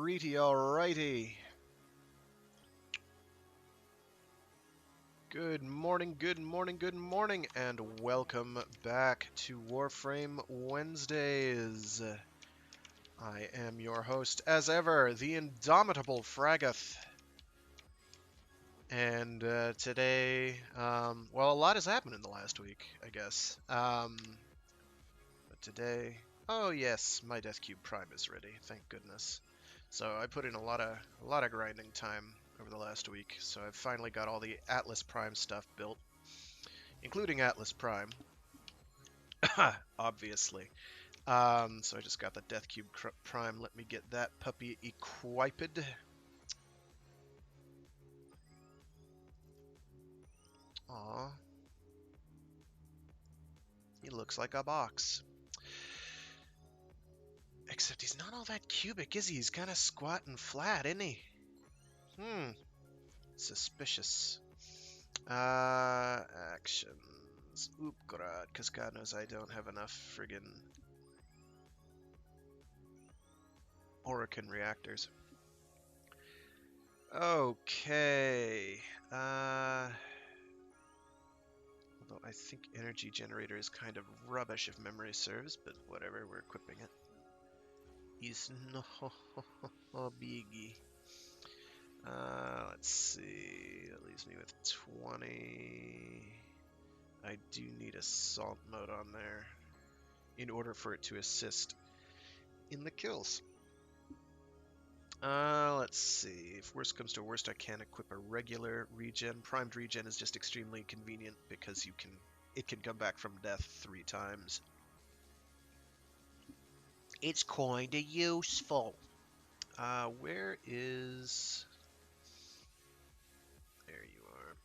Alrighty. Good morning, and welcome back to Warframe Wednesdays. I am your host, as ever, the indomitable Fraggoth. And today, well, a lot has happened in the last week, I guess. But today, oh yes, my Death Cube Prime is ready, thank goodness. So I put in a lot of grinding time over the last week, so I've finally got all the Atlas Prime stuff built, including Atlas Prime, obviously. So I just got the Death Cube Prime. Let me get that puppy equipped. Aw. He looks like a box. Except he's not all that cubic, is he? He's kind of squat and flat, isn't he? Suspicious. Actions. Oop, god, because God knows I don't have enough friggin' Orokin reactors. Okay. Although I think energy generator is kind of rubbish if memory serves, but whatever, we're equipping it. Is no biggie. Let's see. That leaves me with 20. I do need assault mode on there in order for it to assist in the kills. Let's see. If worst comes to worst, I can equip a regular regen. Primed regen is just extremely convenient because it can come back from death 3 times. It's kinda useful. Where is... There you are.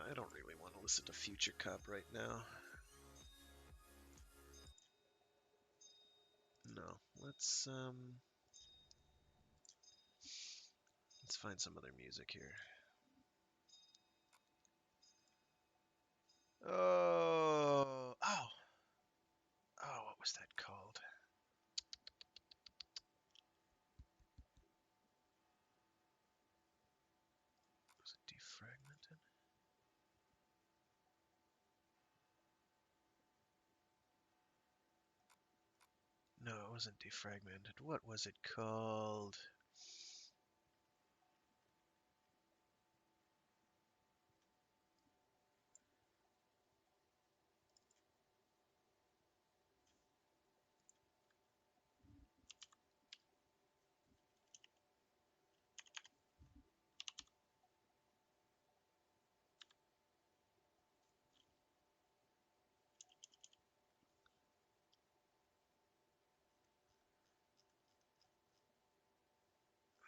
I don't really want to listen to Future Cop right now. No, let's find some other music here. Oh, what was that called? Was it Defragmented? No, it wasn't Defragmented. What was it called?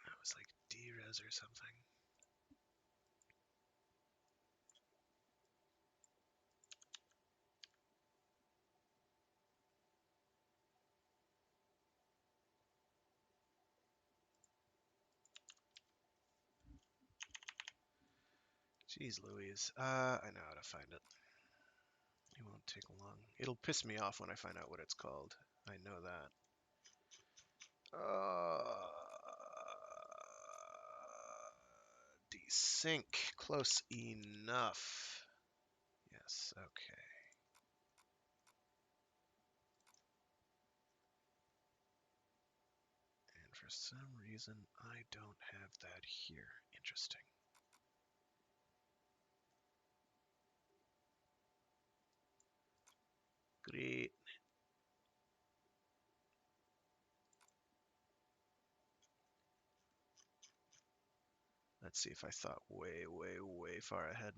It was like D-Res or something. Jeez Louise. I know how to find it. It won't take long. It'll piss me off when I find out what it's called. I know that. Desync. Close enough. Yes, okay. And for some reason, I don't have that here. Interesting. Great. Let's see if I thought way, way, way far ahead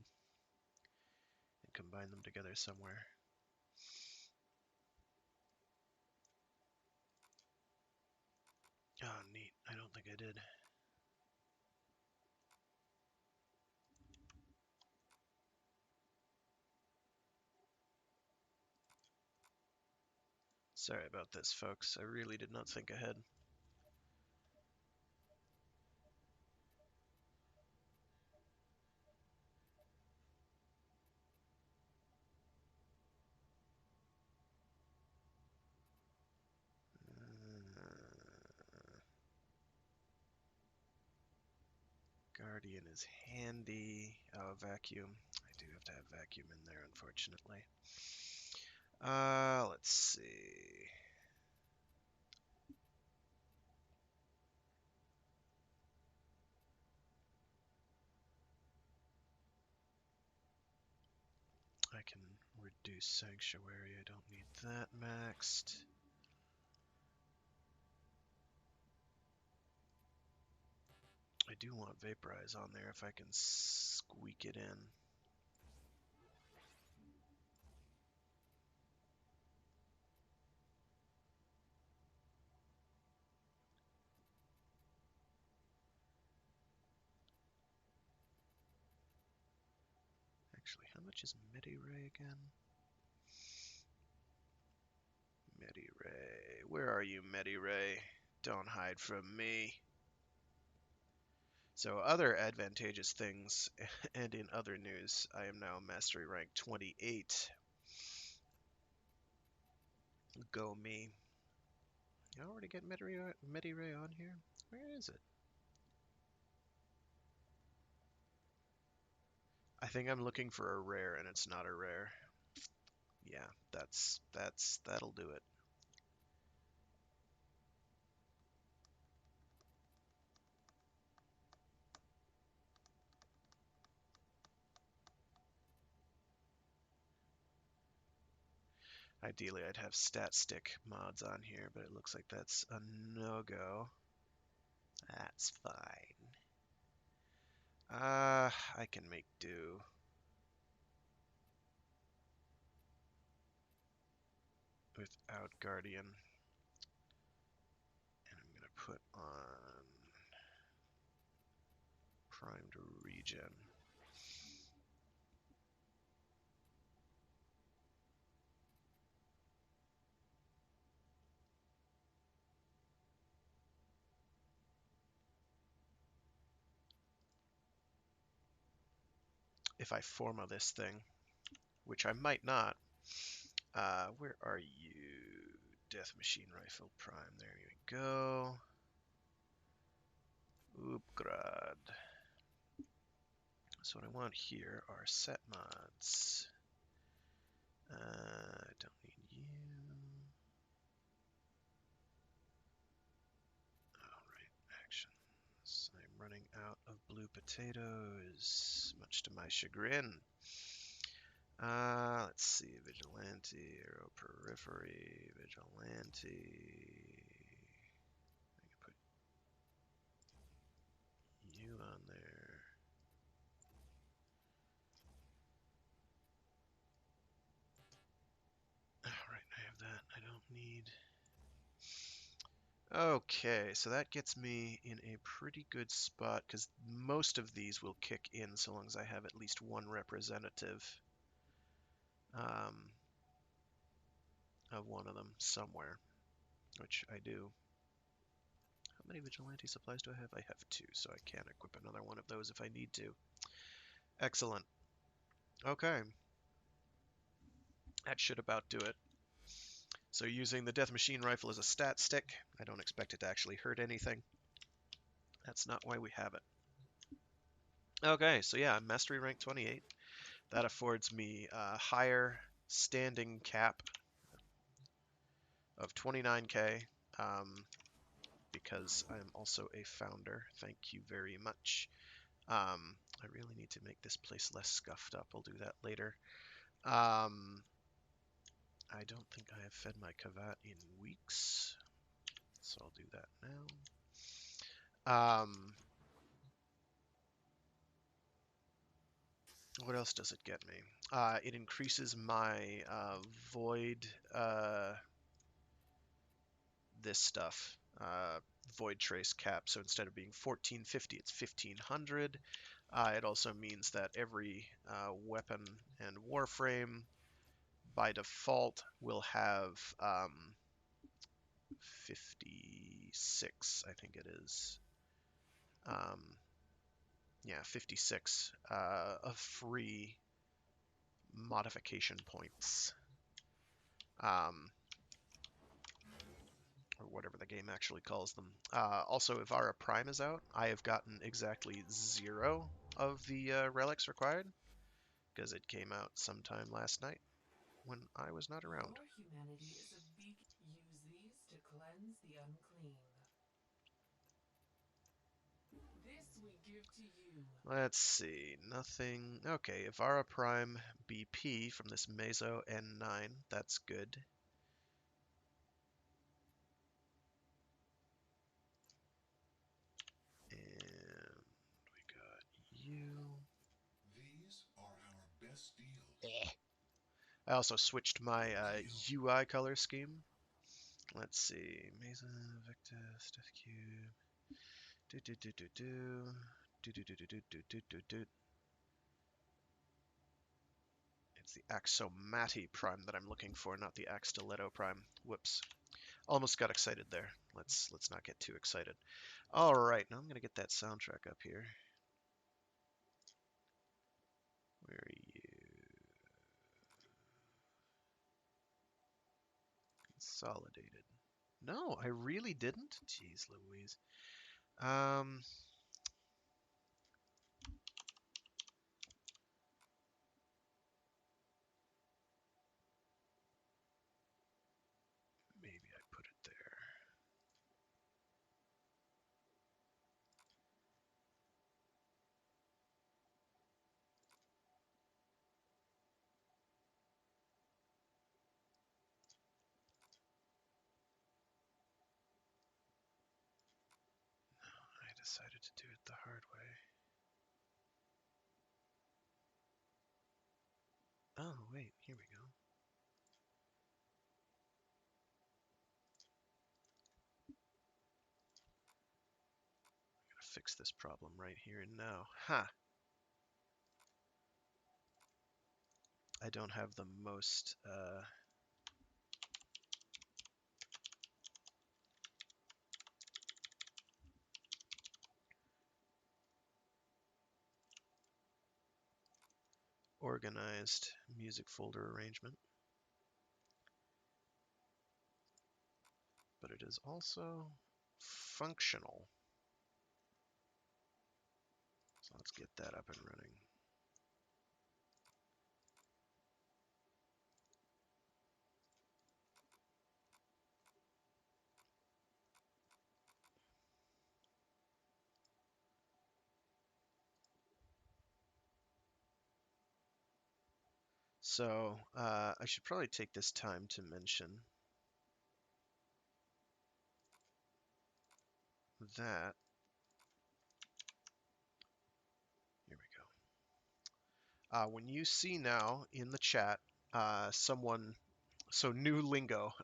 and combine them together somewhere. Oh, neat. I don't think I did. Sorry about this, folks. I really did not think ahead. Guardian is handy. Oh, vacuum. I do have to have vacuum in there, unfortunately. Let's see. I can reduce Sanctuary. I don't need that maxed. I do want Vaporize on there if I can squeak it in. Actually, how much is Mediray again? Mediray. Where are you, Mediray? Don't hide from me. So other advantageous things, and in other news, I am now Mastery rank 28. Go me. I already get Mediray on here? Where is it? I think I'm looking for a rare and it's not a rare. Yeah, that'll do it. Ideally, I'd have stat stick mods on here, but it looks like that's a no-go. That's fine. I can make do. Without Guardian. And I'm going to put on Primed Regen. If I forma this thing, which I might not, where are you? Death Machine Rifle Prime, there you go. Oopgrad. So what I want here are set mods. I don't need you. Alright, actions. I'm running out of blue potatoes, much to my chagrin. Let's see, Vigilante, Aero Periphery, Vigilante. I can put you on there. Alright, I have that. I don't need... Okay, so that gets me in a pretty good spot, because most of these will kick in so long as I have at least one representative of one of them somewhere, which I do. How many Vigilante supplies do I have? I have 2, so I can equip another one of those if I need to. Excellent. Okay. That should about do it. So using the Death Machine Rifle as a stat stick, I don't expect it to actually hurt anything. That's not why we have it. Okay, so yeah, I'm Mastery rank 28. That affords me a higher standing cap of 29k, because I'm also a founder. Thank you very much. I really need to make this place less scuffed up. I'll do that later. I don't think I have fed my Kavat in weeks, so I'll do that now. What else does it get me? It increases my void, this stuff, void trace cap. So instead of being 1450, it's 1500. It also means that every weapon and Warframe by default will have 56, I think it is. Yeah, 56 of free modification points. Or whatever the game actually calls them. Also, Ivara Prime is out. I have gotten exactly 0 of the relics required, because it came out sometime last night when I was not around. Use these to cleanse the unclean. This we give to you. Let's see, nothing. Okay, Ivara Prime BP from this Meso N9. That's good. And we got you. These are our best deals. I also switched my UI color scheme. Let's see, Mesa, Vector, Stuff Cube. Do do do do do. Do do do do do do do do. It's the Axomati Prime that I'm looking for, not the Axtiletto Prime. Whoops. Almost got excited there. Let's not get too excited. All right, now I'm gonna get that soundtrack up here. Where are you? Consolidated. No, I really didn't. Jeez Louise. Maybe I put it there. I decided to do it the hard way. Oh, wait, here we go. I'm gonna fix this problem right here and now. Ha! I don't have the most, organized music folder arrangement. But it is also functional. So let's get that up and running. So I should probably take this time to mention that. Here we go. When you see now in the chat someone, so new lingo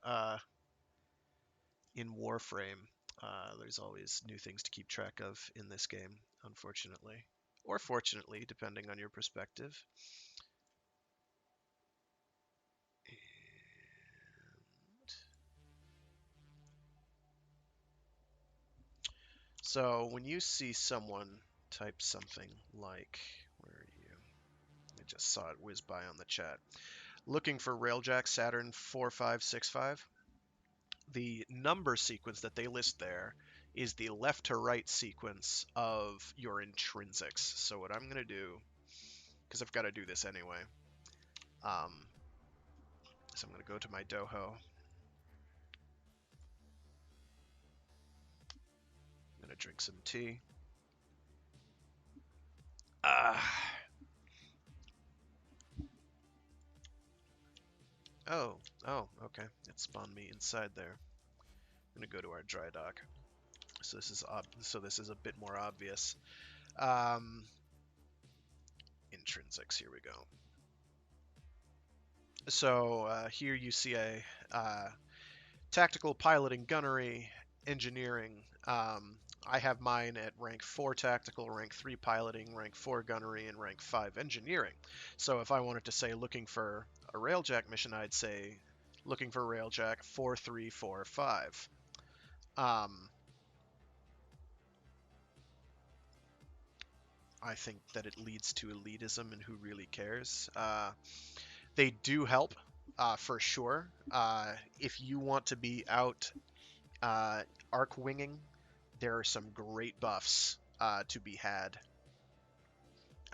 in Warframe, there's always new things to keep track of in this game, unfortunately. Or fortunately, depending on your perspective. So when you see someone type something like, where are you? I just saw it whiz by on the chat. Looking for Railjack Saturn 4565. The number sequence that they list there is the left to right sequence of your intrinsics. So what I'm going to do, because I've got to do this anyway, so I'm going to go to my doho. I'm going to drink some tea. Oh, okay. It spawned me inside there. I'm going to go to our dry dock. So this is a bit more obvious. Intrinsics, here we go. So here you see a tactical piloting, gunnery, engineering. I have mine at rank 4 tactical, rank 3 piloting, rank 4 gunnery, and rank 5 engineering. So if I wanted to say looking for a Railjack mission, I'd say looking for Railjack 4345. I think that it leads to elitism and who really cares. They do help, for sure. If you want to be out arc winging, there are some great buffs to be had.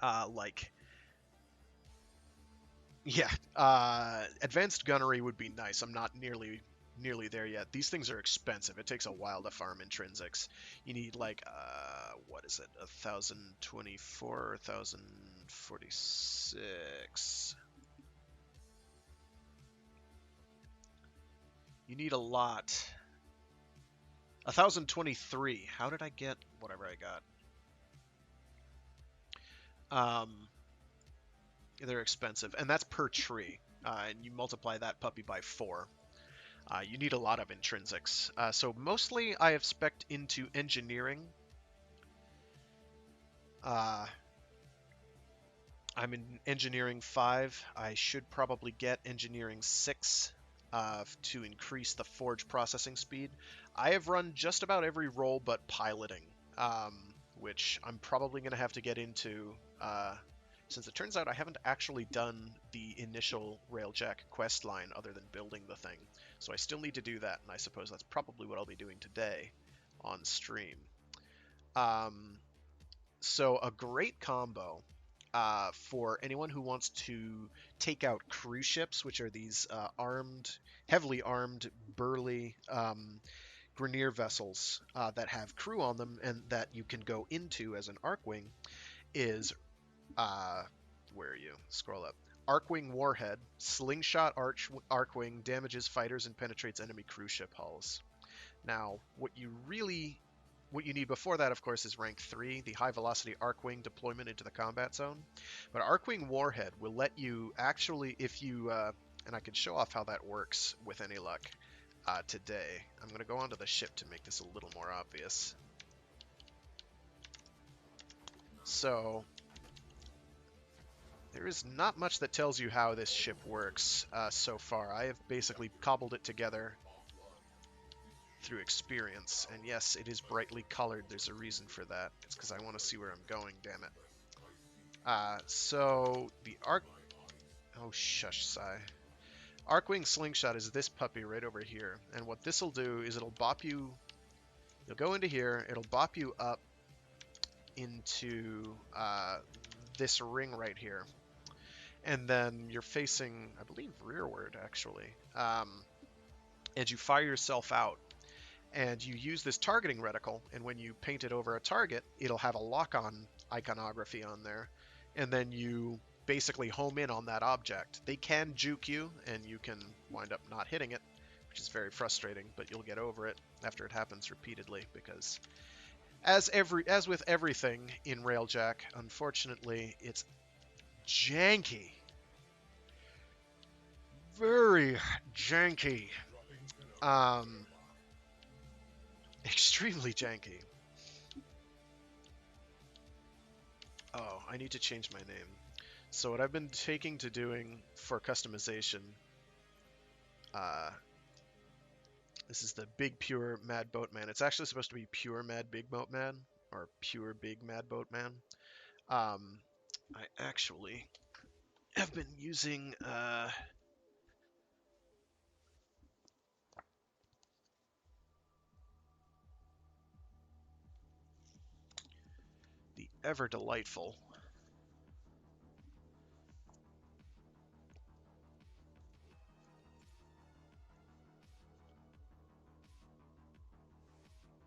Like, yeah, advanced gunnery would be nice. I'm not nearly there yet. These things are expensive. It takes a while to farm intrinsics. You need like what is it? 1024 or 1046. You need a lot. 1023. How did I get whatever I got? They're expensive, and that's per tree. And you multiply that puppy by 4. You need a lot of intrinsics. So mostly I have spec'd into engineering. I'm in engineering 5. I should probably get engineering 6 to increase the forge processing speed. I have run just about every role but piloting, which I'm probably going to have to get into since it turns out I haven't actually done the initial Railjack quest line other than building the thing. So I still need to do that, and I suppose that's probably what I'll be doing today on stream. So a great combo for anyone who wants to take out cruise ships, which are these heavily armed, burly Grineer vessels that have crew on them and that you can go into as an Arcwing, is where are you? Scroll up. Arcwing Warhead, Slingshot Arcwing damages fighters and penetrates enemy cruise ship hulls. Now, what you need before that, of course, is rank 3, the high velocity Arcwing deployment into the combat zone. But Arcwing Warhead will let you actually, if you, and I can show off how that works with any luck today. I'm going to go onto the ship to make this a little more obvious. So, there is not much that tells you how this ship works so far. I have basically cobbled it together through experience, and yes, it is brightly colored. There's a reason for that. It's because I want to see where I'm going, damn it. So the oh shush, sigh. Arcwing Slingshot is this puppy right over here, and what this will do is it'll bop you. You'll go into here, it'll bop you up into this ring right here, and then you're facing, I believe, rearward actually, and you fire yourself out. And you use this targeting reticle, and when you paint it over a target, it'll have a lock-on iconography on there, and then you basically home in on that object. They can juke you, and you can wind up not hitting it, which is very frustrating, but you'll get over it after it happens repeatedly, because as with everything in Railjack, unfortunately, it's janky. Very janky. Extremely janky. Oh, I need to change my name. So what I've been taking to doing for customization, this is the Big Pure Mad Boatman. It's actually supposed to be Pure Mad Big Boatman, or Pure Big Mad Boatman. I actually have been using the ever delightful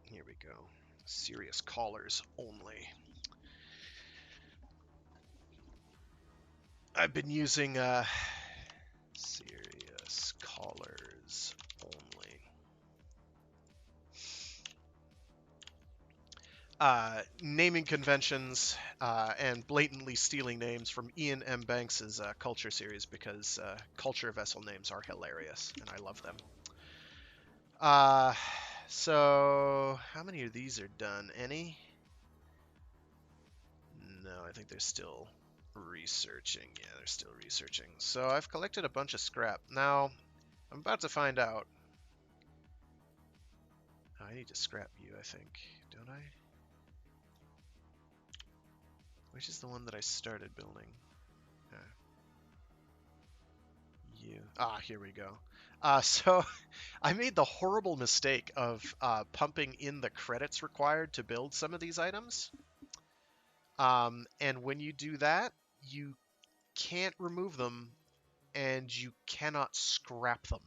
here we go. Serious callers only. I've been using serious callers only. Naming conventions and blatantly stealing names from Ian M. Banks's Culture series, because Culture vessel names are hilarious and I love them. So how many of these are done? Any? No, I think they're still researching. Yeah, they're still researching. So I've collected a bunch of scrap. Now, I'm about to find out. Oh, I need to scrap you, I think. Don't I? Which is the one that I started building? You. Ah, here we go. So I made the horrible mistake of pumping in the credits required to build some of these items. And when you do that, you can't remove them and you cannot scrap them.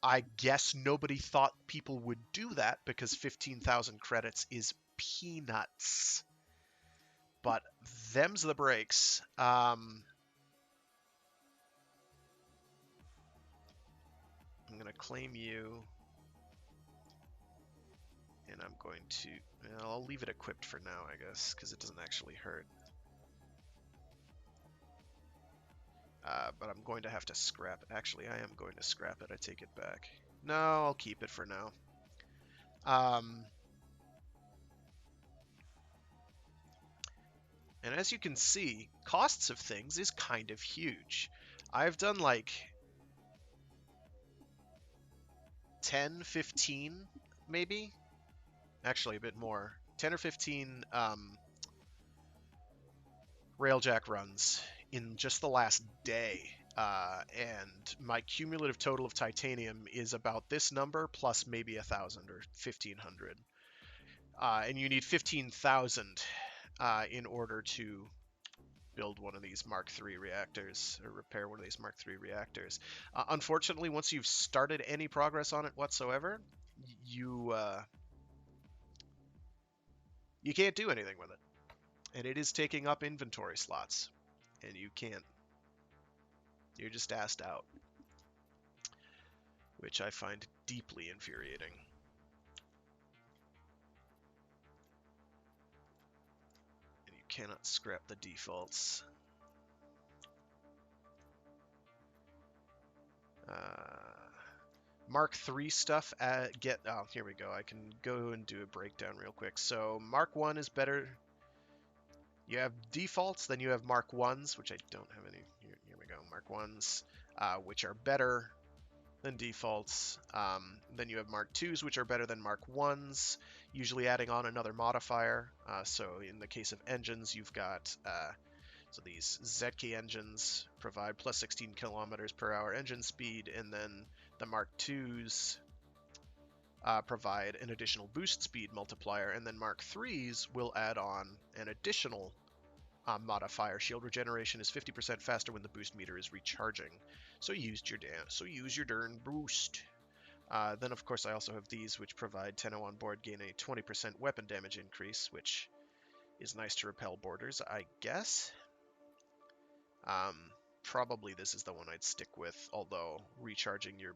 I guess nobody thought people would do that because 15,000 credits is peanuts. But them's the breaks. I'm going to claim you. And I'm going to... Well, I'll leave it equipped for now, I guess, because it doesn't actually hurt. But I'm going to have to scrap it. Actually, I am going to scrap it. I take it back. No, I'll keep it for now. And as you can see, costs of things is kind of huge. I've done like 10, 15, maybe? Actually, a bit more. 10 or 15 Railjack runs in just the last day. And my cumulative total of titanium is about this number plus maybe 1,000 or 1,500. And you need 15,000 in order to build one of these Mark III reactors or repair one of these Mark III reactors. Unfortunately, once you've started any progress on it whatsoever, you you can't do anything with it, and it is taking up inventory slots, and you can't. You're just asked out, which I find deeply infuriating. And you cannot scrap the defaults. Mark III stuff, oh, here we go. I can go and do a breakdown real quick. So Mark 1 is better. You have defaults, then you have Mark 1s, which I don't have any. Here we go. Mark 1s, which are better than defaults. Then you have Mark 2s, which are better than Mark 1s, usually adding on another modifier. So in the case of engines, you've got so these ZK engines provide plus 16 kilometers per hour engine speed, and then the Mark IIs provide an additional boost speed multiplier, and then Mark IIIs will add on an additional modifier. Shield regeneration is 50% faster when the boost meter is recharging. So use your darn boost. Then of course I also have these, which provide 10-0 on board, gain a 20% weapon damage increase, which is nice to repel boarders, I guess. Probably this is the one I'd stick with, although recharging your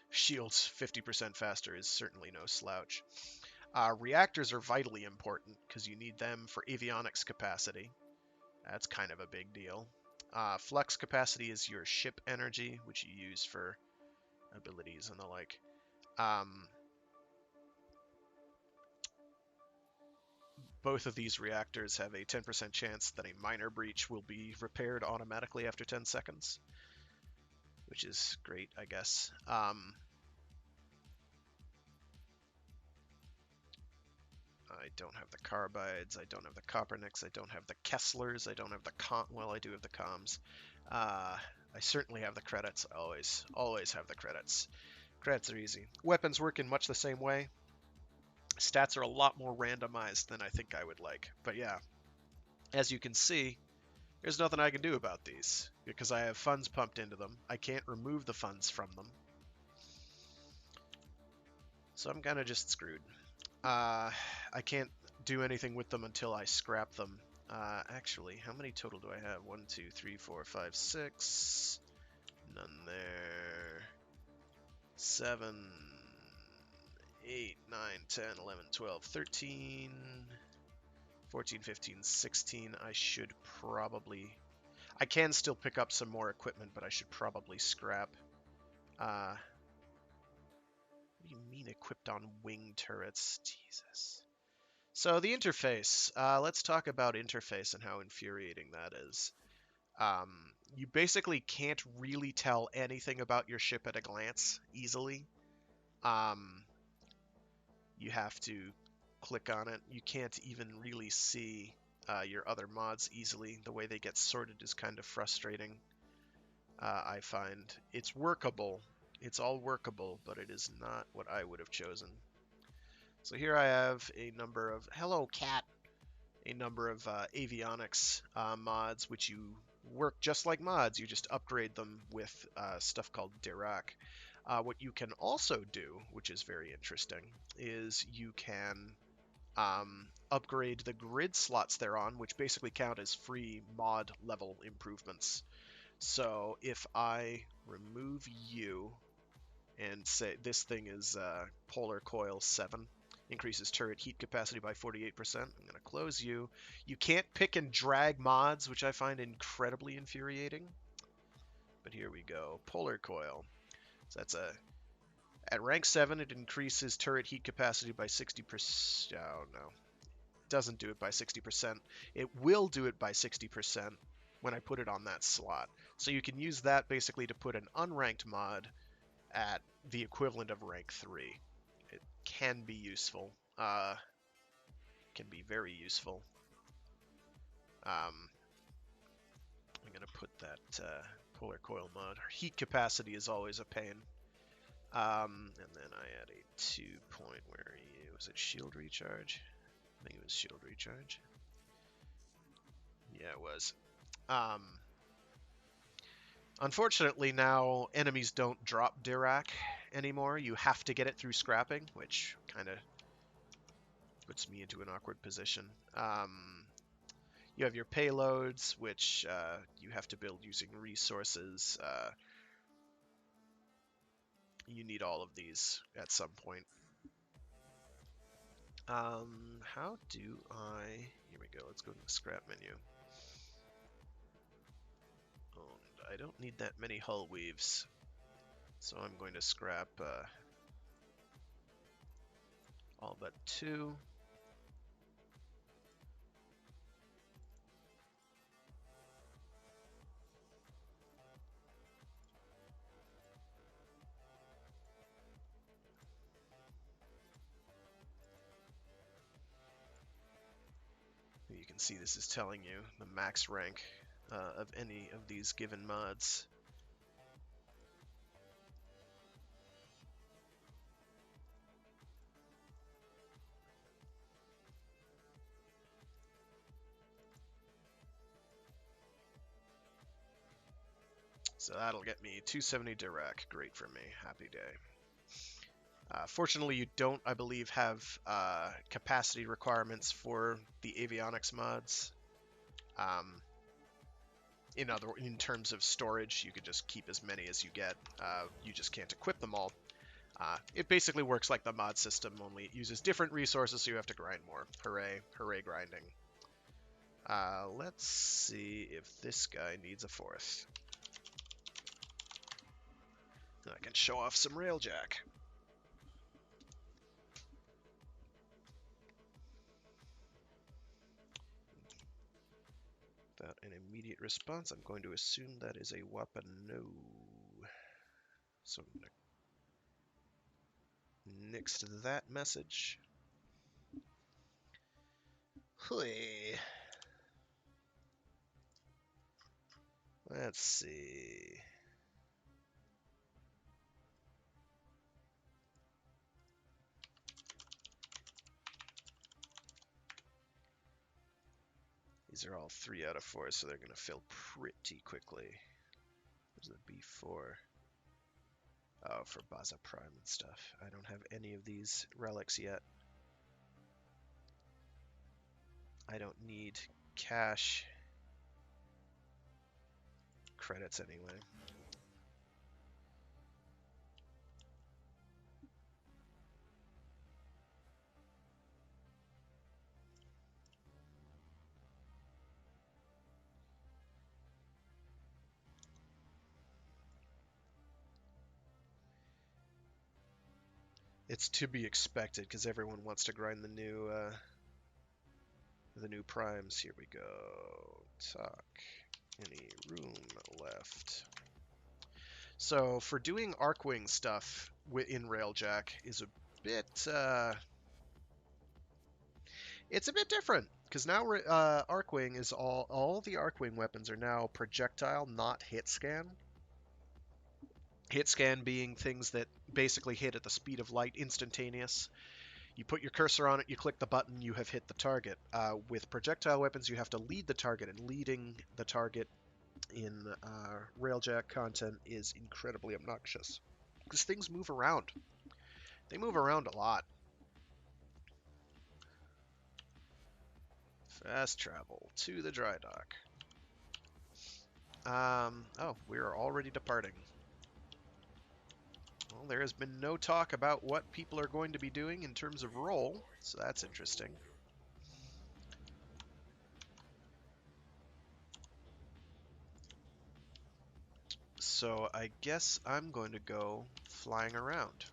shields 50% faster is certainly no slouch. Reactors are vitally important because you need them for avionics capacity. That's kind of a big deal. Flux capacity is your ship energy, which you use for abilities and the like. Both of these reactors have a 10% chance that a minor breach will be repaired automatically after 10 seconds, which is great, I guess. I don't have the carbides, I don't have the coppernicks, I don't have the Kesslers, I don't have the well, I do have the comms. I certainly have the credits, always have the credits. Credits are easy. Weapons work in much the same way. Stats are a lot more randomized than I think I would like. But yeah, as you can see, there's nothing I can do about these because I have funds pumped into them. I can't remove the funds from them. So I'm kind of just screwed. I can't do anything with them until I scrap them. Actually, how many total do I have? 1, 2, 3, 4, 5, 6. None there. 7, 8, 9, 10, 11, 12, 13, 14, 15, 16. I should probably... I can still pick up some more equipment, but I should probably scrap. What do you mean equipped on wing turrets? Jesus. So the interface. Let's talk about interface and how infuriating that is. You basically can't really tell anything about your ship at a glance easily. You have to click on it. You can't even really see your other mods easily. The way they get sorted is kind of frustrating. I find it's workable. It's all workable, but it is not what I would have chosen. So here I have a number of hello cat, a number of avionics mods, which you work just like mods. You just upgrade them with stuff called Dirac. What you can also do, which is very interesting, is you can upgrade the grid slots they're on, which basically count as free mod level improvements. So if I remove you and say this thing is Polar Coil 7, increases turret heat capacity by 48%, I'm going to close you. You can't pick and drag mods, which I find incredibly infuriating. But here we go. Polar Coil. So that's a... At rank 7, it increases turret heat capacity by 60%. Oh, no. Doesn't do it by 60%. It will do it by 60% when I put it on that slot. So you can use that basically to put an unranked mod at the equivalent of rank 3. It can be useful. Can be very useful. I'm going to put that Polar Coil mod. Heat capacity is always a pain. And then I add a 2 point, where was it shield recharge? I think it was shield recharge. Yeah, it was. Unfortunately, now enemies don't drop Dirac anymore. You have to get it through scrapping, which kind of puts me into an awkward position. You have your payloads, which you have to build using resources. You need all of these at some point. How do I... Here we go. Let's go to the scrap menu. I don't need that many hull weaves, so I'm going to scrap all but 2. You can see this is telling you the max rank of any of these given mods. So that'll get me 270 Dirac. Great for me. Happy day. Fortunately, you don't, I believe, have capacity requirements for the avionics mods. In terms of storage, you could just keep as many as you get. You just can't equip them all. It basically works like the mod system, only it uses different resources, so you have to grind more. Hooray, hooray grinding. Let's see if this guy needs a 4th. I can show off some Railjack. Without an immediate response, I'm going to assume that is a weapon no. So I'm going to nix that message. Hui. Let's see. These are all 3 out of 4, so they're going to fill pretty quickly. There's the B4. Oh, for Baza Prime and stuff. I don't have any of these relics yet. I don't need cash credits anyway. It's to be expected because everyone wants to grind the new primes. Here we go. Talk. Any room left? So for doing Arcwing stuff in Railjack is a bit it's a bit different because now Arcwing is all the Arcwing weapons are now projectile, not hit scan. Hit scan being things that basically hit at the speed of light, instantaneous. You put your cursor on it, you click the button, you have hit the target. With projectile weapons, you have to lead the target, and leading the target in Railjack content is incredibly obnoxious because things move around. They move around a lot. Fast travel to the dry dock. Oh, we are already departing. Well, there has been no talk about what people are going to be doing in terms of role, so that's interesting. So I guess I'm going to go flying around.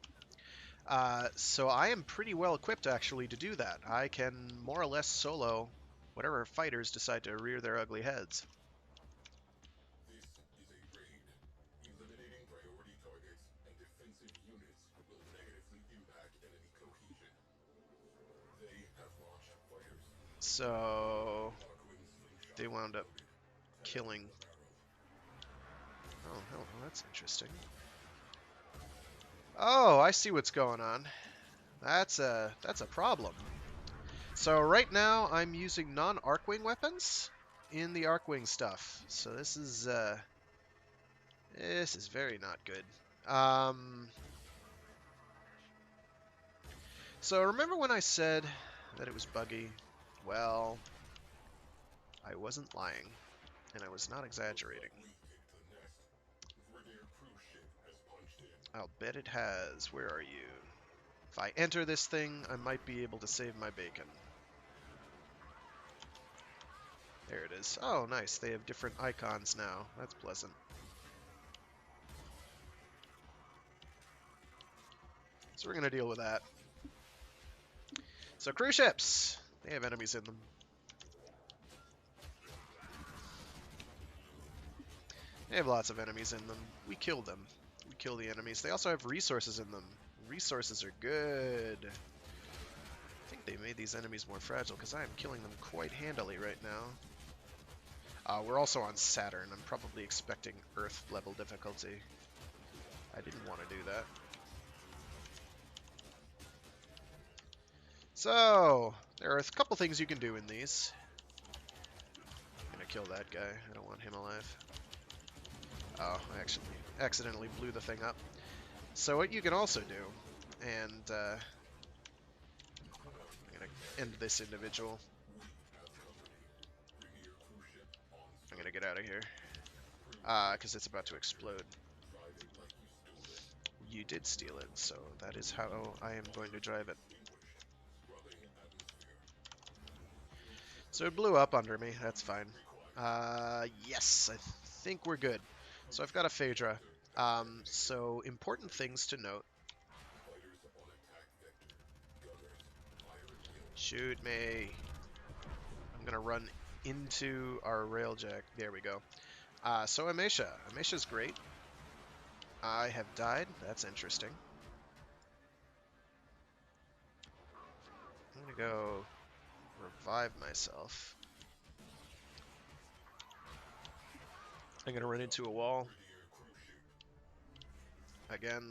So I am pretty well equipped actually to do that. I can more or less solo whatever fighters decide to rear their ugly heads. This is a raid. Eliminating priority targets and defensive units will negatively impact enemy cohesion. They have launched fighters. So Arcwing slingshot they wound up loaded. killing. Barrel. Oh, hell, well, that's interesting. Oh, I see what's going on. That's a problem. So right now I'm using non-Arcwing weapons in the Arcwing stuff. So this is very not good. So remember when I said that it was buggy? Well, I wasn't lying, and I was not exaggerating. I'll bet it has. Where are you? If I enter this thing, I might be able to save my bacon. There it is. Oh, nice. They have different icons now. That's pleasant. So we're going to deal with that. So cruise ships. They have enemies in them. They have lots of enemies in them. We kill them. We kill the enemies. They also have resources in them. Resources are good. I think they made these enemies more fragile because I am killing them quite handily right now. We're also on Saturn. I'm probably expecting Earth level difficulty. I didn't want to do that. So, there are a couple things you can do in these. I'm gonna kill that guy. I don't want him alive. Oh, I actually accidentally blew the thing up. So what you can also do, and I'm gonna end this individual. I'm gonna get out of here. Because it's about to explode. You did steal it, so that is how I am going to drive it. So it blew up under me, that's fine. Yes, I think we're good. So I've got a Phaedra. So important things to note. Shoot me. I'm gonna run into our Railjack. There we go. So Amesha. Amesha's great. I have died. That's interesting. I'm gonna go revive myself. I'm gonna run into a wall. Again,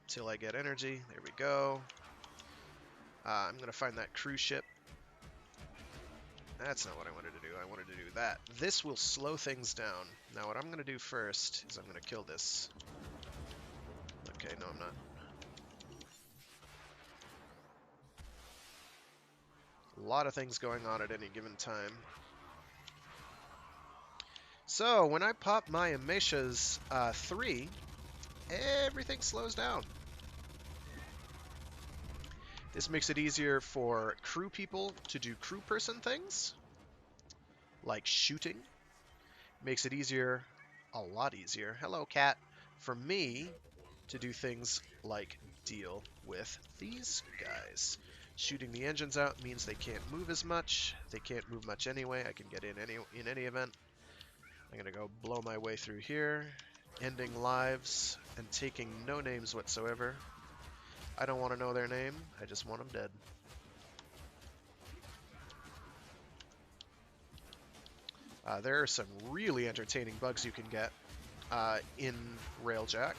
till I get energy. There we go. I'm gonna find that cruise ship. That's not what I wanted to do. I wanted to do that. This will slow things down. Now what I'm gonna do first is I'm gonna kill this. Okay, no I'm not. A lot of things going on at any given time. So, when I pop my Amesha's 3, everything slows down. This makes it easier for crew people to do crew person things, like shooting. Makes it easier, a lot easier, hello cat, for me to do things like deal with these guys. Shooting the engines out means they can't move as much. They can't move much anyway. I can get in any event. I'm gonna go blow my way through here, ending lives and taking no names whatsoever. I don't want to know their name. I just want them dead. There are some really entertaining bugs you can get in Railjack.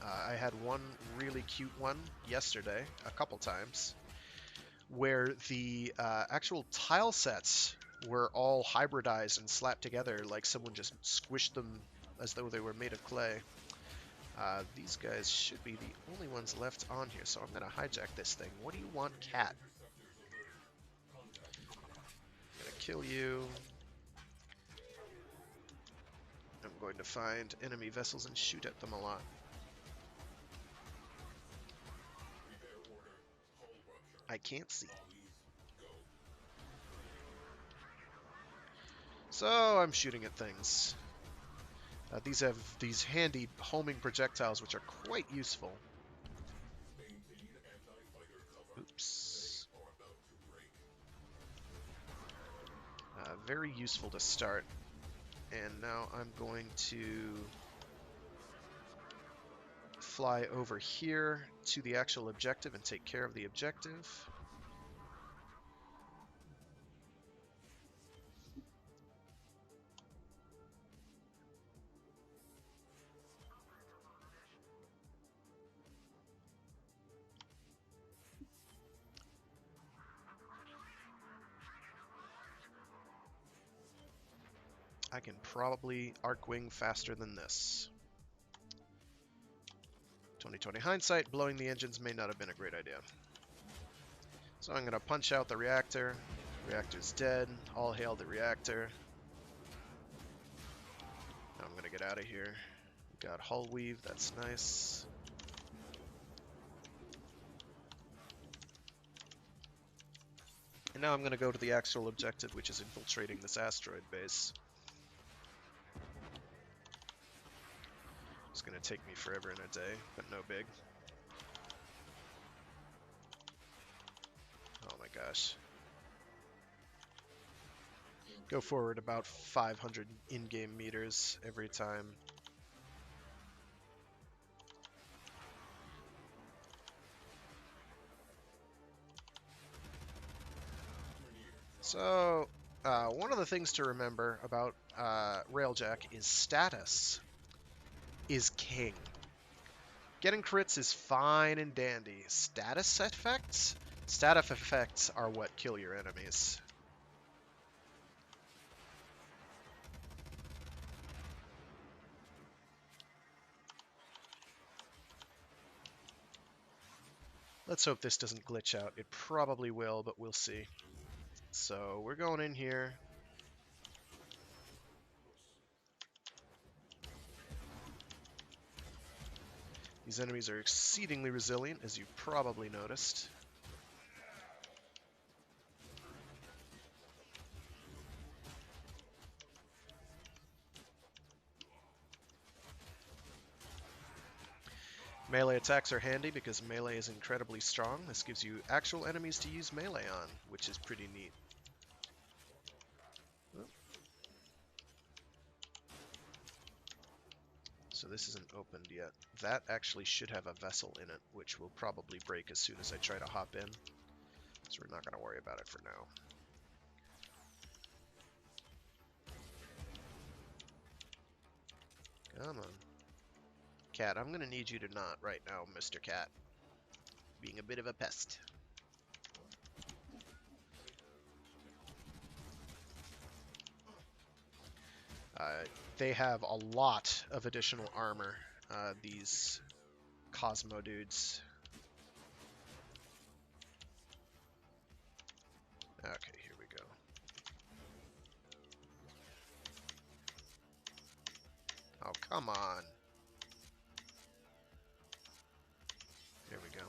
I had one really cute one yesterday, a couple times, where the actual tile sets were all hybridized and slapped together like someone just squished them as though they were made of clay. These guys should be the only ones left on here, so I'm going to hijack this thing. What do you want, cat? I'm going to kill you. I'm going to find enemy vessels and shoot at them a lot. I can't see. So I'm shooting at things. These have these handy homing projectiles, which are quite useful. Oops. Very useful to start. And now I'm going to fly over here to the actual objective and take care of the objective. I can probably arc wing faster than this. 2020 hindsight, blowing the engines may not have been a great idea. So I'm going to punch out the reactor. Reactor's dead. All hail the reactor. Now I'm going to get out of here. We got hull weave, that's nice. And now I'm going to go to the actual objective, which is infiltrating this asteroid base. It's going to take me forever and a day, but no big. Oh my gosh. Go forward about 500 in-game meters every time. So, one of the things to remember about Railjack is status is king. Getting crits is fine and dandy. Status effects? Status effects are what kill your enemies. Let's hope this doesn't glitch out. It probably will, but we'll see. So we're going in here. These enemies are exceedingly resilient, as you've probably noticed. Melee attacks are handy because melee is incredibly strong. This gives you actual enemies to use melee on, which is pretty neat. So this isn't opened yet. That actually should have a vessel in it, which will probably break as soon as I try to hop in. So we're not going to worry about it for now. Come on. Cat, I'm going to need you to not right now, Mr. Cat. Being a bit of a pest. They have a lot of additional armor, these Cosmo dudes. Okay, here we go. Oh, come on. There we go.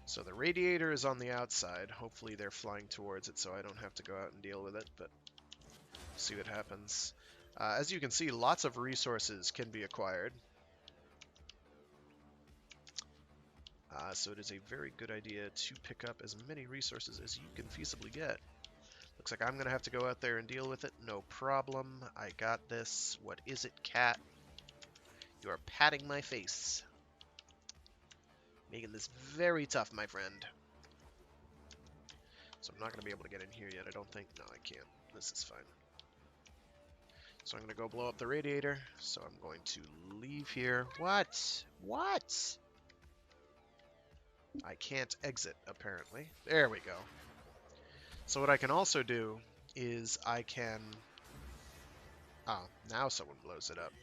So the radiator is on the outside. Hopefully they're flying towards it so I don't have to go out and deal with it, but see what happens. As you can see, lots of resources can be acquired. So it is a very good idea to pick up as many resources as you can feasibly get. Looks like I'm going to have to go out there and deal with it. No problem. I got this. What is it, cat? You are patting my face. Making this very tough, my friend. So I'm not going to be able to get in here yet, I don't think. No, I can't. This is fine. So I'm going to go blow up the radiator. So I'm going to leave here. What? What? I can't exit, apparently. There we go. So what I can also do is I can... Ah, now someone blows it up.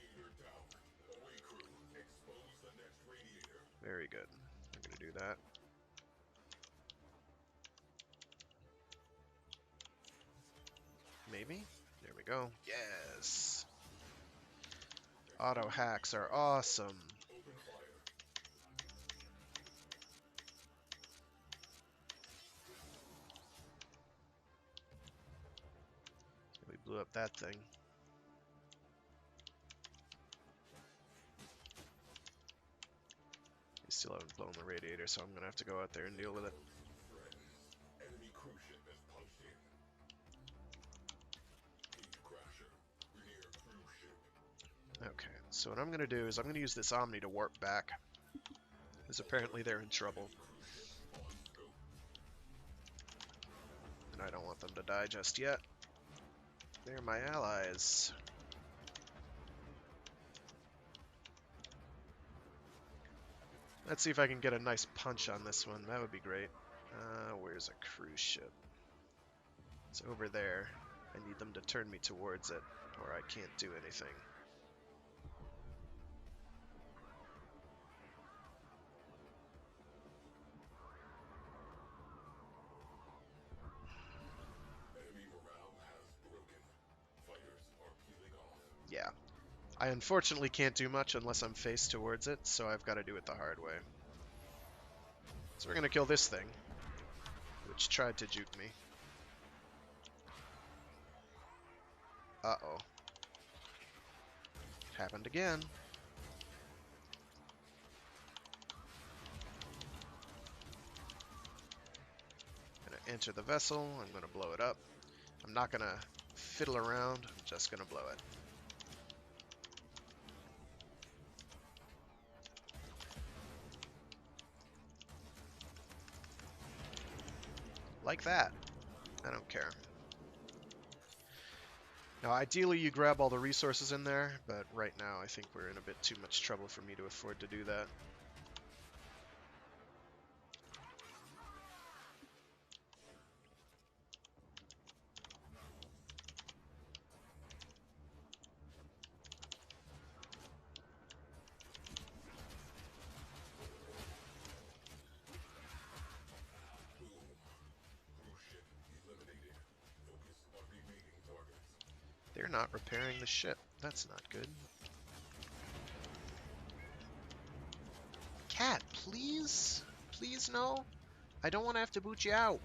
Very good. I'm going to do that. Maybe? There we go. Yes! Auto hacks are awesome. We blew up that thing. We still haven't blown the radiator, so I'm going to have to go out there and deal with it. Enemy cruise ship has punched in. Cage crasher. Rear cruise ship. Okay, so what I'm going to do is I'm going to use this Omni to warp back. Because apparently they're in trouble. And I don't want them to die just yet. They're my allies. Let's see if I can get a nice punch on this one. That would be great. Where's a cruise ship? It's over there. I need them to turn me towards it, or I can't do anything. Enemy morale has broken. Fighters are peeling off. Yeah. I unfortunately can't do much unless I'm faced towards it, so I've got to do it the hard way. So we're going to kill this thing, which tried to juke me. Uh-oh. Happened again. Gonna enter the vessel. I'm gonna blow it up. I'm not gonna fiddle around. I'm just gonna blow it. Like that. I don't care. Now, ideally you grab all the resources in there, but right now I think we're in a bit too much trouble for me to afford to do that. They're not repairing the ship. That's not good. Cat, please? Please no? I don't want to have to boot you out.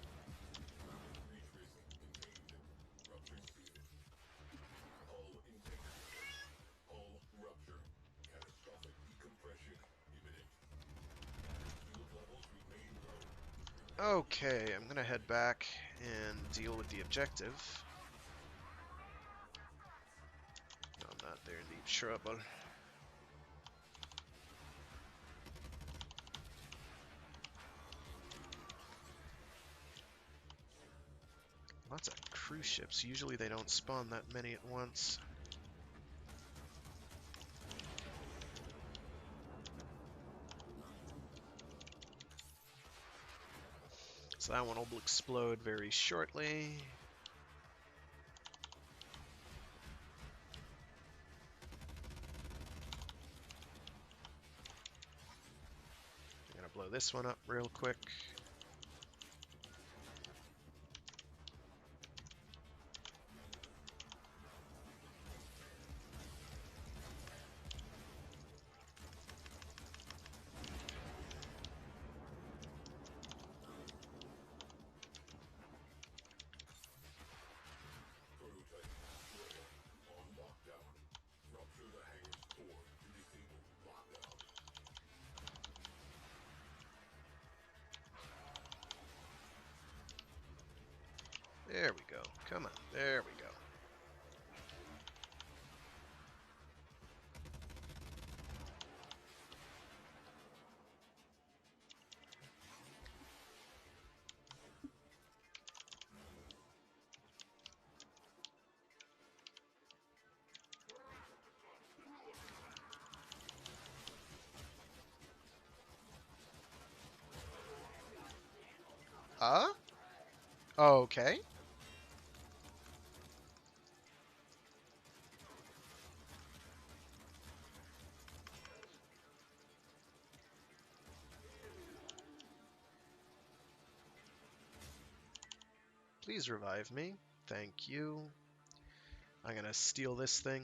Okay, I'm gonna head back and deal with the objective. No, I'm not there in deep trouble. Lots of cruise ships. Usually they don't spawn that many at once. So that one will explode very shortly. I'm gonna blow this one up real quick. There we go. Come on. There we go. Okay. Please revive me. Thank you. I'm gonna steal this thing.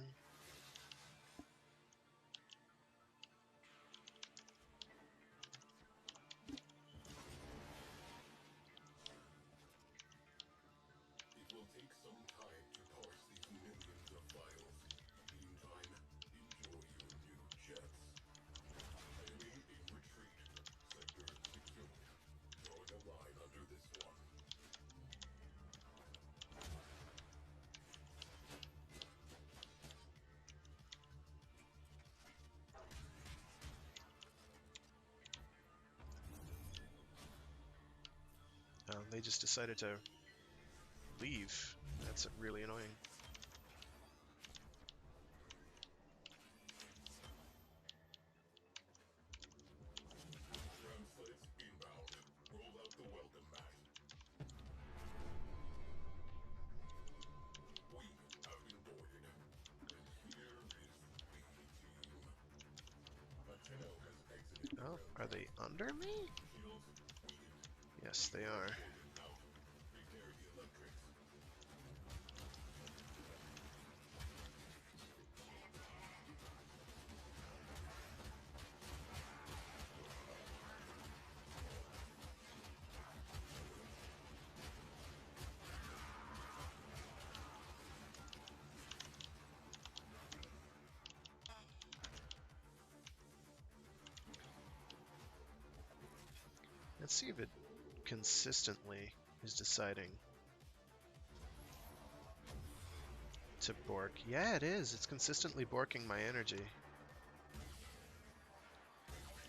It will take some time to parse these millions of files. Meantime, enjoy your new jets. Enemy in retreat. Sector secured. Drawing a line under this one. They just decided to leave. That's really annoying. Ground slaves inbound. Roll out the welcome mat. We have been boarded. And here is the team. Latino has exited. Oh, are they under me? Shields weakened. Yes, they are. Boarded out. Repair the electrics. Let's see if it consistently is deciding to bork. Yeah, it is. It's consistently borking my energy.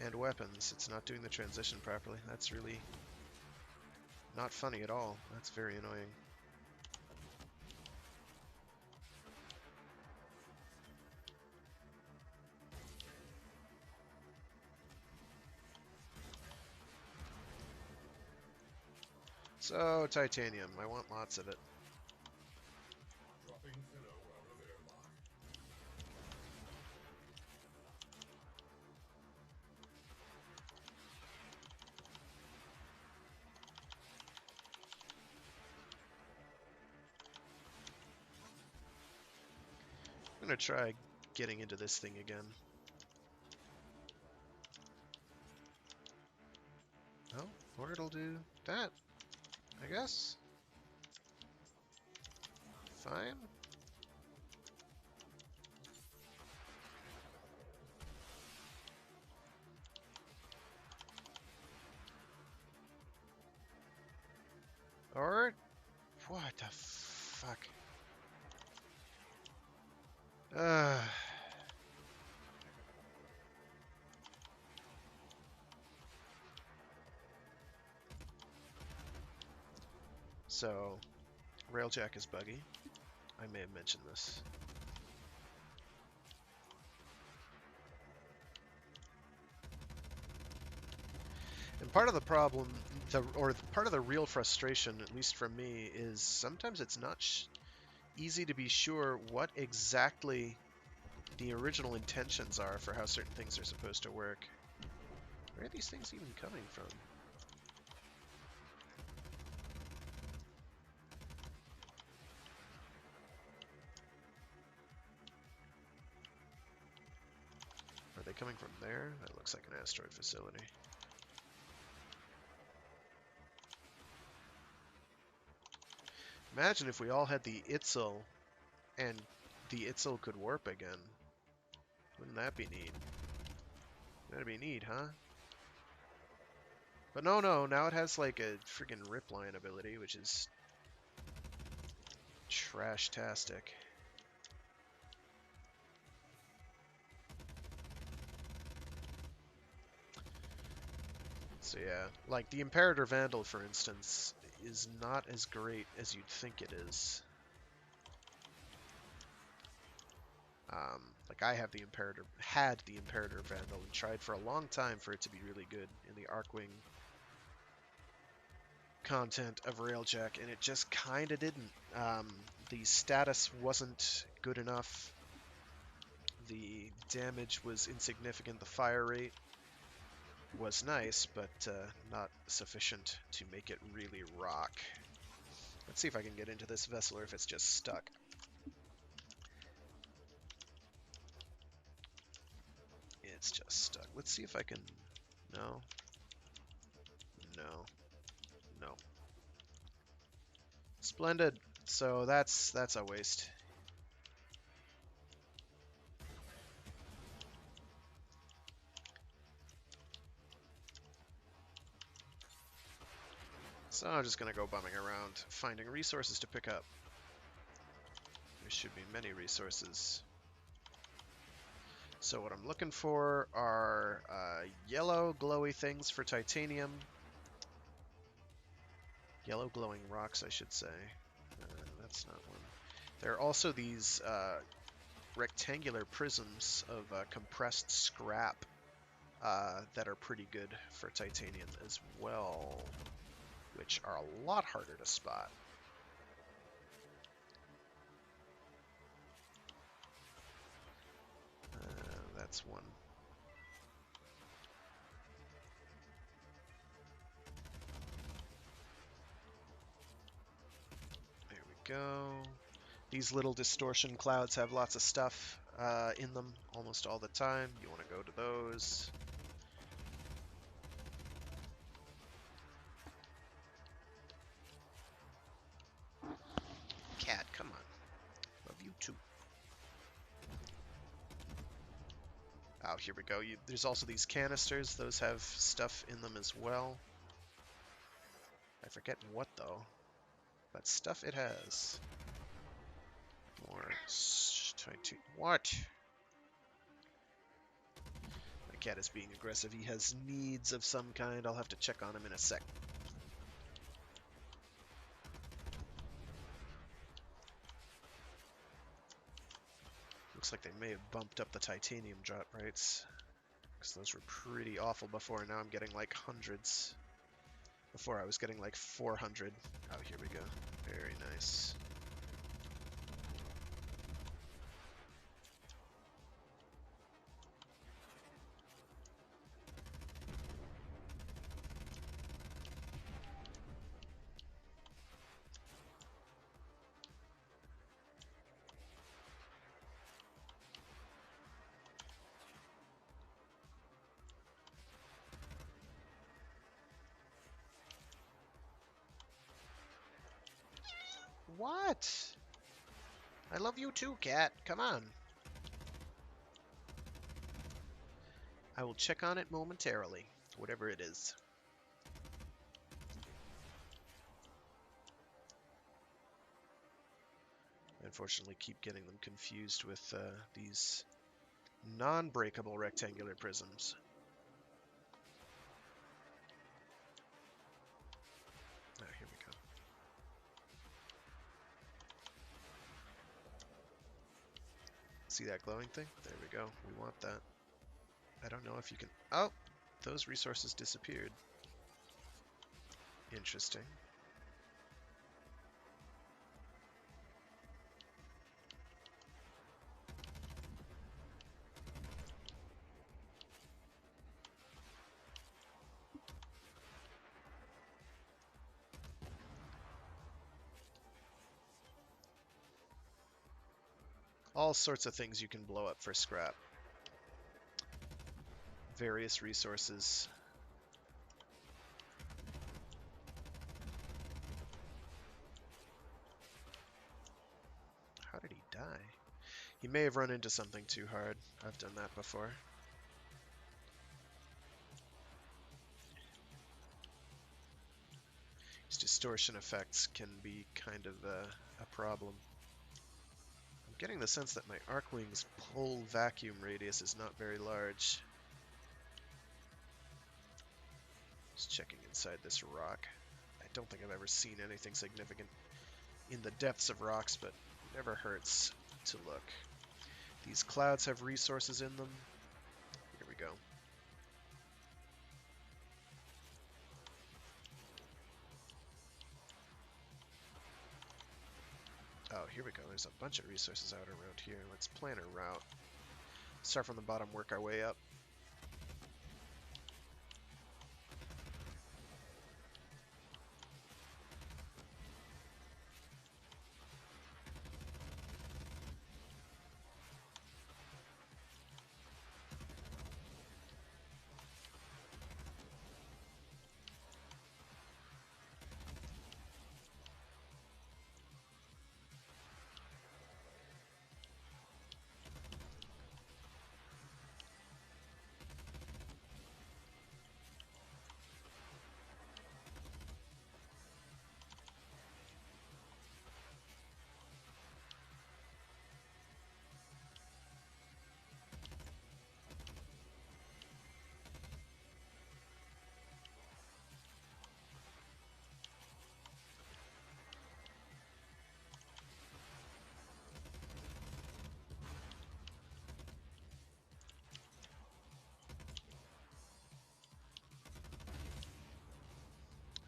And weapons. It's not doing the transition properly. That's really not funny at all. That's very annoying. So, titanium. I want lots of it. Dropping Thinno out of airlock. I'm gonna try getting into this thing again. Oh, or it'll do that, I guess. Fine. Or what the fuck? Uh, so, Railjack is buggy. I may have mentioned this. And part of the problem, part of the real frustration, at least for me, is sometimes it's not easy to be sure what exactly the original intentions are for how certain things are supposed to work. Where are these things even coming from? Are they coming from there? That looks like an asteroid facility. Imagine if we all had the Itzel and the Itzel could warp again. Wouldn't that be neat? That'd be neat, huh? But no, now it has like a friggin' rip line ability, which is trash-tastic. So yeah, like the Imperator Vandal, for instance, is not as great as you'd think it is. Like I have had the Imperator Vandal, and tried for a long time for it to be really good in the Arcwing content of Railjack, and it just kind of didn't. The status wasn't good enough. The damage was insignificant. The fire rate was nice, but not sufficient to make it really rock. Let's see if I can get into this vessel or if it's just stuck. It's just stuck. Let's see if I can... No. No. No. Splendid. So that's a waste. So I'm just going to go bumming around, finding resources to pick up. There should be many resources. So what I'm looking for are yellow glowy things for titanium. Yellow glowing rocks, I should say. That's not one. There are also these rectangular prisms of compressed scrap that are pretty good for titanium as well, which are a lot harder to spot. That's one. There we go. These little distortion clouds have lots of stuff in them almost all the time. You want to go to those. Cat, come on. Love you too. Oh, here we go. There's also these canisters. Those have stuff in them as well. I forget what, though. But stuff it has. More... What? My cat is being aggressive. He has needs of some kind. I'll have to check on him in a sec. Looks like they may have bumped up the titanium drop rates, because those were pretty awful before. Now I'm getting like hundreds. Before I was getting like 400. Oh, here we go. Very nice. What? I love you too, cat. Come on. I will check on it momentarily, whatever it is. I unfortunately keep getting them confused with these non-breakable rectangular prisms. Oh, here we go. See that glowing thing? There we go. We want that. I don't know if you can... Oh! Those resources disappeared. Interesting. All sorts of things you can blow up for scrap. Various resources. How did he die? He may have run into something too hard. I've done that before. These distortion effects can be kind of a problem. I'm getting the sense that my Arcwing's pull vacuum radius is not very large. Just checking inside this rock. I don't think I've ever seen anything significant in the depths of rocks, but it never hurts to look. These clouds have resources in them. Here we go. here we go. There's a bunch of resources out around here. Let's plan a route. Start from the bottom, work our way up.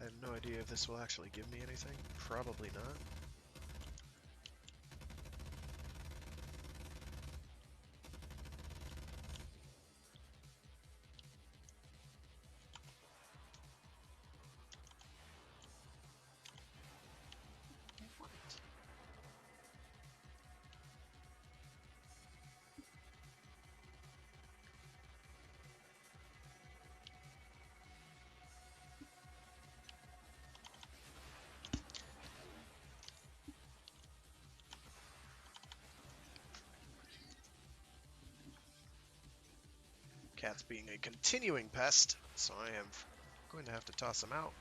I have no idea if this will actually give me anything. Probably not. Cat's being a continuing pest, so I am going to have to toss him out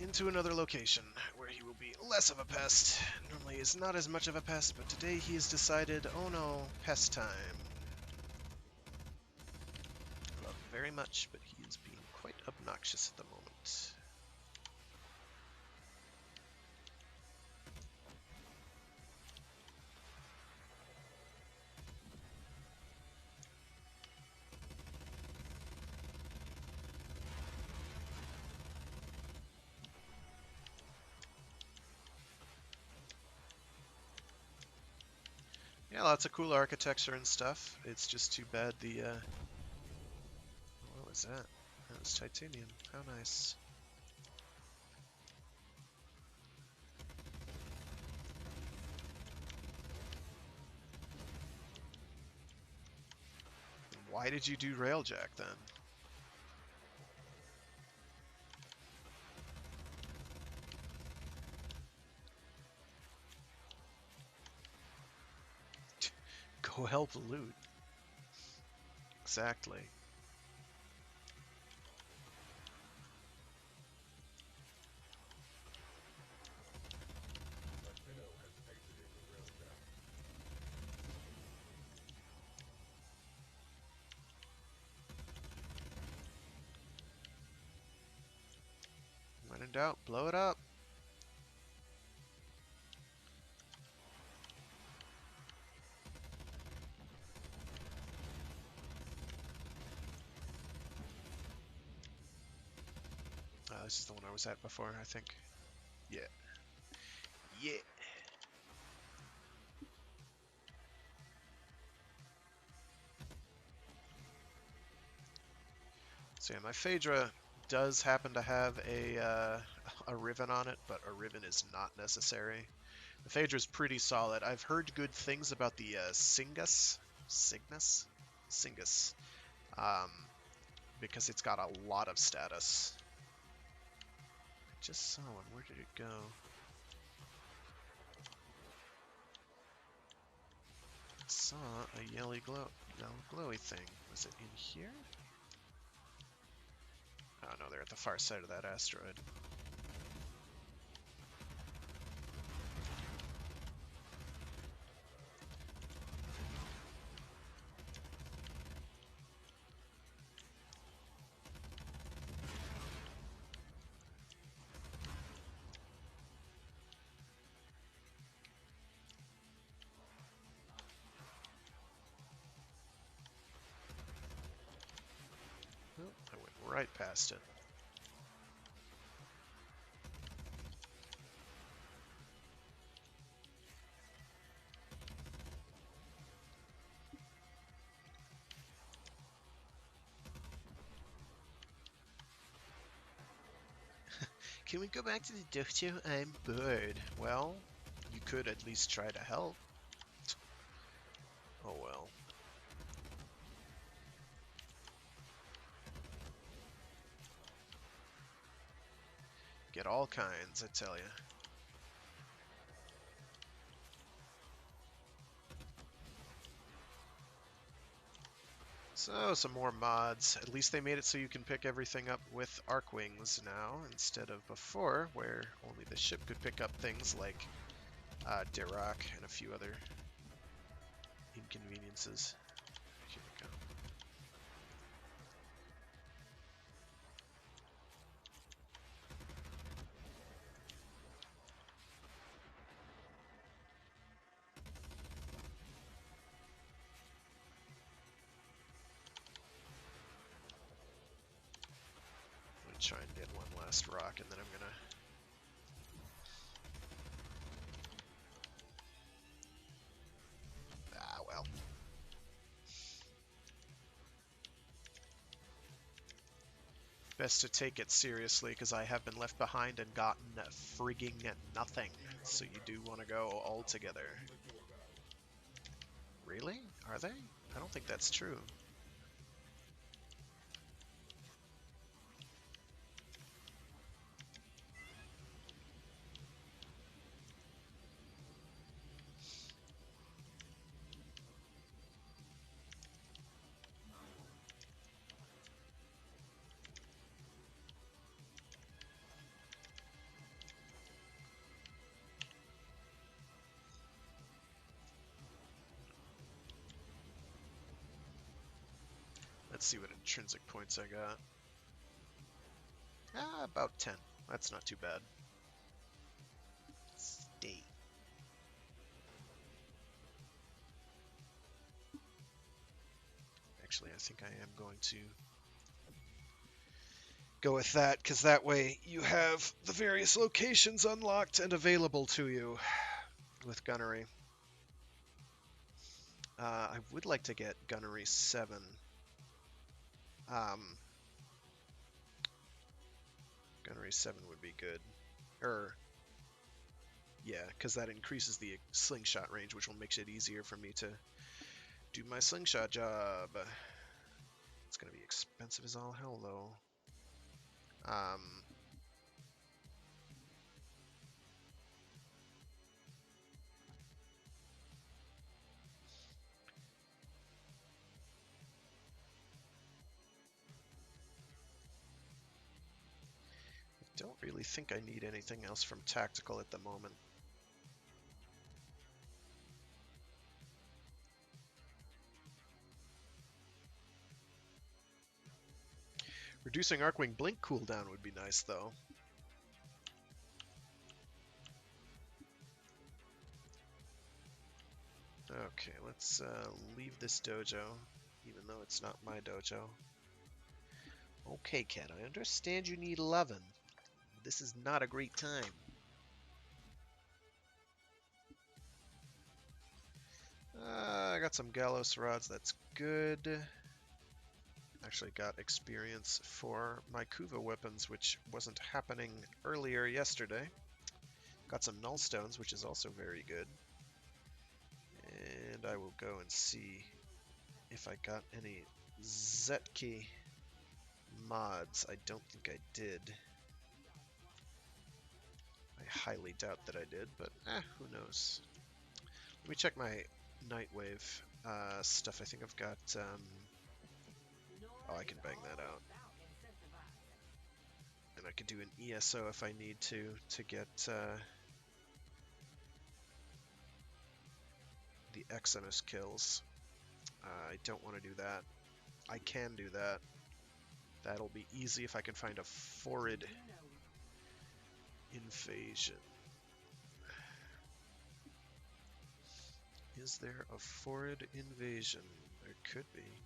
into another location where he will be less of a pest. Normally he's not as much of a pest, but today he has decided, oh no, pest time. I love him very much, but he is being quite obnoxious at the moment. Yeah, lots of cool architecture and stuff. It's just too bad the, what was that? That was titanium. How nice. Why did you do Railjack then? Go help loot. Exactly. Latino has exited the Railjack. When in doubt, blow it up. This is the one I was at before, I think. Yeah. Yeah. So yeah, my Phaedra does happen to have a Riven on it, but a Riven is not necessary. The Phaedra is pretty solid. I've heard good things about the Singus, um, because it's got a lot of status. I just saw one. Where did it go? I saw a yellow glowy thing. Was it in here? Oh no, they're at the far side of that asteroid. Oh, I went right past it. can we go back to the dojo? I'm bored. Well, you could at least try to help. Oh well. Get all kinds, I tell you. So, some more mods. At least they made it so you can pick everything up with arc wings now, instead of before, where only the ship could pick up things like Dirac and a few other inconveniences. Here we go. I'm gonna try and get one last rock, and then I'm gonna... Ah, well. Best to take it seriously, because I have been left behind and gotten frigging nothing. So you do want to go all together. Really? Are they? I don't think that's true. Let's see what intrinsic points I got. Ah, about 10. That's not too bad. Stay. Actually, I think I am going to go with that, because that way you have the various locations unlocked and available to you with Gunnery. I would like to get Gunnery 7. Gunnery 7 would be good. Yeah, because that increases the slingshot range, which will make it easier for me to do my slingshot job. It's going to be expensive as all hell, though. Don't really think I need anything else from Tactical at the moment. Reducing Arcwing Blink cooldown would be nice, though. Okay, let's leave this dojo, even though it's not my dojo. Okay, Ken, I understand you need 11. This is not a great time. I got some Gallows rods, that's good. Actually got experience for my Kuva weapons, which wasn't happening earlier yesterday. Got some Null Stones, which is also very good. And I will go and see if I got any Zetki mods. I don't think I did. I highly doubt that I did, but who knows. Let me check my Nightwave stuff. I think I've got... oh, I can bang that out. And I can do an ESO if I need to get the Exodus kills. I don't want to do that. I can do that. That'll be easy if I can find a Forward Invasion. Is there a Forward Invasion? There could be.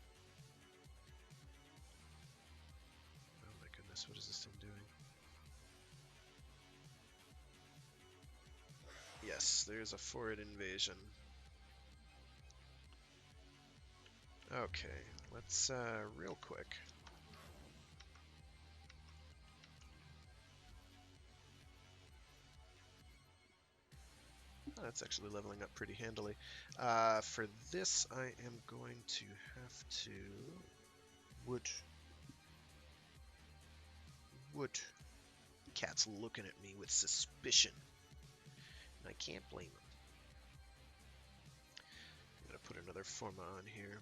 Oh my goodness, what is this thing doing? Yes, there's a Forward Invasion. Okay, let's real quick. Oh, that's actually leveling up pretty handily. For this, I am going to have to... Wood. Wood. Cat's looking at me with suspicion. And I can't blame him. I'm going to put another forma on here.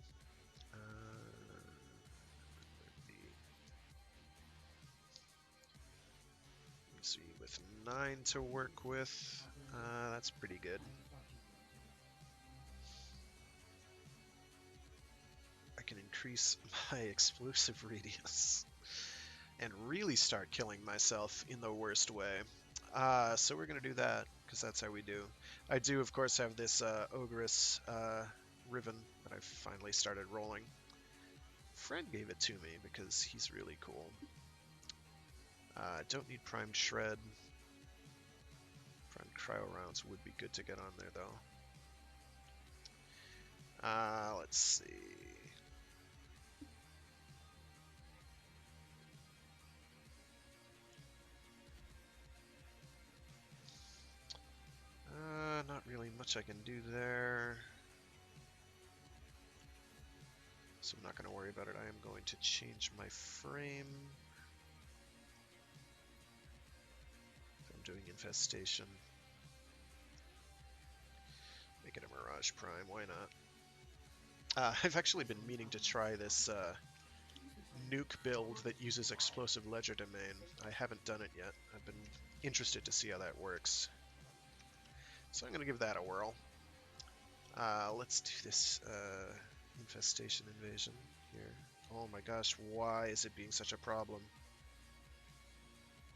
Let's see, with 9 to work with, that's pretty good. I can increase my explosive radius and really start killing myself in the worst way. So we're going to do that, because that's how we do. I do, of course, have this Ogress Riven that I finally started rolling. Friend gave it to me because he's really cool. Don't need Primed Shred. Primed Cryo Rounds would be good to get on there, though. Let's see. Not really much I can do there. So I'm not going to worry about it. I am going to change my frame. If I'm doing Infestation. Make it a Mirage Prime, why not? I've actually been meaning to try this nuke build that uses Explosive Legerdemain. I haven't done it yet. I've been interested to see how that works. So I'm going to give that a whirl. Let's do this Infestation Invasion here. Oh my gosh, why is it being such a problem?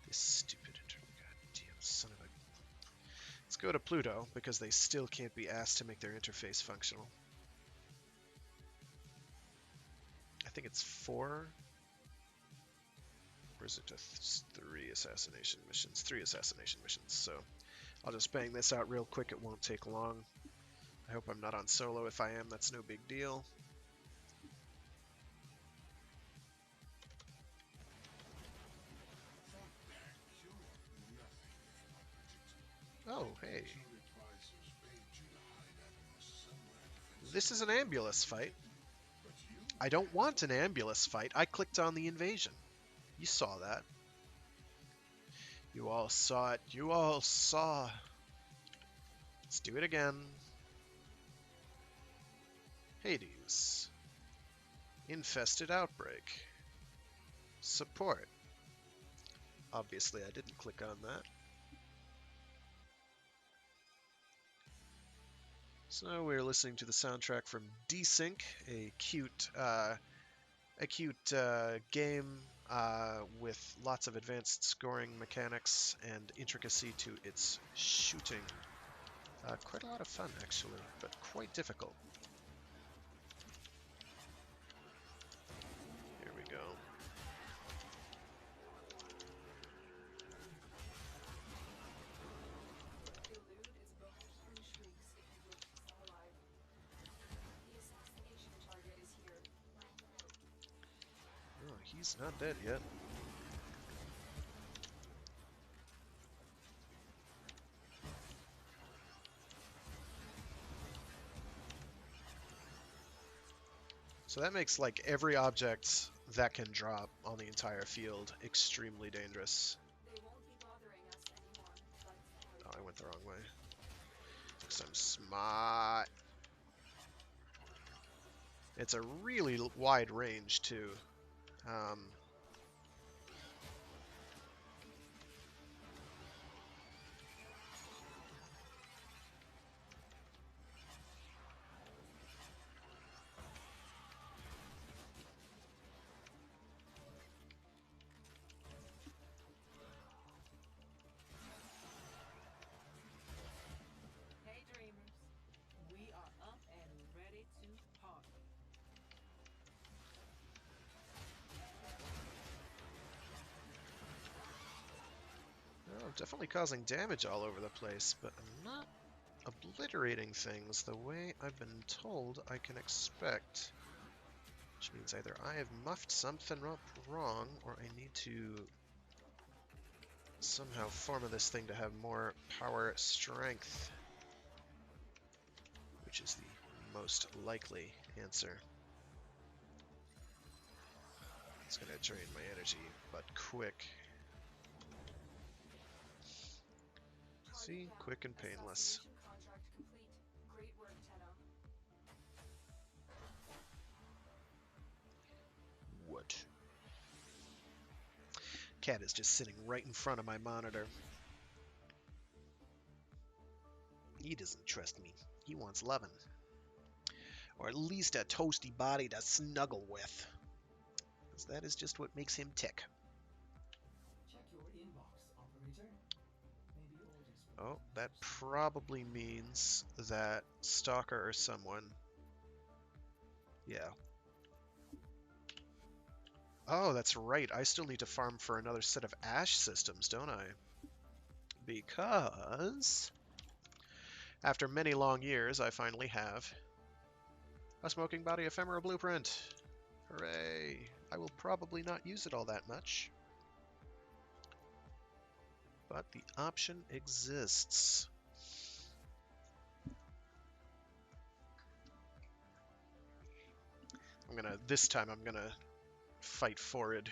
This stupid goddamn son of a... Let's go to Pluto, because they still can't be asked to make their interface functional. I think it's 4. Or is it 3 assassination missions? 3 assassination missions, so I'll just bang this out real quick. It won't take long. I hope I'm not on solo. If I am, that's no big deal. Oh, hey. This is an Ambulus fight. I don't want an Ambulus fight. I clicked on the invasion. You saw that. You all saw it. You all saw. Let's do it again. Hades. Infested Outbreak. Support. Obviously, I didn't click on that. So we're listening to the soundtrack from Desync, a cute game with lots of advanced scoring mechanics and intricacy to its shooting. Quite a lot of fun, actually, but quite difficult. Here we go. Oh, he's not dead yet. So that makes like every object that can drop on the entire field extremely dangerous. Oh, I went the wrong way. Because I'm smart. It's a really wide range too. Hey dreamers, we are up and ready to party. Oh, definitely causing damage all over the place, but I'm not obliterating things the way I've been told I can expect. Which means either I have muffed something up wrong, or I need to somehow form this thing to have more power strength. which is the most likely answer. It's gonna drain my energy, but quick. See? Quick and painless. Contract complete. Great work, Tenno. What? Cat is just sitting right in front of my monitor. He doesn't trust me. He wants loving. Or at least a toasty body to snuggle with. Because that is just what makes him tick. Check your inbox, operator. Maybe orders will Oh, come that soon. probably means that Stalker or someone... Yeah. Oh, that's right. I still need to farm for another set of Ash systems, don't I? Because... after many long years, I finally have a Smoking Body Ephemera Blueprint. Hooray! I will probably not use it all that much. But the option exists. This time I'm gonna fight Forward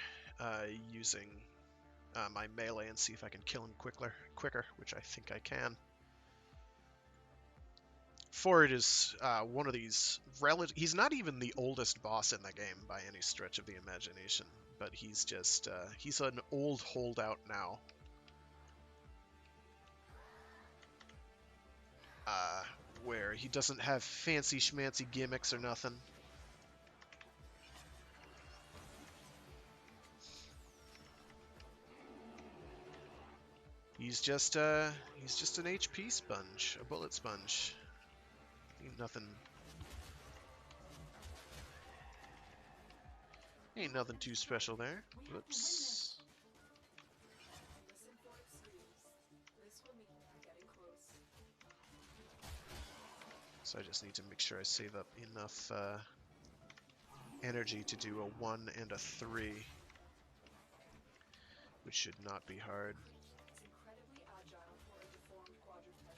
using my melee and see if I can kill him quicker, which I think I can. Forward is one of these he's not even the oldest boss in the game by any stretch of the imagination, but he's just he's an old holdout now. Where he doesn't have fancy schmancy gimmicks or nothing. He's just an HP sponge, a bullet sponge. Ain't nothing too special there. Whoops. Listen for excuse. This will mean we're getting close. So I just need to make sure I save up enough energy to do a 1 and a 3, which should not be hard. It's incredibly agile for a deformed quadruped.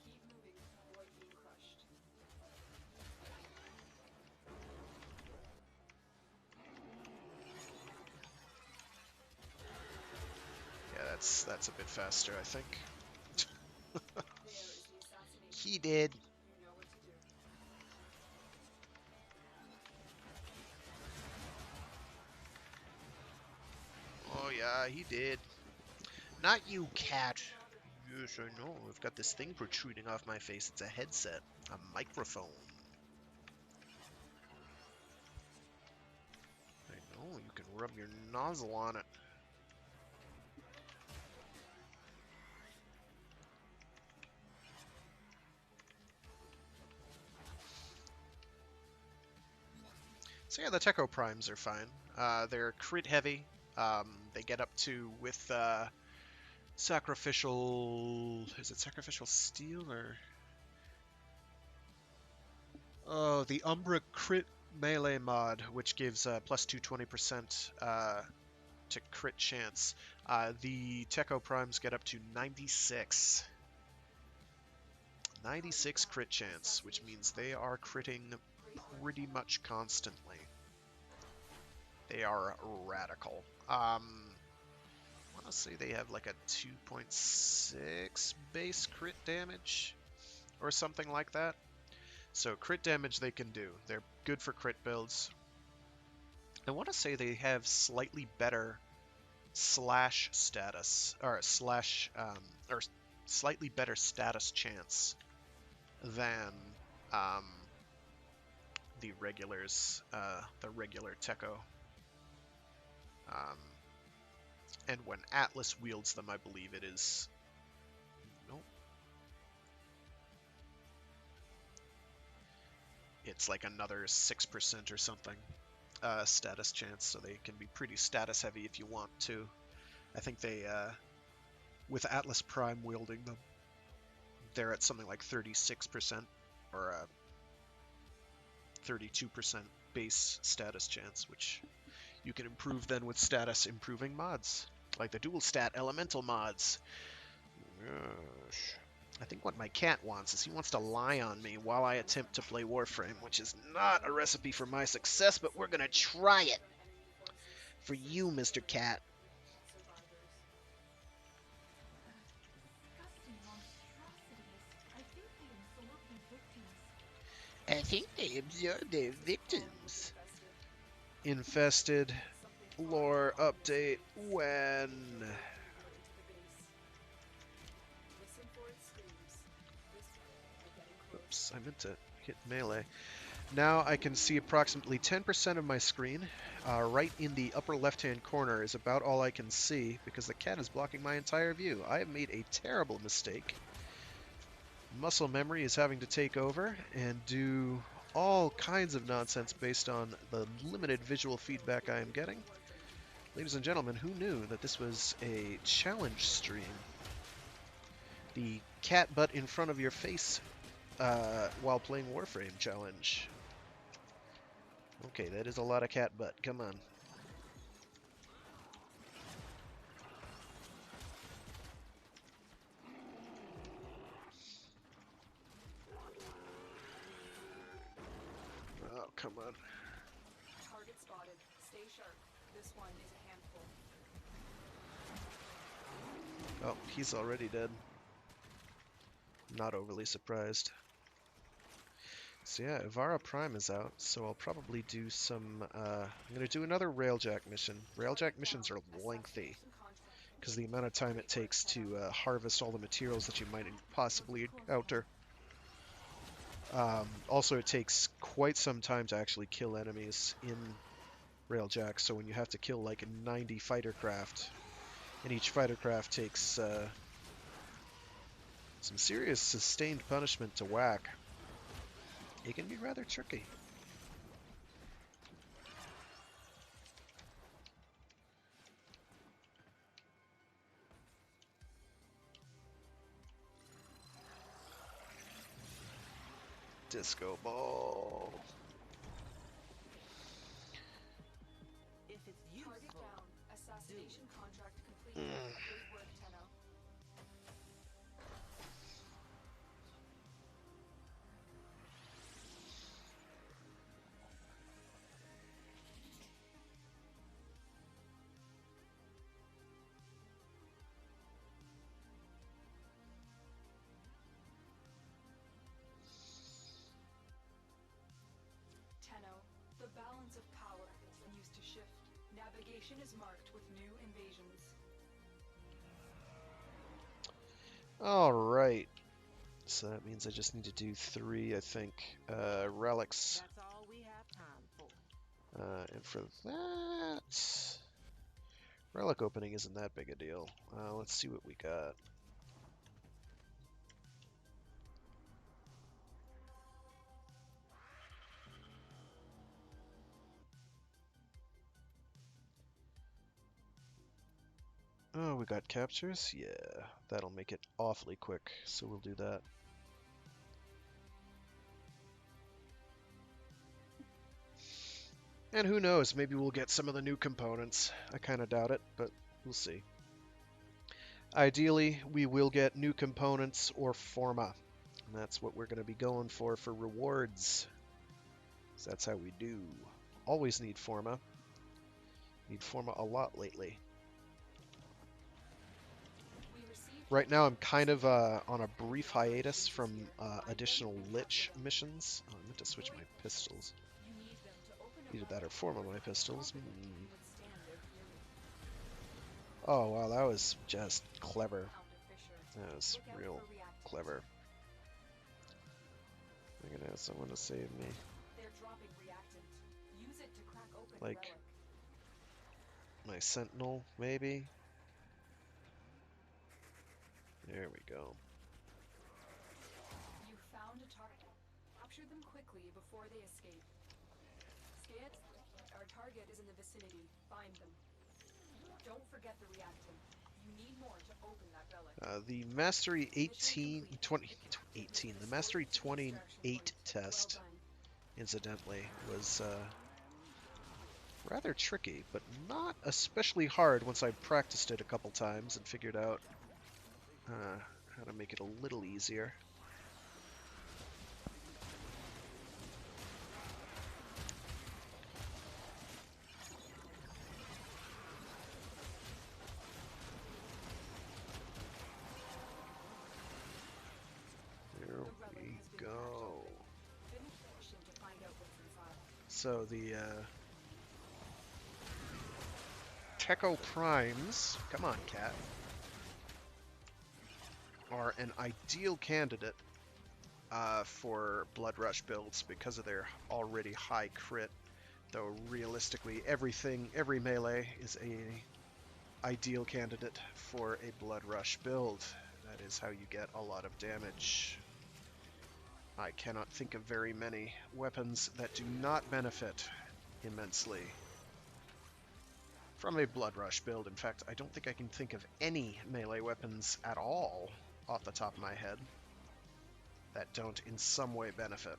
Keep moving to avoid being crushed. Yeah, that's a bit faster, I think. There is the assassination. He did. You know what to do. Oh yeah, he did. Not you, cat. Yes, I know. I've got this thing protruding off my face. It's a headset. A microphone. I know, you can rub your nozzle on it. So yeah, the Techo Primes are fine. They're crit heavy. They get up to with sacrificial... Is it sacrificial steel or... Oh, the Umbra crit melee mod, which gives plus 220% to crit chance. The Techo Primes get up to 96. 96 crit chance, which means they are critting pretty much constantly. They are radical. I want to say they have like a 2.6 base crit damage or something like that. So crit damage they can do. They're good for crit builds. I want to say they have slightly better slash status or slightly better status chance than the regulars, the regular Techo. And when Atlas wields them, I believe it is... Nope. It's like another 6% or something status chance, so they can be pretty status heavy if you want to. I think they, with Atlas Prime wielding them, they're at something like 36% or 32% base status chance, which you can improve then with status improving mods, like the dual stat elemental mods. Yes. I think what my cat wants is he wants to lie on me while I attempt to play Warframe, which is not a recipe for my success, but we're gonna try it for you, Mr. Cat. Disgusting monstrosities. I think they absorb their victims. I think they absorb their victims. Infested. Lore update when? Oops, I meant to hit melee. Now I can see approximately 10% of my screen. Right in the upper left-hand corner is about all I can see because the cat is blocking my entire view. I have made a terrible mistake. Muscle memory is having to take over and do all kinds of nonsense based on the limited visual feedback I am getting. Ladies and gentlemen, who knew that this was a challenge stream? The cat butt in front of your face while playing Warframe challenge. Okay, that is a lot of cat butt. Come on. Oh, come on. Target spotted. Stay sharp. This one is a handful. Oh, he's already dead. Not overly surprised. So yeah, Ivara Prime is out, so I'll probably do some, I'm going to do another Railjack mission. Railjack missions are lengthy, because the amount of time it takes to harvest all the materials that you might possibly encounter. Also, it takes quite some time to actually kill enemies in Railjack, so when you have to kill like 90 fighter craft, and each fighter craft takes some serious sustained punishment to whack, it can be rather tricky. Disco ball. If it's useful. Target down. Assassination contract complete. Great work, Tenno. Tenno, the balance of power used to shift. Navigation is marked with new invasions. Alright. So that means I just need to do 3, I think. Relics. That's all we have time for. And for that... Relic opening isn't that big a deal. Let's see what we got. Oh, we got captures? Yeah, that'll make it awfully quick, so we'll do that. And who knows, maybe we'll get some of the new components. I kind of doubt it, but we'll see. Ideally, we will get new components or forma. And that's what we're going to be going for rewards. So that's how we do. Always need forma. Need forma a lot lately. Right now, I'm kind of on a brief hiatus from additional Lich missions. Oh, I meant to switch my pistols. Either that or form of my pistols. Oh, wow, that was just clever. That was real clever. I'm gonna have someone to save me. Like, my sentinel, maybe? There we go. You found a target. Capture them quickly before they escape. Scans, our target is in the vicinity. Find them. Don't forget the reactant. You need more to open that relic. The Mastery 18, the Mastery 28 test, incidentally, was rather tricky, but not especially hard once I practiced it a couple times and figured out how to make it a little easier. There we go. Finish the mission to find out what's inside. So the Techo Primes, come on, cat, are an ideal candidate for Blood Rush builds because of their already high crit. Though realistically, every melee is a ideal candidate for a Blood Rush build. That is how you get a lot of damage. I cannot think of very many weapons that do not benefit immensely from a Blood Rush build. In fact, I don't think I can think of any melee weapons at all off the top of my head that don't in some way benefit.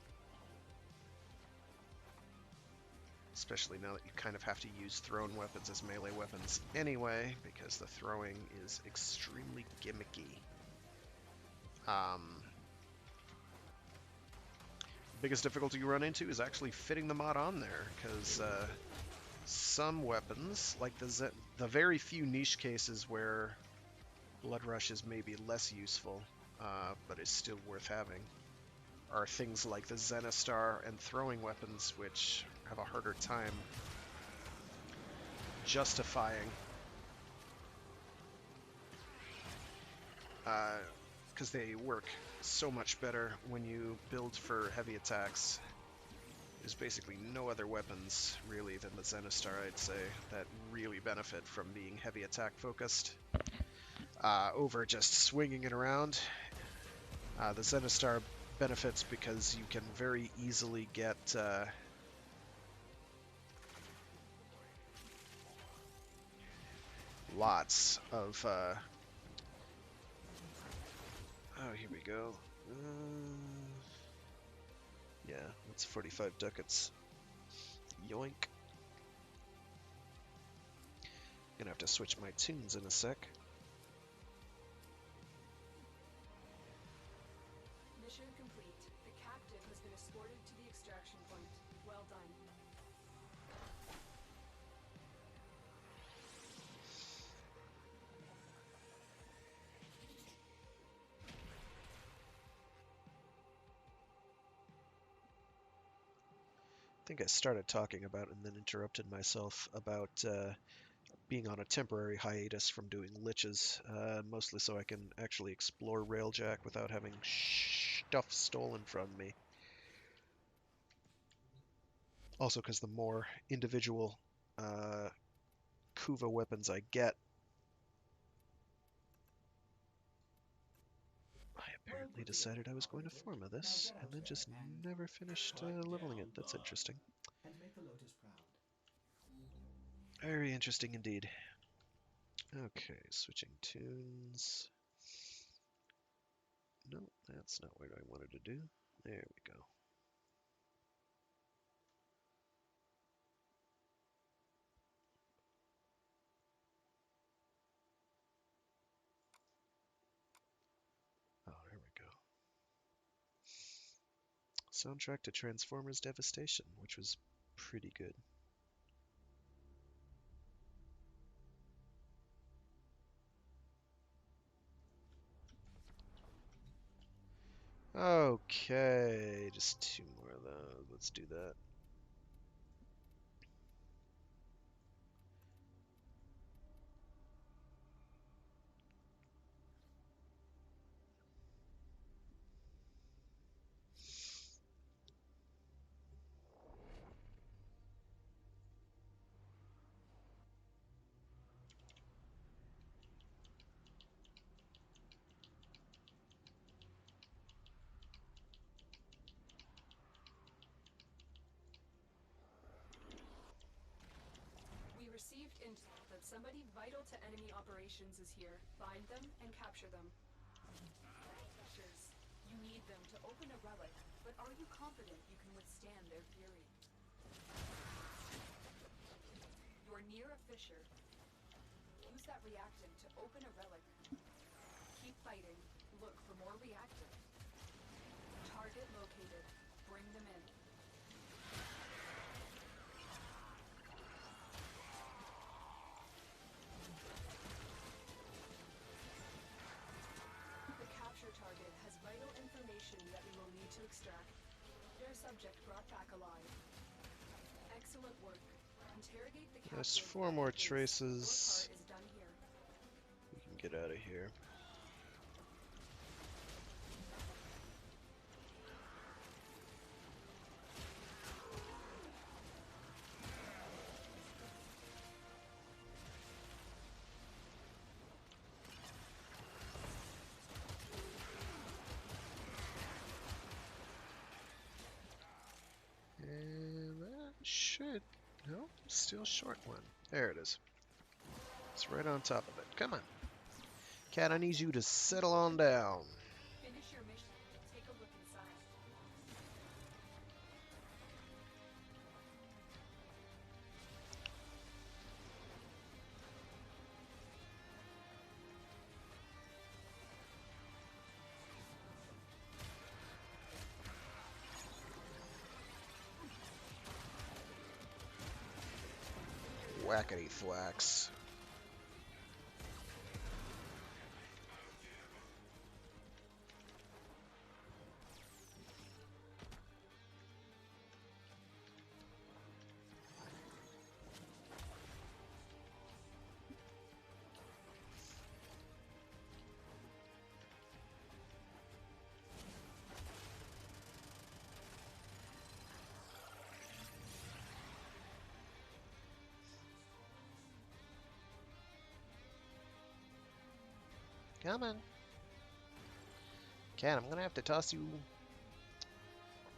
Especially now that you kind of have to use thrown weapons as melee weapons anyway, because the throwing is extremely gimmicky. Biggest difficulty you run into is actually fitting the mod on there, because some weapons, like the very few niche cases where Blood Rush is maybe less useful, but is still worth having, are things like the Zenistar and throwing weapons, which have a harder time justifying, because they work so much better when you build for heavy attacks. There's basically no other weapons, really, than the Zenistar, I'd say, that really benefit from being heavy attack focused over just swinging it around. The Zenistar benefits because you can very easily get lots of oh, here we go. Yeah, that's 45 ducats. Yoink. Gonna have to switch my tunes in a sec. Mission complete. The captive has been escorted to the extraction point. Well done. I think I started talking about and then interrupted myself about being on a temporary hiatus from doing liches, mostly so I can actually explore Railjack without having stuff stolen from me. Also because the more individual Kuva weapons I get, I apparently decided I was going to Forma this, and then just never finished leveling it. That's interesting. And make the Lotus proud. Very interesting indeed. Okay, switching tunes. No, that's not what I wanted to do. There we go. Oh, there we go. Soundtrack to Transformers Devastation, which was pretty good. Okay, just two more of those. Let's do that. We received intel that somebody vital to enemy operations is here. Find them and capture them. Fishers, you need them to open a relic, but are you confident you can withstand their fury? You're near a fissure. Use that reactant to open a relic. Keep fighting. Look for more reactive. Target located. Bring them in. The capture target has vital information that we will need to extract. Their subject brought back alive. Excellent work. Interrogate the captive. There's 4 more Your traces. part is done here. We can get out of here. And that should... No, still short one. There it is. It's right on top of it. Come on. Cat, I need you to settle on down. Finish your mission. Take a look inside. Whackety thwacks. Come on. Cat, I'm gonna have to toss you...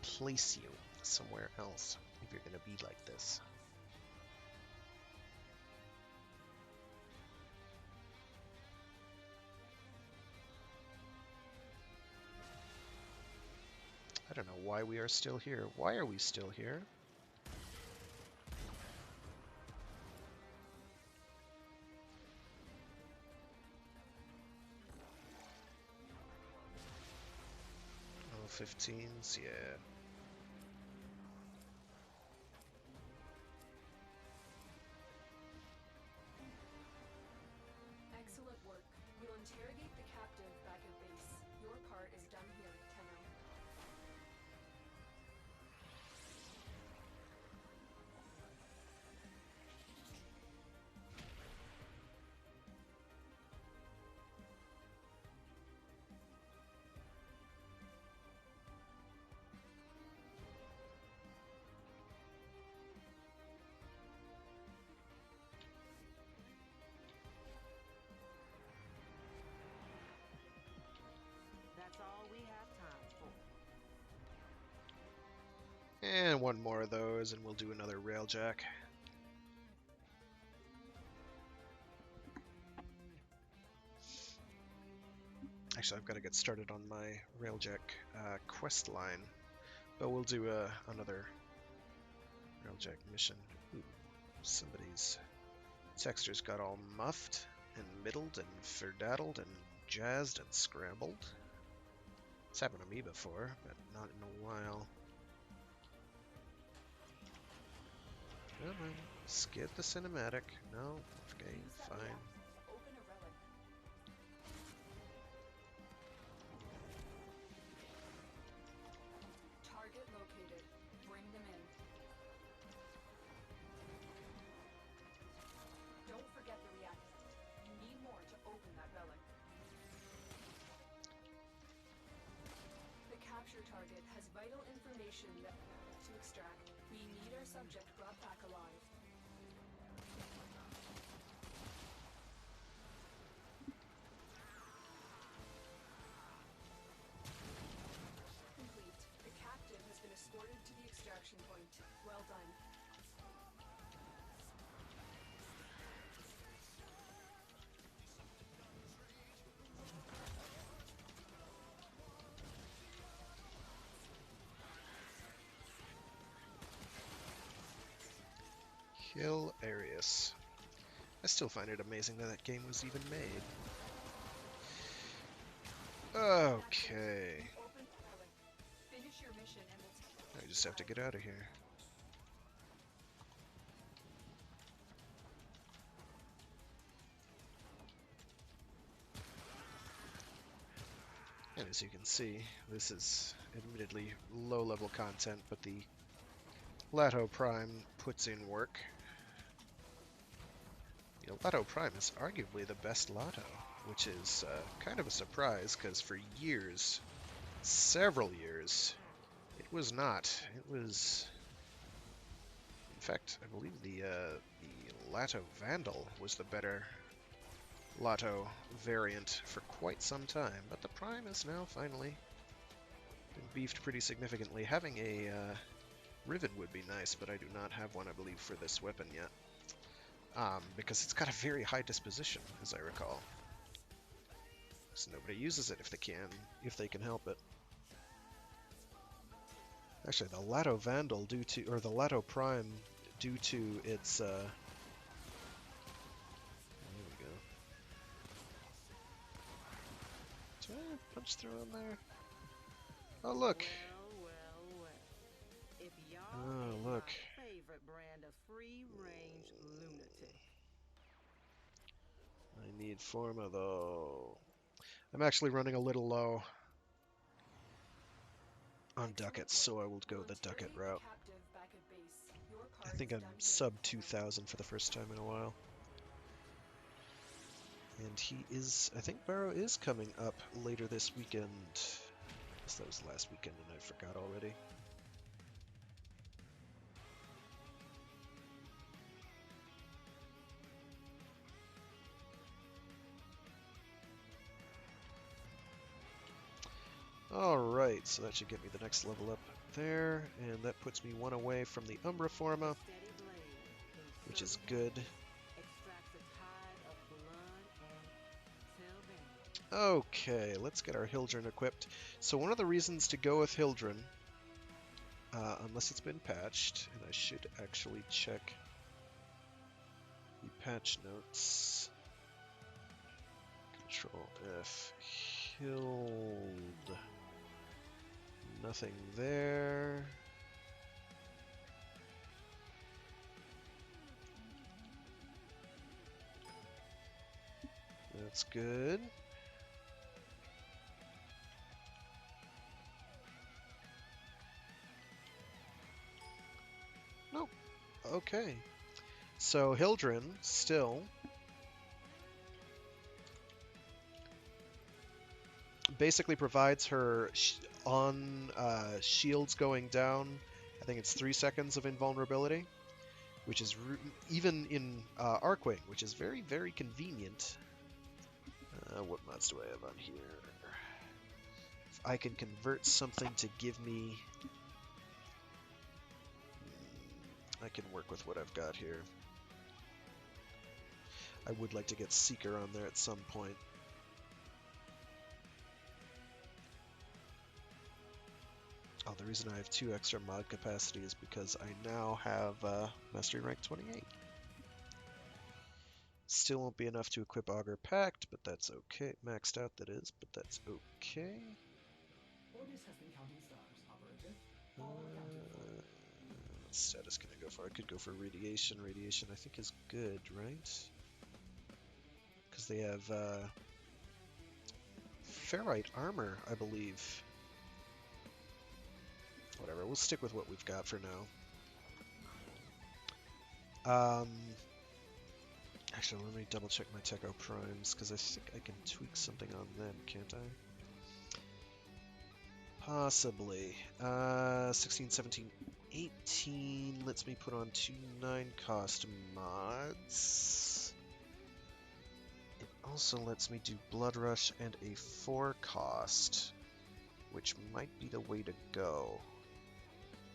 place you somewhere else if you're gonna be like this. I don't know why we are still here. Why are we still here? Oh, 15s, yeah. Excellent work. We'll interrogate the captive back at base. Your part is done here, Tenno. That's all we have time for. And one more of those, and we'll do another Railjack. Actually, I've got to get started on my Railjack quest line, but we'll do another Railjack mission. Ooh, somebody's textures got all muffed and middled and ferdaddled and jazzed and scrambled. It's happened to me before, but not in a while. Come on, skip the cinematic. No, okay, Use that fine. reactive to open a relic. Target located. Bring them in. Don't forget the reactor. You need more to open that relic. The capture target has vital information that to extract. We need our subject brought back alive. Complete. The captive has been escorted to the extraction point. Well done. Kill Arius. I still find it amazing that that game was even made. Okay. Open the relic. Finish your mission and we'll take I just have to get out of here. And as you can see, this is admittedly low-level content, but the Lato Prime puts in work. You know, Lato Prime is arguably the best Lato, which is kind of a surprise, because for years, several years, it was not. It was, in fact, I believe the Lato Vandal was the better Lato variant for quite some time, but the Prime is now finally been beefed pretty significantly. Having a Riven would be nice, but I do not have one, I believe, for this weapon yet. Because it's got a very high disposition, as I recall. So nobody uses it if they can help it. Actually, the Lato Vandal or the Lato Prime, due to its, there we go. Did I punch through on there? Oh, look! Well. If y'all Oh, ain't look. my favorite brand of free-range lunatic. I need Forma, though. I'm actually running a little low on ducats, so I will go the ducat route. I think I'm sub 2,000 for the first time in a while. And he is, I think Barrow is coming up later this weekend. I guess that was last weekend and I forgot already. Alright, so that should get me the next level up there, and that puts me one away from the Umbra Forma, which is good. Okay, let's get our Hildren equipped. So one of the reasons to go with Hildren, unless it's been patched, and I should actually check the patch notes. Control F. Hild. Nothing there. That's good. Nope. Okay. So Hildren still basically provides her shields going down. I think it's 3 seconds of invulnerability, which is even in Arcwing, which is very, very convenient. What mods do I have on here? If I can convert something to give me... I can work with what I've got here. I would like to get Seeker on there at some point. Oh, the reason I have 2 extra mod capacity is because I now have Mastery Rank 28. Still won't be enough to equip Augur Pact, but that's okay. Maxed out, that is, but that's okay. Orders has been counting stars, operator. All accounted for. What status can I go for? I could go for Radiation. Radiation, I think, is good, right? Because they have Ferrite armor, I believe. Whatever, we'll stick with what we've got for now. Actually, let me double check my Techo Primes, because I think I can tweak something on them, can't I? Possibly. 16, 17, 18 lets me put on 2 9-cost mods. It also lets me do Blood Rush and a 4-cost, which might be the way to go.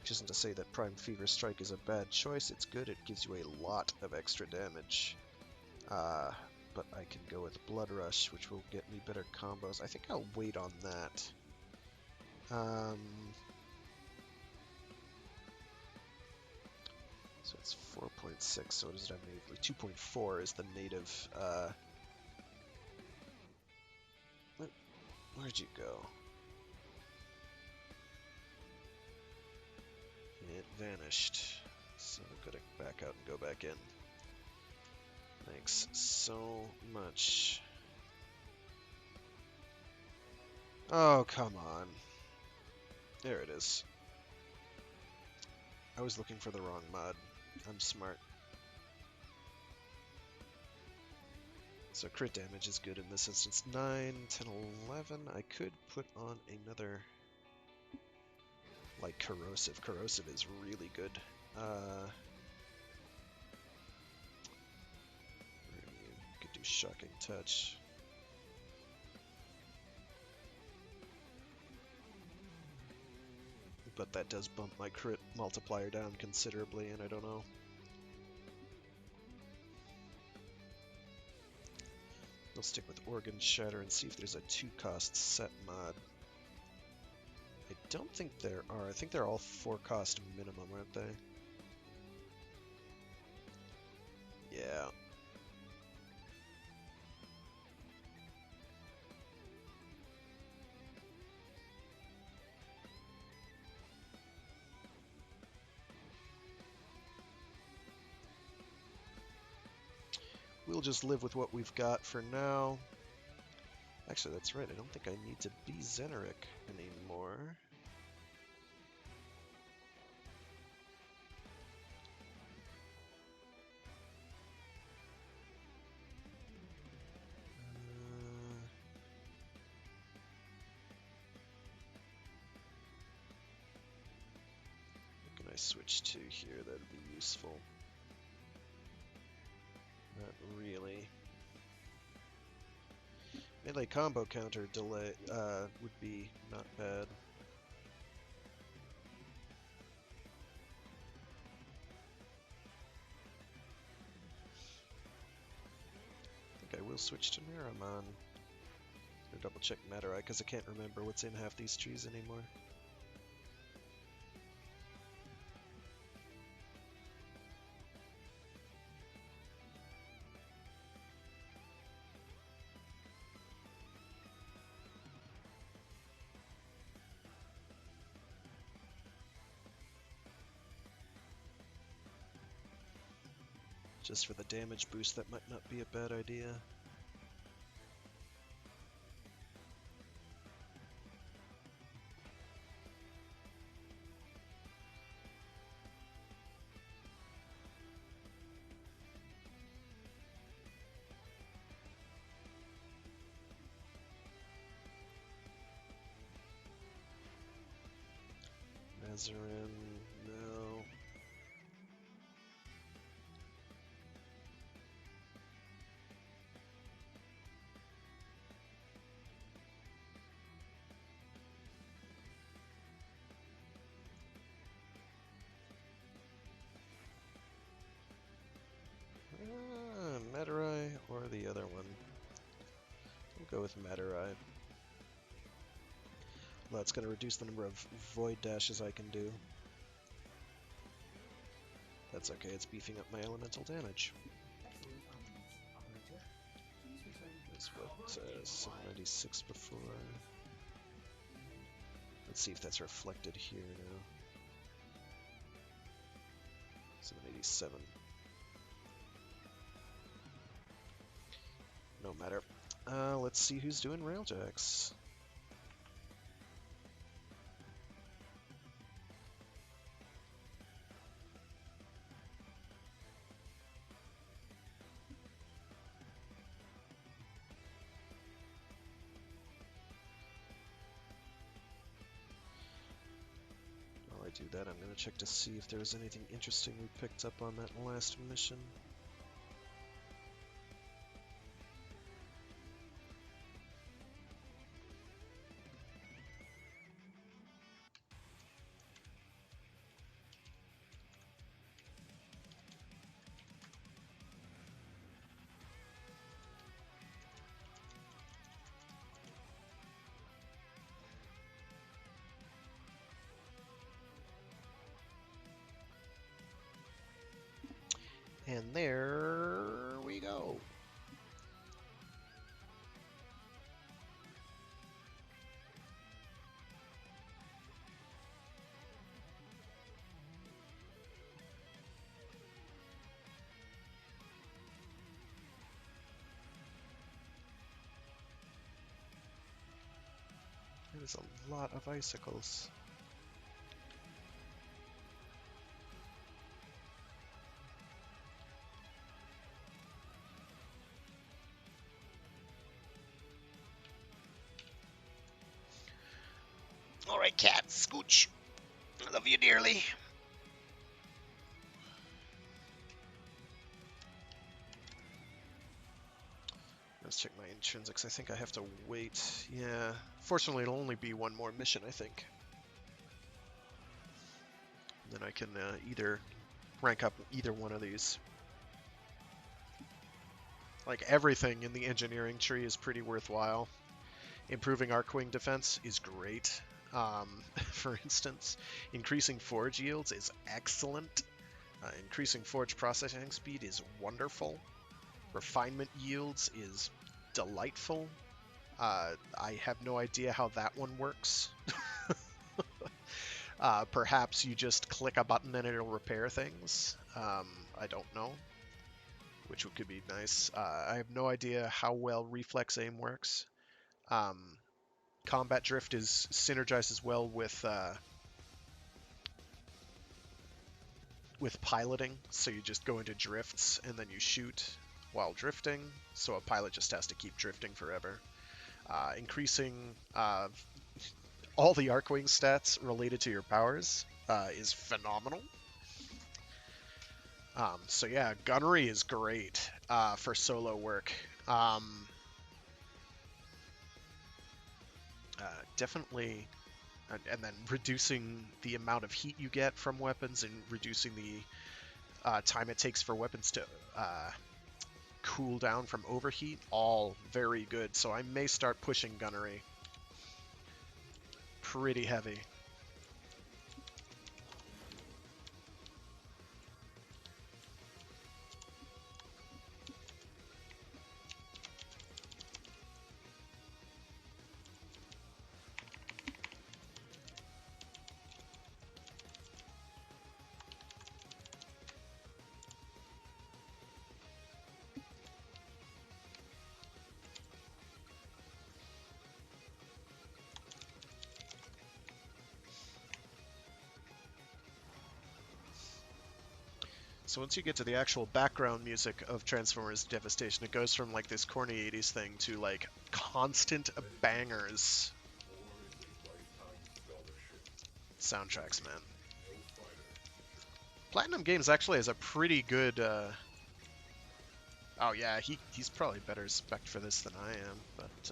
Which isn't to say that Prime Fever Strike is a bad choice. It's good. It gives you a lot of extra damage. But I can go with Blood Rush, which will get me better combos. I think I'll wait on that. So it's 4.6, so what does it have natively? 2.4 is the native... Where'd you go? It vanished. So I've got to back out and go back in. Thanks so much. Oh, come on. There it is. I was looking for the wrong mod. I'm smart. So crit damage is good in this instance. 9, 10, 11. I could put on another, like, corrosive. Corrosive is really good. You could do shocking touch. But that does bump my crit multiplier down considerably, and I don't know. We'll stick with Organ Shatter and see if there's a 2-cost set mod. I don't think there are. I think they're all 4-cost minimum, aren't they? Yeah. We'll just live with what we've got for now. Actually, that's right. I don't think I need to be Zeneric anymore. What can I switch to here that'd be useful? Not really. Melee combo counter delay would be not bad. I think I will switch to Naramon. Or double check Matarai, because I can't remember what's in half these trees anymore. Just for the damage boost, that might not be a bad idea. Mazarin, no. Matarai or the other one? We'll go with Matarai. Well, that's going to reduce the number of void dashes I can do. That's okay, it's beefing up my elemental damage. That's what, 796 before. Let's see if that's reflected here now. 787. No matter. Let's see who's doing Railjacks. While I do that, I'm going to check to see if there was anything interesting we picked up on that last mission. And there we go. There's a lot of icicles. Alright, cat, scooch. I love you dearly. Let's check my intrinsics. I think I have to wait. Yeah. Fortunately, it'll only be one more mission, I think. Then I can either rank up either one of these. Like, everything in the engineering tree is pretty worthwhile. Improving Arcwing defense is great. For instance, increasing forge yields is excellent. Increasing forge processing speed is wonderful. Refinement yields is delightful. I have no idea how that one works. Perhaps you just click a button and it'll repair things. I don't know, which could be nice. I have no idea how well reflex aim works. Combat drift synergizes well with piloting, so you just go into drifts and then you shoot while drifting, so a pilot just has to keep drifting forever. Increasing all the Arcwing stats related to your powers is phenomenal. So yeah, gunnery is great for solo work. Definitely, and then reducing the amount of heat you get from weapons and reducing the time it takes for weapons to cool down from overheat, all very good. So I may start pushing gunnery pretty heavy. So once you get to the actual background music of Transformers Devastation, it goes from like this corny 80s thing to like constant bangers. Soundtracks, man. Platinum Games actually has a pretty good... Oh yeah, he's probably better spec'd for this than I am, but...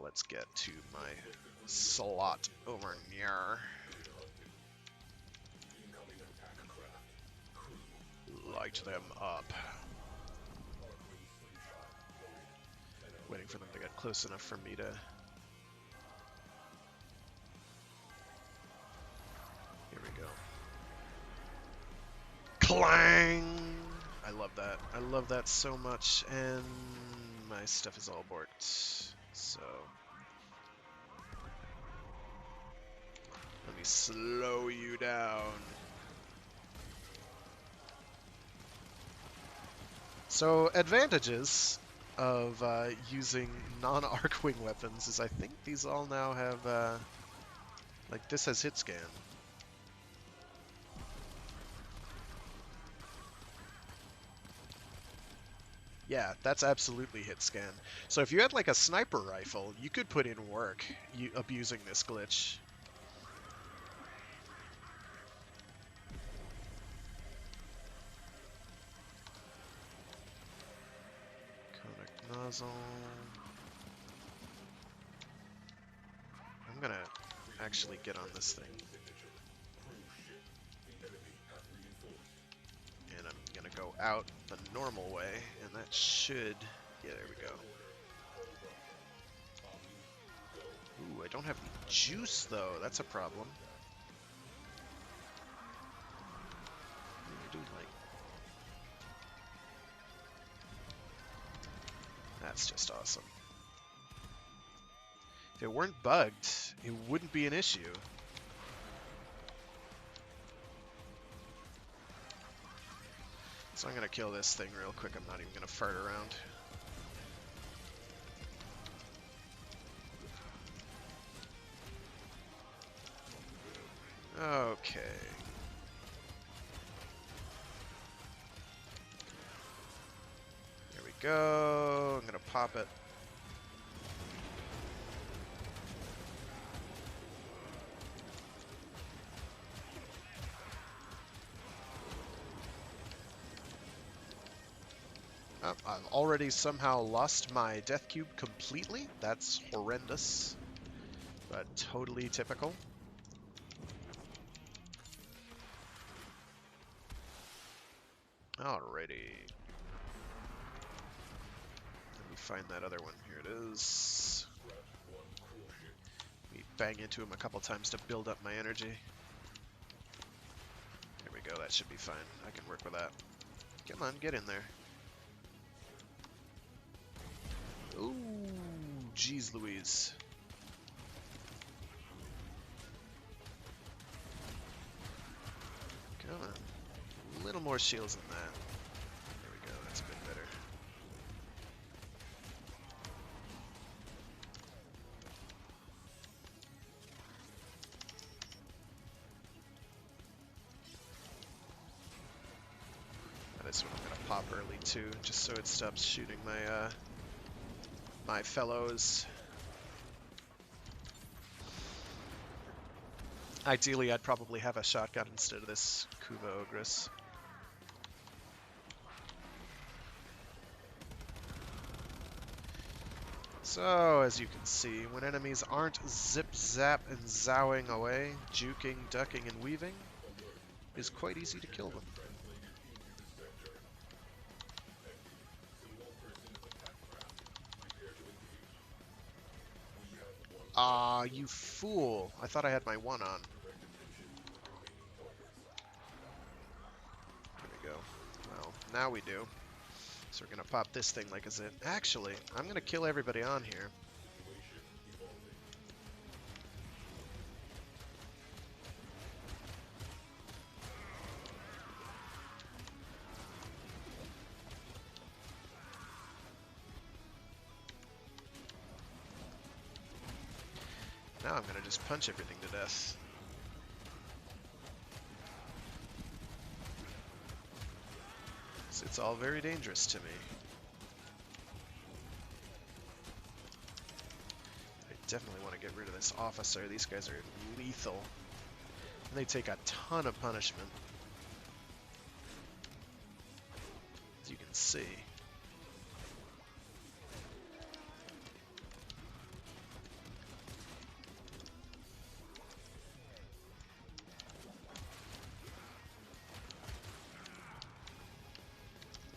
let's get to my slot over near. Light them up. Waiting for them to get close enough for me to... Here we go. Clang! I love that. I love that so much, and my stuff is all borked. So... let me slow you down. So, advantages of using non-Arcwing weapons is I think these all now have, like this has hit scan. Yeah, that's absolutely hit scan. So if you had like a sniper rifle, you could put in work abusing this glitch. Nozzle. I'm gonna actually get on this thing. And I'm gonna go out the normal way, and that should... yeah, there we go. Ooh, I don't have any juice, though. That's a problem. I do like... that's just awesome. If it weren't bugged, it wouldn't be an issue. So I'm gonna kill this thing real quick. I'm not even gonna fart around. Okay. There we go. I'm gonna pop it. I've already somehow lost my death cube completely. That's horrendous, but totally typical. Alrighty. Let me find that other one. Here it is. Let me bang into him a couple times to build up my energy. There we go. That should be fine. I can work with that. Come on, get in there. Ooh, jeez Louise. Come on. A little more shields than that. There we go, that's a bit better. Now this one I'm gonna pop early too, just so it stops shooting my my fellows. Ideally, I'd probably have a shotgun instead of this Kuva Ogress. So, as you can see, when enemies aren't zip-zap and zowing away, juking, ducking, and weaving, it's quite easy to kill them. Ah, you fool! I thought I had my one on. There we go. Well, now we do. So we're gonna pop this thing like a zit. Actually, I'm gonna kill everybody on here. Now I'm gonna just punch everything to death. It's all very dangerous to me. I definitely want to get rid of this officer. These guys are lethal. And they take a ton of punishment. As you can see.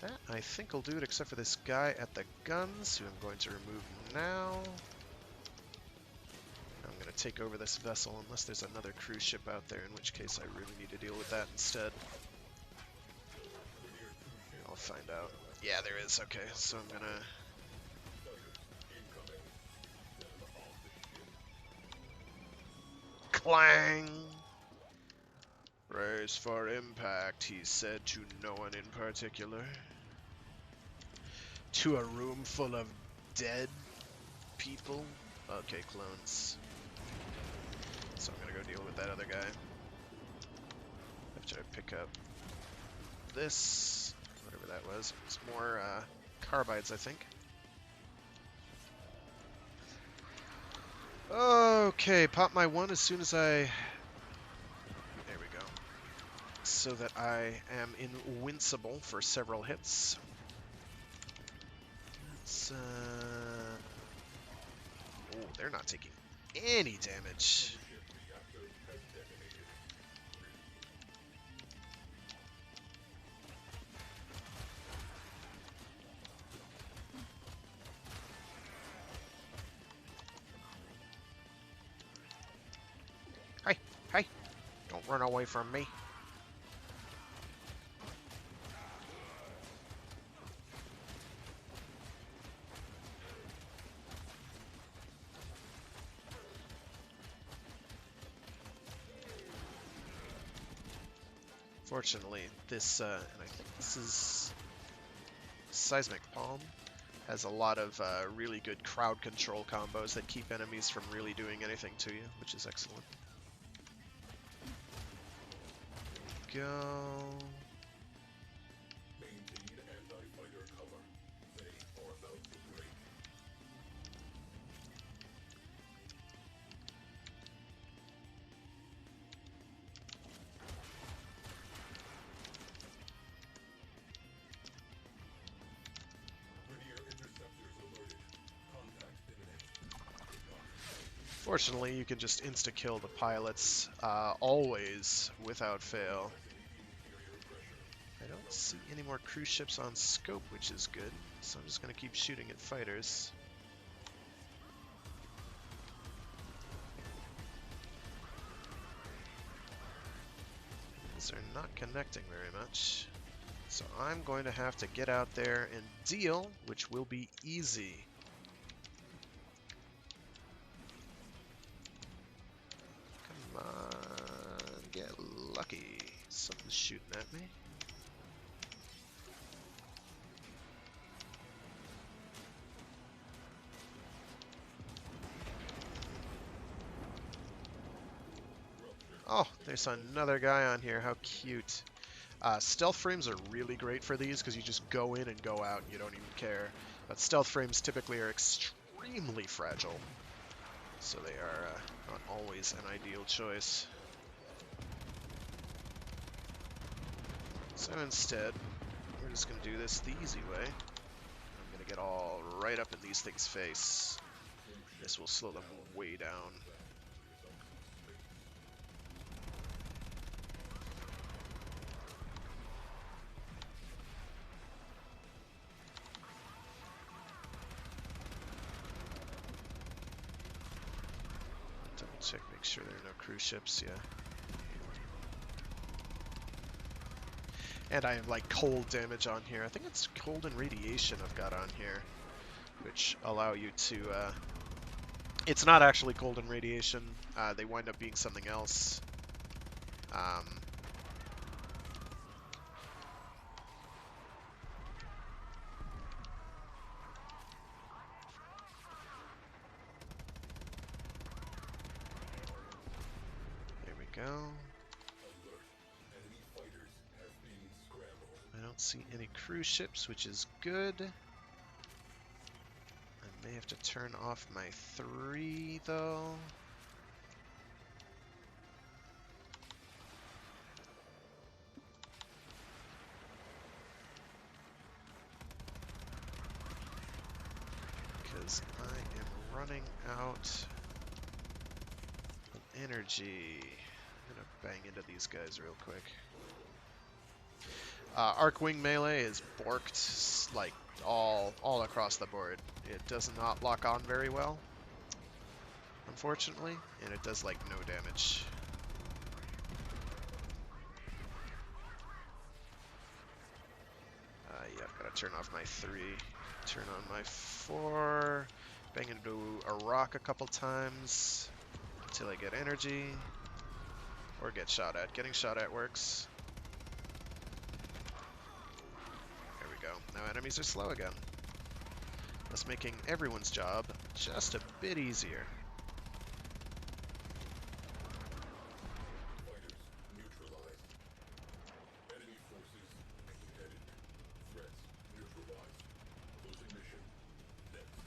That, I think, will do it, except for this guy at the guns, who I'm going to remove now. I'm going to take over this vessel, unless there's another cruise ship out there, in which case I really need to deal with that instead. I'll find out. Yeah, there is. Okay, so I'm going to... Clang! Brace for impact, he said to no one in particular. To a room full of dead people? Okay, clones. So I'm gonna go deal with that other guy. After I pick up this, whatever that was. It's more carbides, I think. Okay, pop my one as soon as I... There we go. So that I am invincible for several hits. Let's, oh, they're not taking any damage. Hey, hey, don't run away from me. Fortunately, this, and I think this is Seismic Palm, has a lot of really good crowd control combos that keep enemies from really doing anything to you, which is excellent. go. Maintain anti-fighter cover. They are about to break. Linear interceptors alerted. Contact imminent. Fortunately, you can just insta-kill the pilots always without fail. I don't see any more cruise ships on scope, which is good, so I'm just going to keep shooting at fighters. These are not connecting very much, so I'm going to have to get out there and deal, which will be easy. Come on, get lucky. Something's shooting at me. Oh, there's another guy on here. How cute. Stealth frames are really great for these because you just go in and go out and you don't even care. But stealth frames typically are extremely fragile, so they are not always an ideal choice. So instead, we're just going to do this the easy way. I'm going to get all right up in these things' face. This will slow them way down. Double check, make sure there are no cruise ships, yeah. And I have like cold damage on here. I think it's cold and radiation I've got on here, which allow you to, it's not actually cold and radiation. They wind up being something else. There we go. Enemy fighters have been scrambled. I don't see any cruise ships, which is good. I may have to turn off my 3, though. Because I am running out of energy. I'm gonna bang into these guys real quick. Arcwing melee is borked like all across the board. It does not lock on very well, unfortunately, and it does like no damage. Yeah, I've got to turn off my 3, turn on my 4, bang into a rock a couple times until I get energy, or get shot at. Getting shot at works. There we go. Now enemies are slow again. Thus making everyone's job just a bit easier. Fighters neutralized. Enemy forces deaded. Threats neutralized. Closing mission. Next.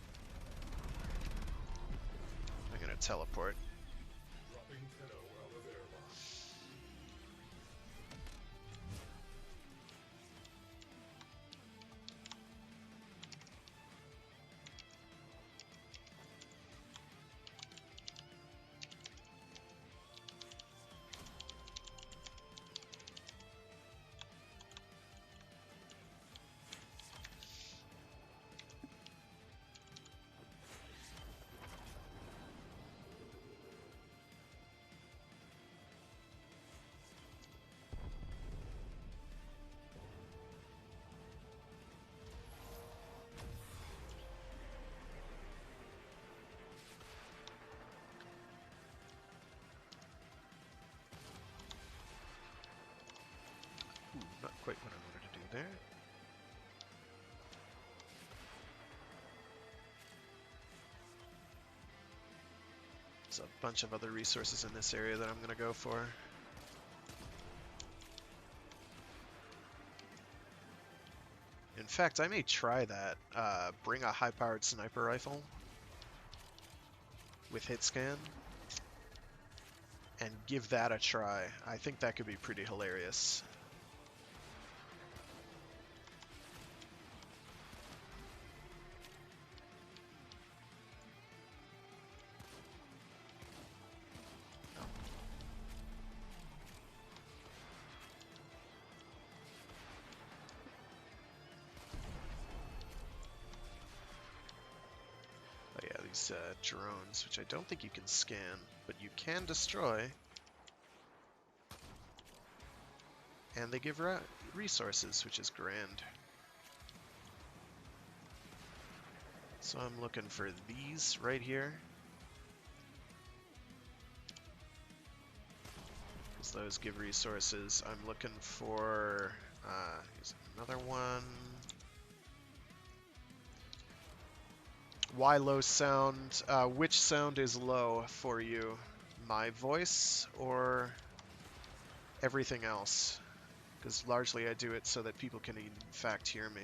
I'm gonna teleport. Dropping Tenno out of airlock. Ooh, not quite what I wanted to do there. There's a bunch of other resources in this area that I'm gonna go for. In fact, I may try that. Bring a high-powered sniper rifle with hit scan and give that a try. I think that could be pretty hilarious. Oh yeah, these drones, which I don't think you can scan, but you can destroy. And they give resources, which is grand. So I'm looking for these right here. Because those give resources. I'm looking for... here's another one. Why low sound? Which sound is low for you? My voice or everything else? Because largely I do it so that people can in fact hear me.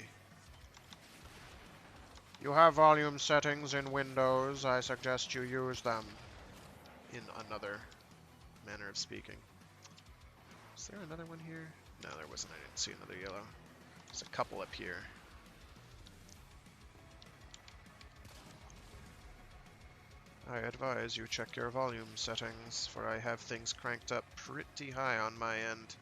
You have volume settings in Windows. I suggest you use them. In another manner of speaking. Is there another one here? No, there wasn't. I didn't see another yellow. There's a couple up here. I advise you check your volume settings, for I have things cranked up pretty high on my end.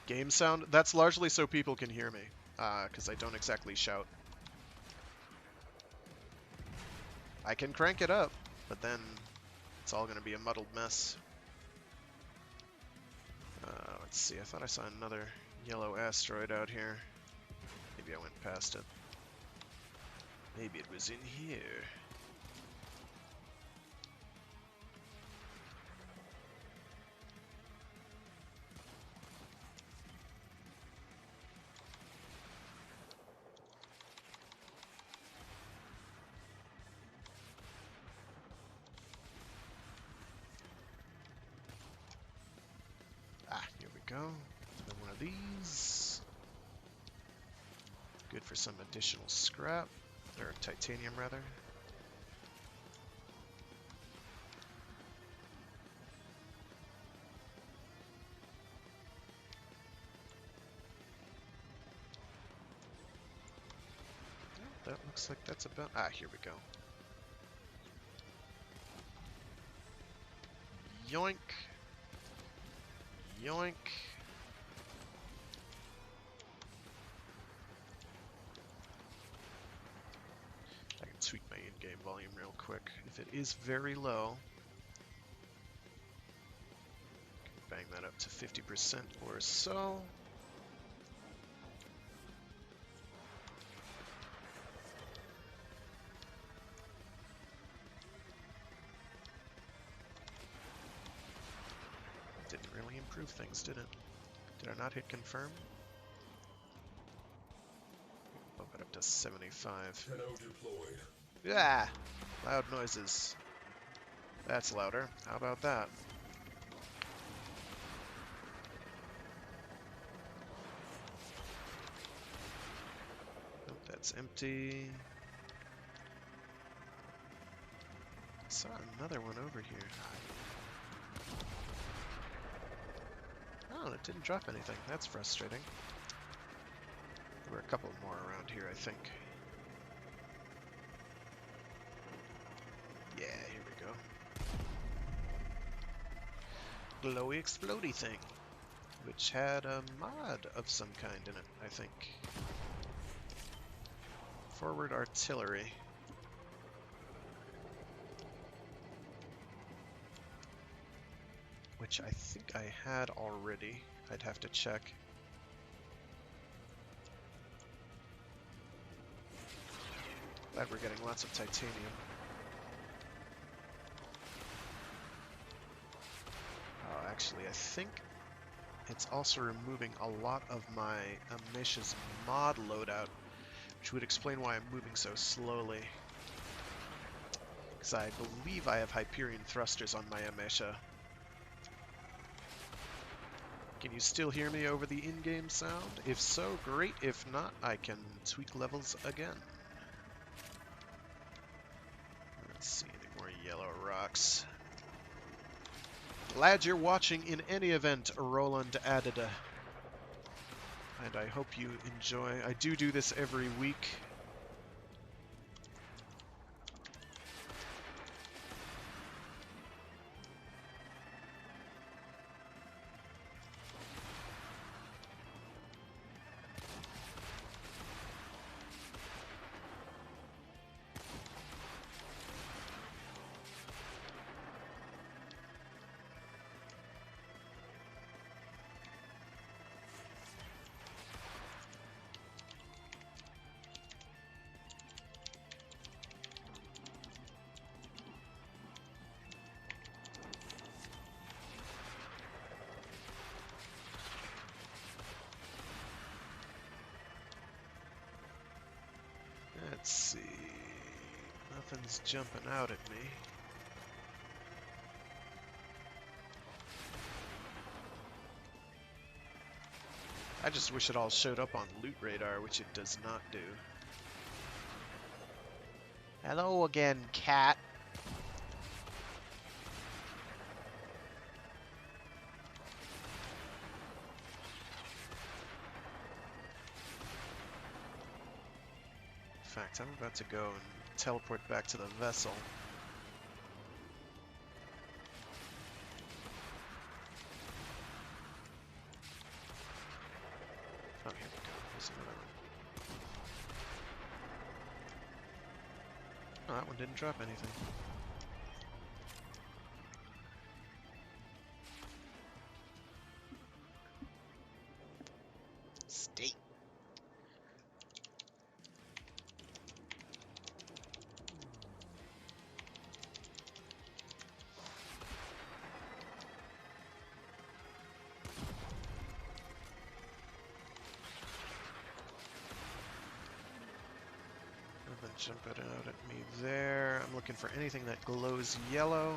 Game sound? That's largely so people can hear me, because I don't exactly shout. I can crank it up, but then it's all going to be a muddled mess. Let's see, I thought I saw another yellow asteroid out here. Maybe I went past it. Maybe it was in here. Ah, here we go. Another one of these. Good for some additional scrap. Or titanium, rather. That looks like that's about... Ah, here we go. Yoink. Yoink. I can tweak my in-game volume real quick. If it is very low, bang that up to 50% or so. Didn't really improve things, did it? Did I not hit confirm? Bump it up to 75. Tenno deployed. Yeah, loud noises. That's louder. How about that? Nope, that's empty. Saw another one over here. Oh, it didn't drop anything. That's frustrating. There were a couple more around here, I think. Yeah, here we go. Glowy explodey thing, which had a mod of some kind in it, I think. Forward artillery. Which I think I had already. I'd have to check. Glad we're getting lots of titanium. Oh, actually, I think it's also removing a lot of my Amesha's mod loadout, which would explain why I'm moving so slowly. Because I believe I have Hyperion thrusters on my Amesha. Can you still hear me over the in-game sound? If so, great. If not, I can tweak levels again. Let's see, any more yellow rocks. Glad you're watching in any event, Roland added. And I hope you enjoy. I do this every week. Let's see. Nothing's jumping out at me. I just wish it all showed up on Loot Radar, which it does not do. Hello again, cat. In fact, I'm about to go and teleport back to the vessel. Oh, here we go. There's another one. Oh, that one didn't drop anything. State. Nothing jumping out at me there. I'm looking for anything that glows yellow.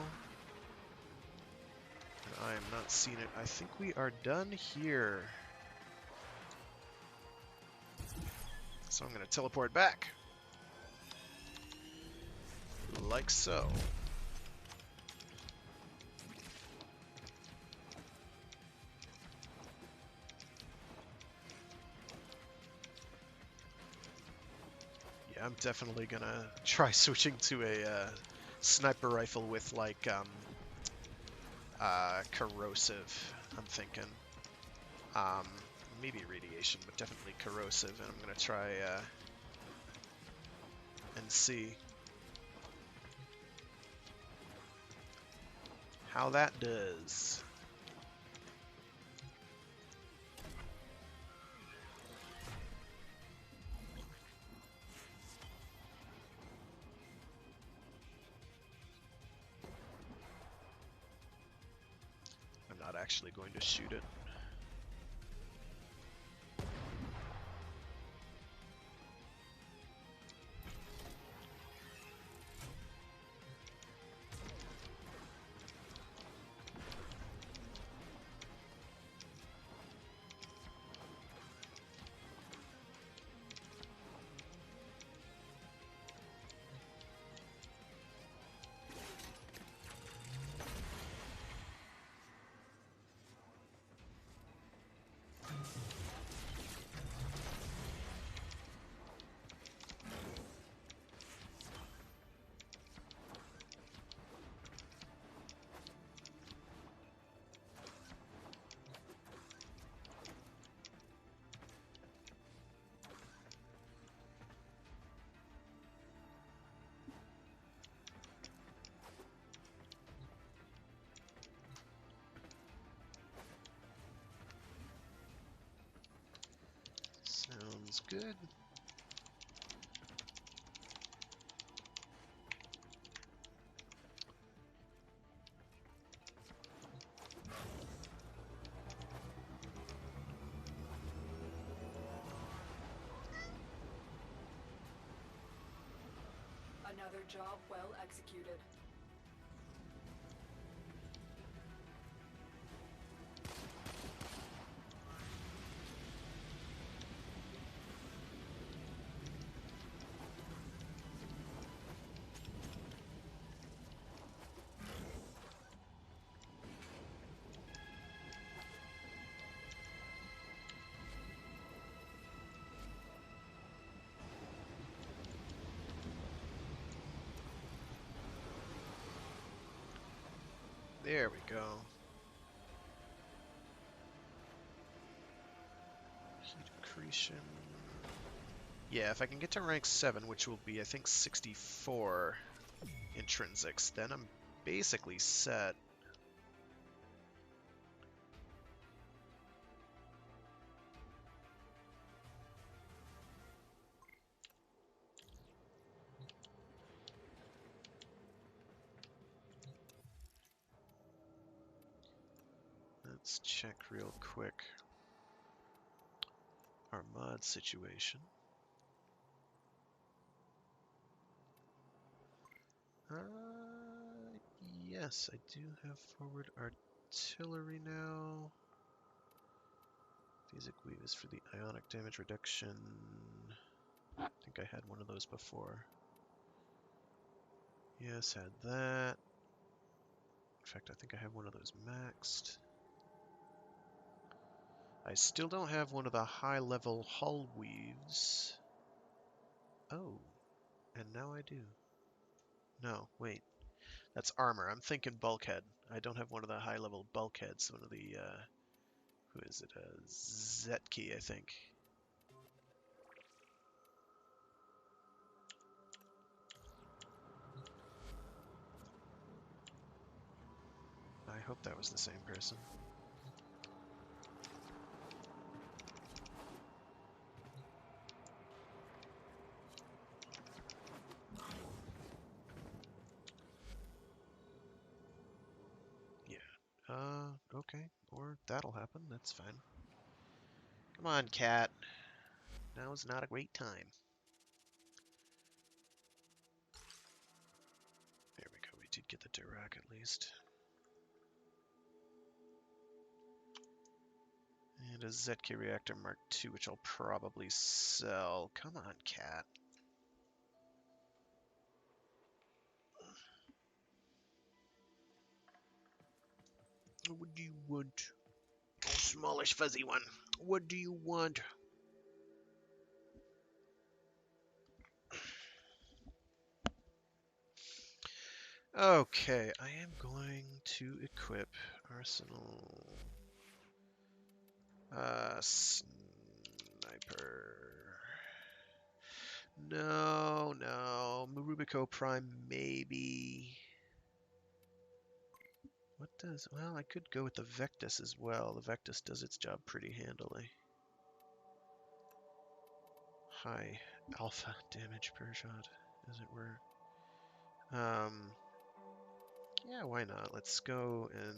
And I am not seeing it. I think we are done here. So I'm going to teleport back. Like so. Yeah, I'm definitely going to try switching to a sniper rifle with like corrosive, I'm thinking. Maybe radiation, but definitely corrosive, and I'm going to try and see how that does. I'm not actually going to shoot it. Sounds good. Another job well executed. There we go. Heat accretion. Yeah, if I can get to rank 7, which will be, I think, 64 intrinsics, then I'm basically set. Let's check real quick our mod situation. Yes, I do have forward artillery now. Phasic Weave is for the ionic damage reduction. I think I had one of those before. Yes, had that. In fact, I think I have one of those maxed. I still don't have one of the high-level hull weaves. Oh, and now I do. No, wait. That's armor. I'm thinking bulkhead. I don't have one of the high-level bulkheads. One of the, who is it? Zetki, I think. I hope that was the same person. Okay. Or that'll happen. That's fine. Come on, cat. Now's not a great time. There we go. We did get the Dirac at least. And a Zetki Reactor Mark II, which I'll probably sell. Come on, cat. What do you want? Oh, smallish, fuzzy one. What do you want? Okay, I am going to equip Arsenal. Sniper. No, no. Marubiko Prime, maybe. What does... Well, I could go with the Vectus as well. The Vectus does its job pretty handily. High alpha damage per shot, as it were. Yeah, why not? Let's go and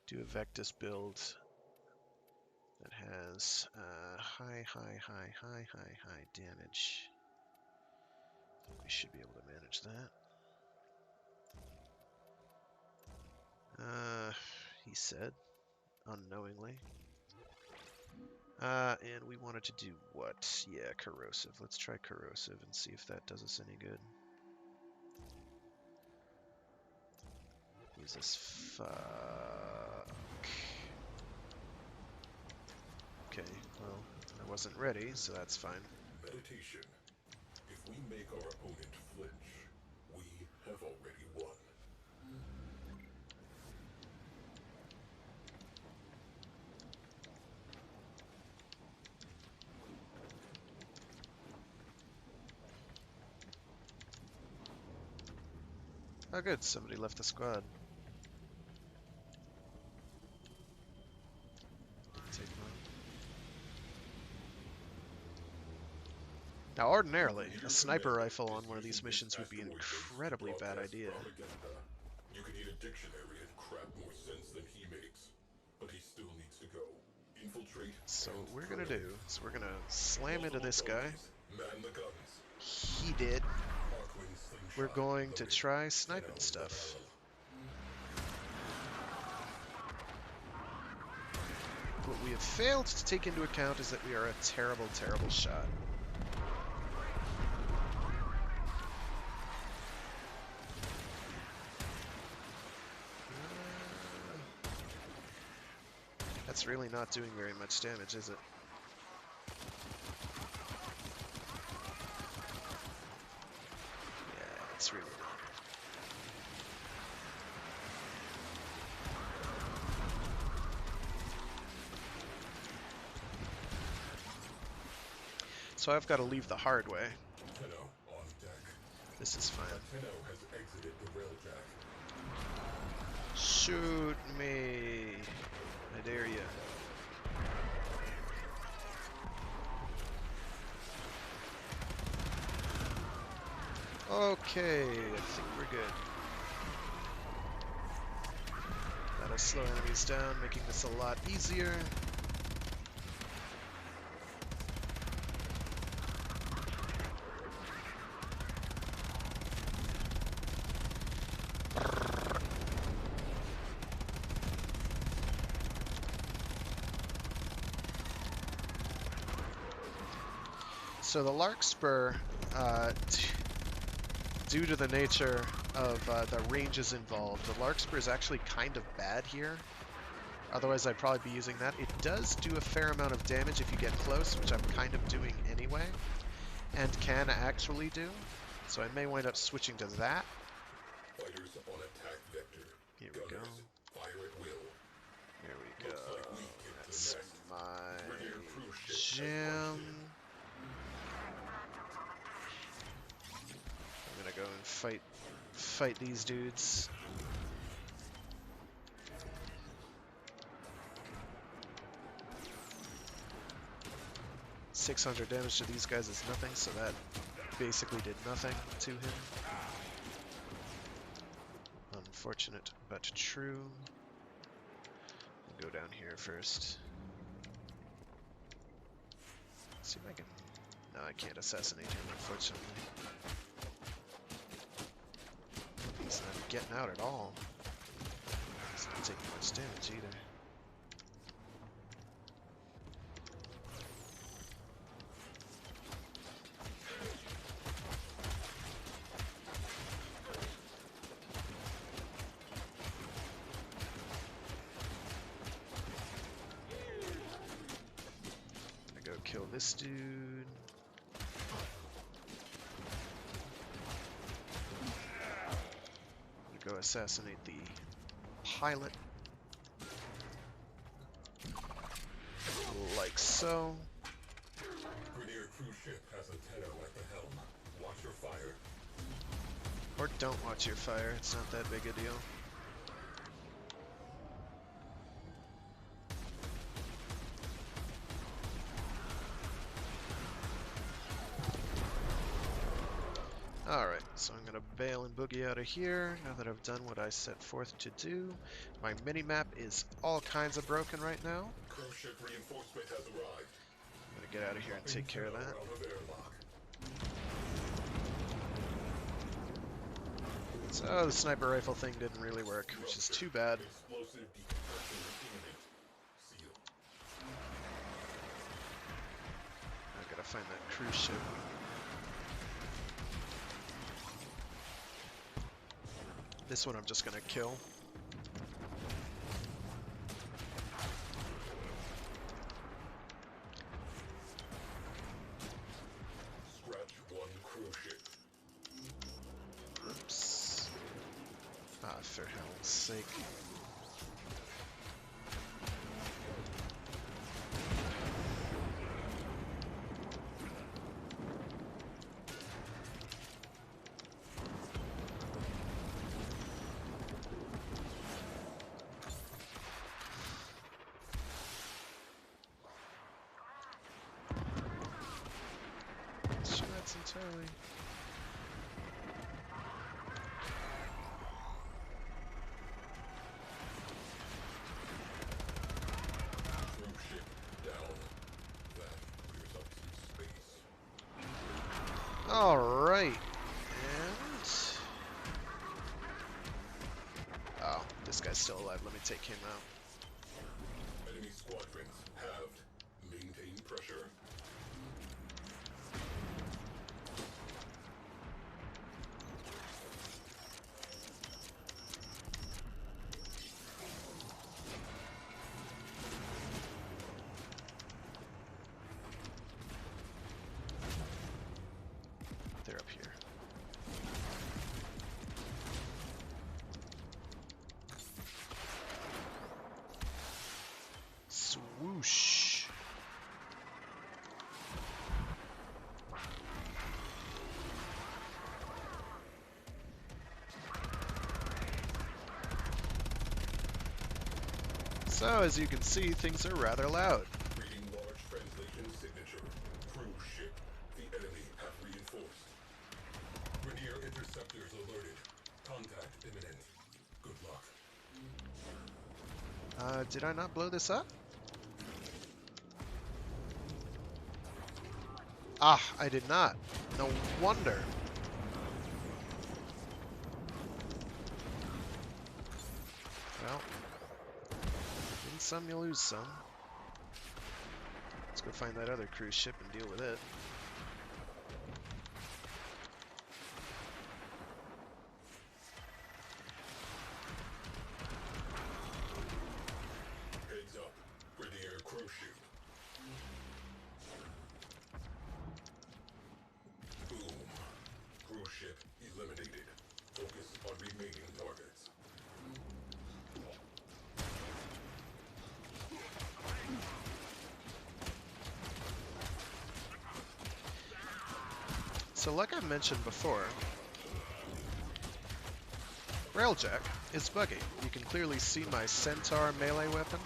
do a Vectus build that has high damage. We should be able to manage that. He said, unknowingly. And we wanted to do what? Yeah, corrosive. Let's try corrosive and see if that does us any good. Use this fuck. Okay, well, I wasn't ready, so that's fine. Meditation. If we make our opponent flinch, we have already won. Oh good, somebody left the squad. Didn't take long. Now ordinarily, a sniper rifle on one of these missions would be an incredibly bad idea. You can eat a dictionary and crap more sense than he makes. But he still needs to go. Infiltrate. So what we're gonna do is we're gonna slam into this guy. Man the guns. He did. We're going to try sniping stuff. What we have failed to take into account is that we are a terrible, terrible shot. That's really not doing very much damage, is it? Yeah, it's really not. So I've got to leave the hard way. Tenno on deck. This is fine. Tenno has exited the Railjack. Shoot me. I dare you. Okay, I think we're good. That'll slow enemies down, making this a lot easier. So the Larkspur, due to the nature of the ranges involved, the Larkspur is actually kind of bad here. Otherwise I'd probably be using that. It does do a fair amount of damage if you get close, which I'm kind of doing anyway, and can actually do. So I may wind up switching to that. Fighters on attack vector. Here we go. Fire at will. Here we go. Looks like we get the That's next. my Brigadier cruise ship has gem. launched I'm gonna go and fight these dudes. $600 damage to these guys is nothing, so that basically did nothing to him. Unfortunate, but true. We'll go down here first. See if I can... No, I can't assassinate him, unfortunately. He's not getting out at all. He's not taking much damage either. I'm gonna go kill this dude. Go assassinate the pilot. Like so. Grenadier cruise ship has a Tenno at the helm. Watch your fire. Or don't watch your fire, it's not that big a deal. Alright, so I'm gonna bail and boogie out of here now that I've done what I set forth to do. My mini-map is all kinds of broken right now. Cruise ship reinforcement has arrived. I'm gonna get out of here and take care of that. Out of airlock. So the sniper rifle thing didn't really work, which is too bad. Explosive decompression imminent. Seal. I gotta find that cruise ship. This one I'm just gonna kill. Scratch one cruise ship. Oops. Ah, for hell's sake. That's entirely... Cruise ship down. That clears up some space. Alright. And... Oh, this guy's still alive. Let me take him out. Enemy squadrons halved. Maintain pressure. They're up here. Swoosh. So, as you can see, things are rather loud. Reading large translation signature. Cruise ship. The enemy have reinforced. Rainier interceptors alerted. Contact imminent. Good luck. Did I not blow this up? Ah, I did not. No wonder. Well, win some, you lose some. Let's go find that other cruise ship and deal with it. Heads up. Rainier cruise ship. Boom. Cruise ship eliminated. Focus on remaining targets. So like I mentioned before, Railjack is buggy. You can clearly see my centaur melee weapon.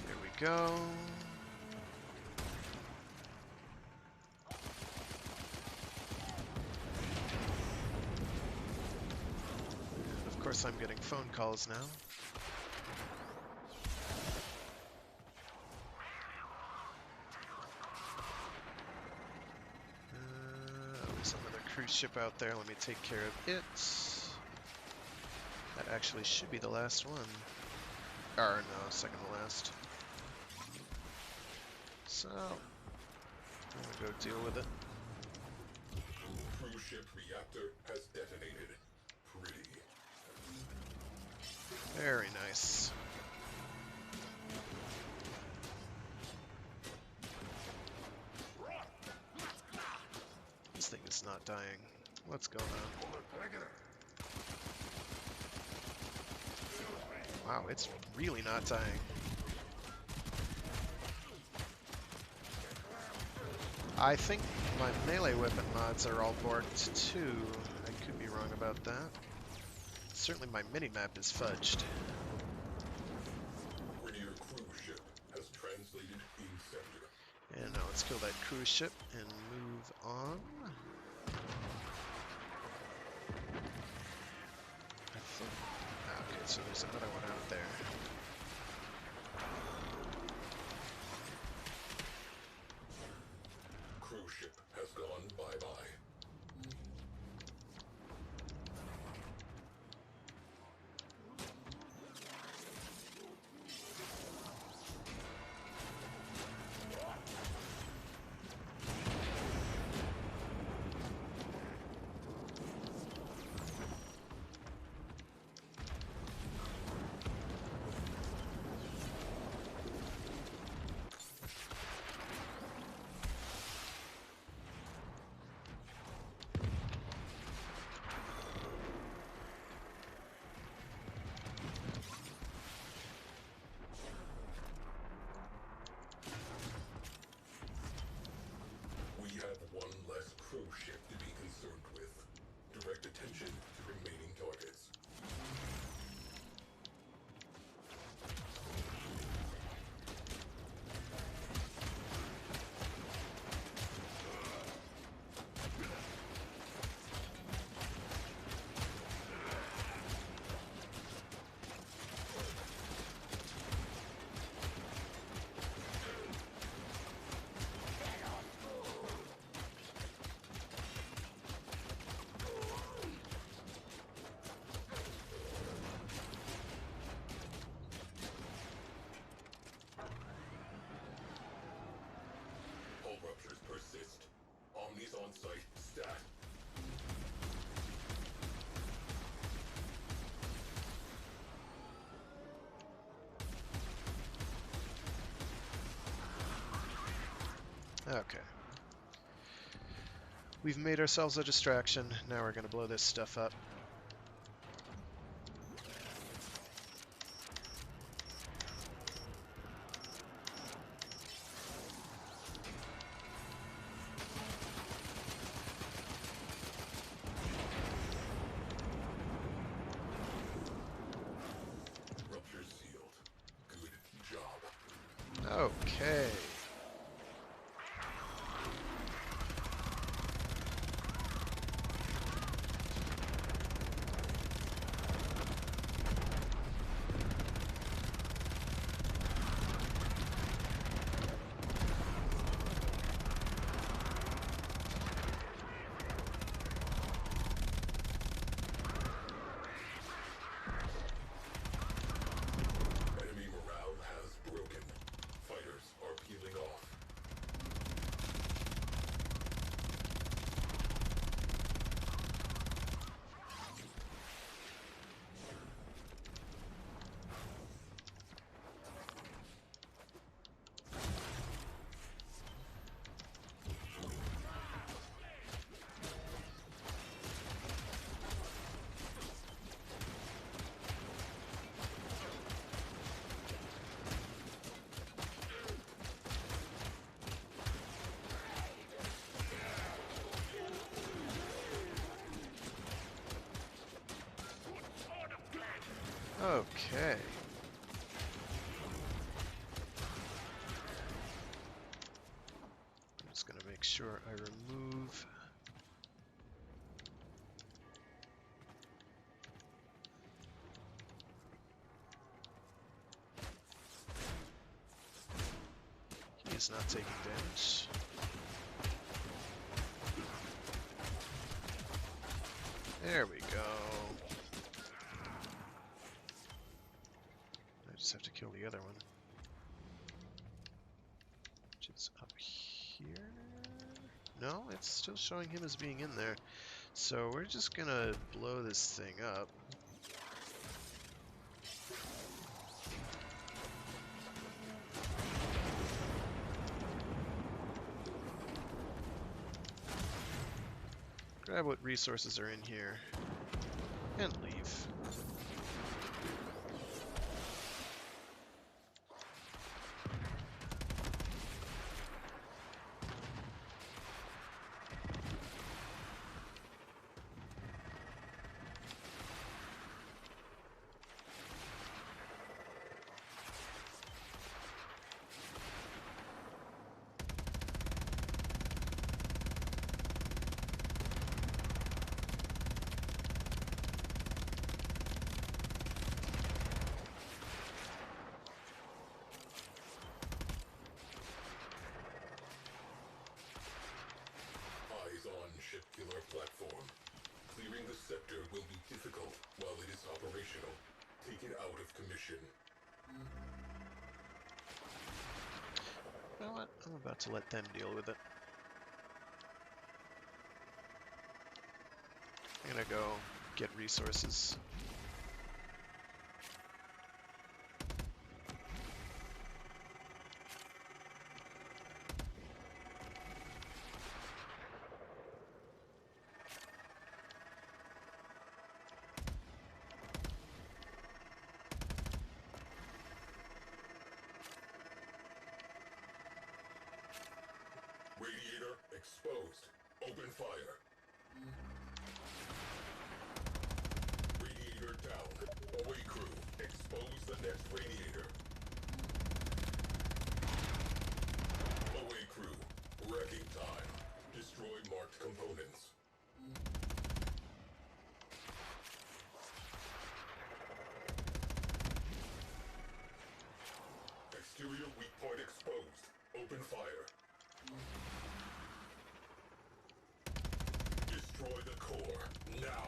Here we go. Of course, I'm getting phone calls now. There's another cruise ship out there. Let me take care of it. That actually should be the last one. Or no, second to last. So, I'm gonna go deal with it. Cruise ship reactor has detonated. Pretty. Very nice. This thing is not dying. What's going on? Wow, it's really not dying. I think my melee weapon mods are all borked too. I could be wrong about that. Certainly my minimap is fudged. Rainier cruise ship has translated in sector. And now let's kill that cruise ship and move on. I think... Okay, so there's another one out there. Cruise ship has gone bye-bye. We have one less cruise ship to be concerned with. Direct attention to remaining targets. Hull ruptures persist. Omnis on site. Stat. Okay. We've made ourselves a distraction. Now we're gonna blow this stuff up. Okay. Enemy morale has broken. Fighters are peeling off. Okay. I'm just gonna make sure I remove. He's not taking damage. There we go. I just have to kill the other one. Which is up here? No, it's still showing him as being in there. So we're just gonna blow this thing up. Grab what resources are in here and leave. Eyes on ship-killer platform. Clearing the sector will be difficult while it is operational. Take it out of commission. You know what? I'm about to let them deal with it. I'm gonna go get resources. Radiator exposed. Open fire. Radiator down. Away crew. Expose the next radiator. Away crew. Wrecking time. Destroy marked components. Exterior weak point exposed. Open fire. Destroy the core, now!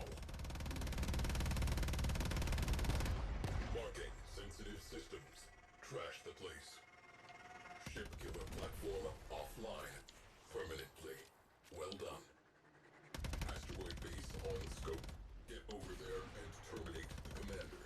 Marking sensitive systems. Trash the place. Ship killer platform offline. Permanently. Well done. Asteroid base on scope. Get over there and terminate the commander.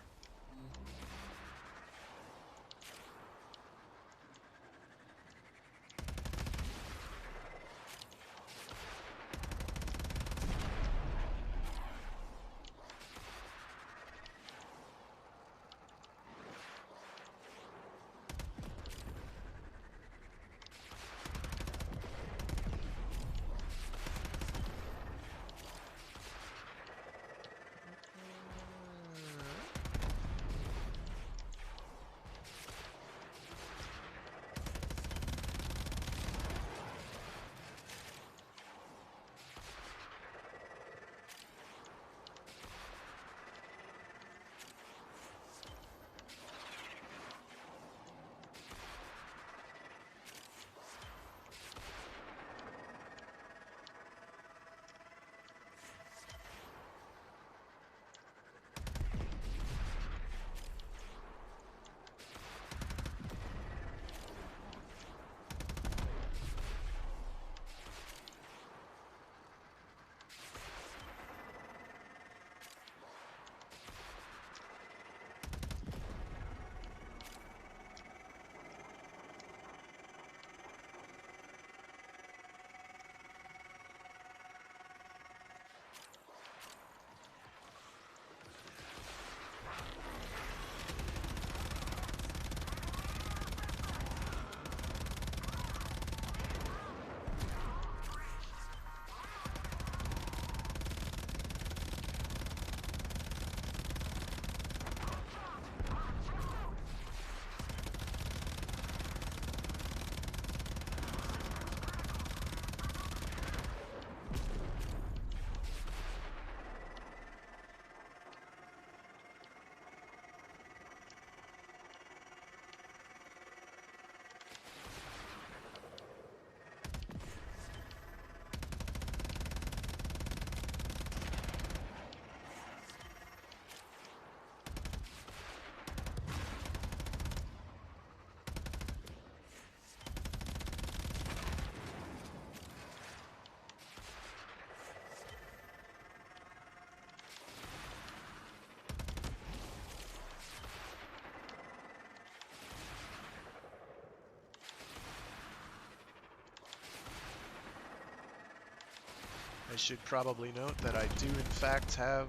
should probably note that I do in fact have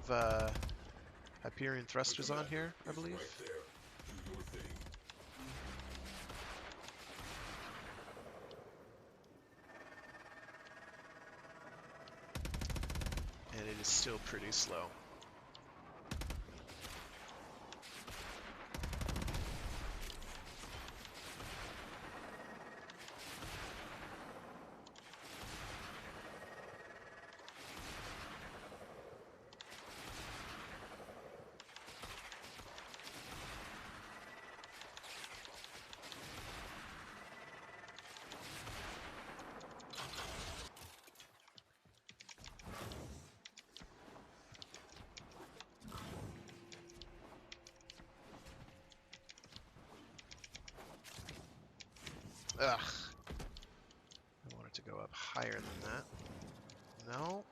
Hyperion thrusters on here, I believe. Right there. Do your thing. And it is still pretty slow. Ugh. I want it to go up higher than that. No.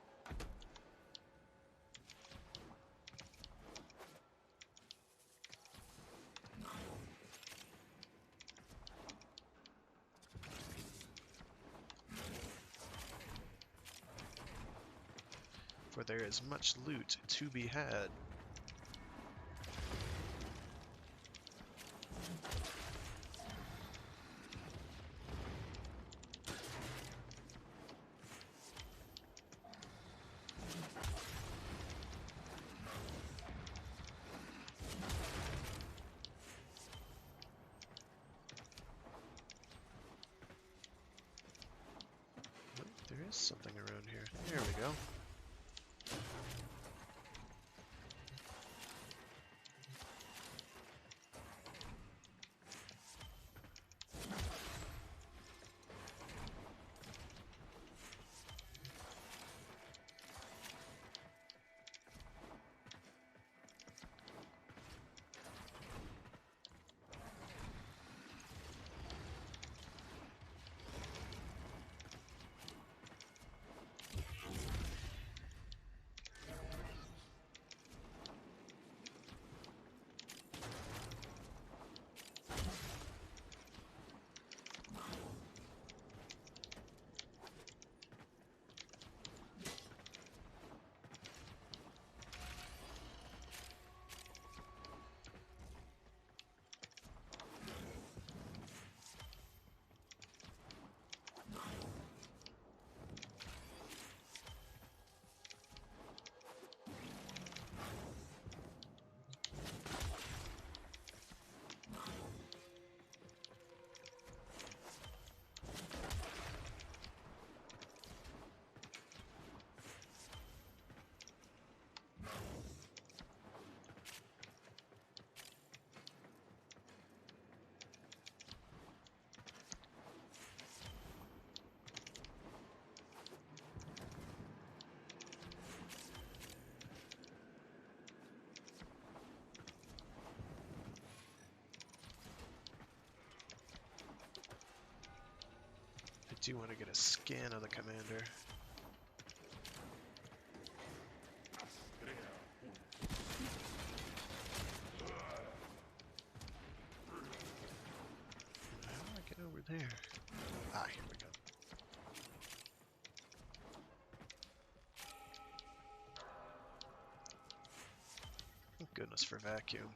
For there is much loot to be had. There is something around here. There we go. I do want to get a scan of the commander. How do I get over there? Ah, here we go. Thank goodness for vacuum.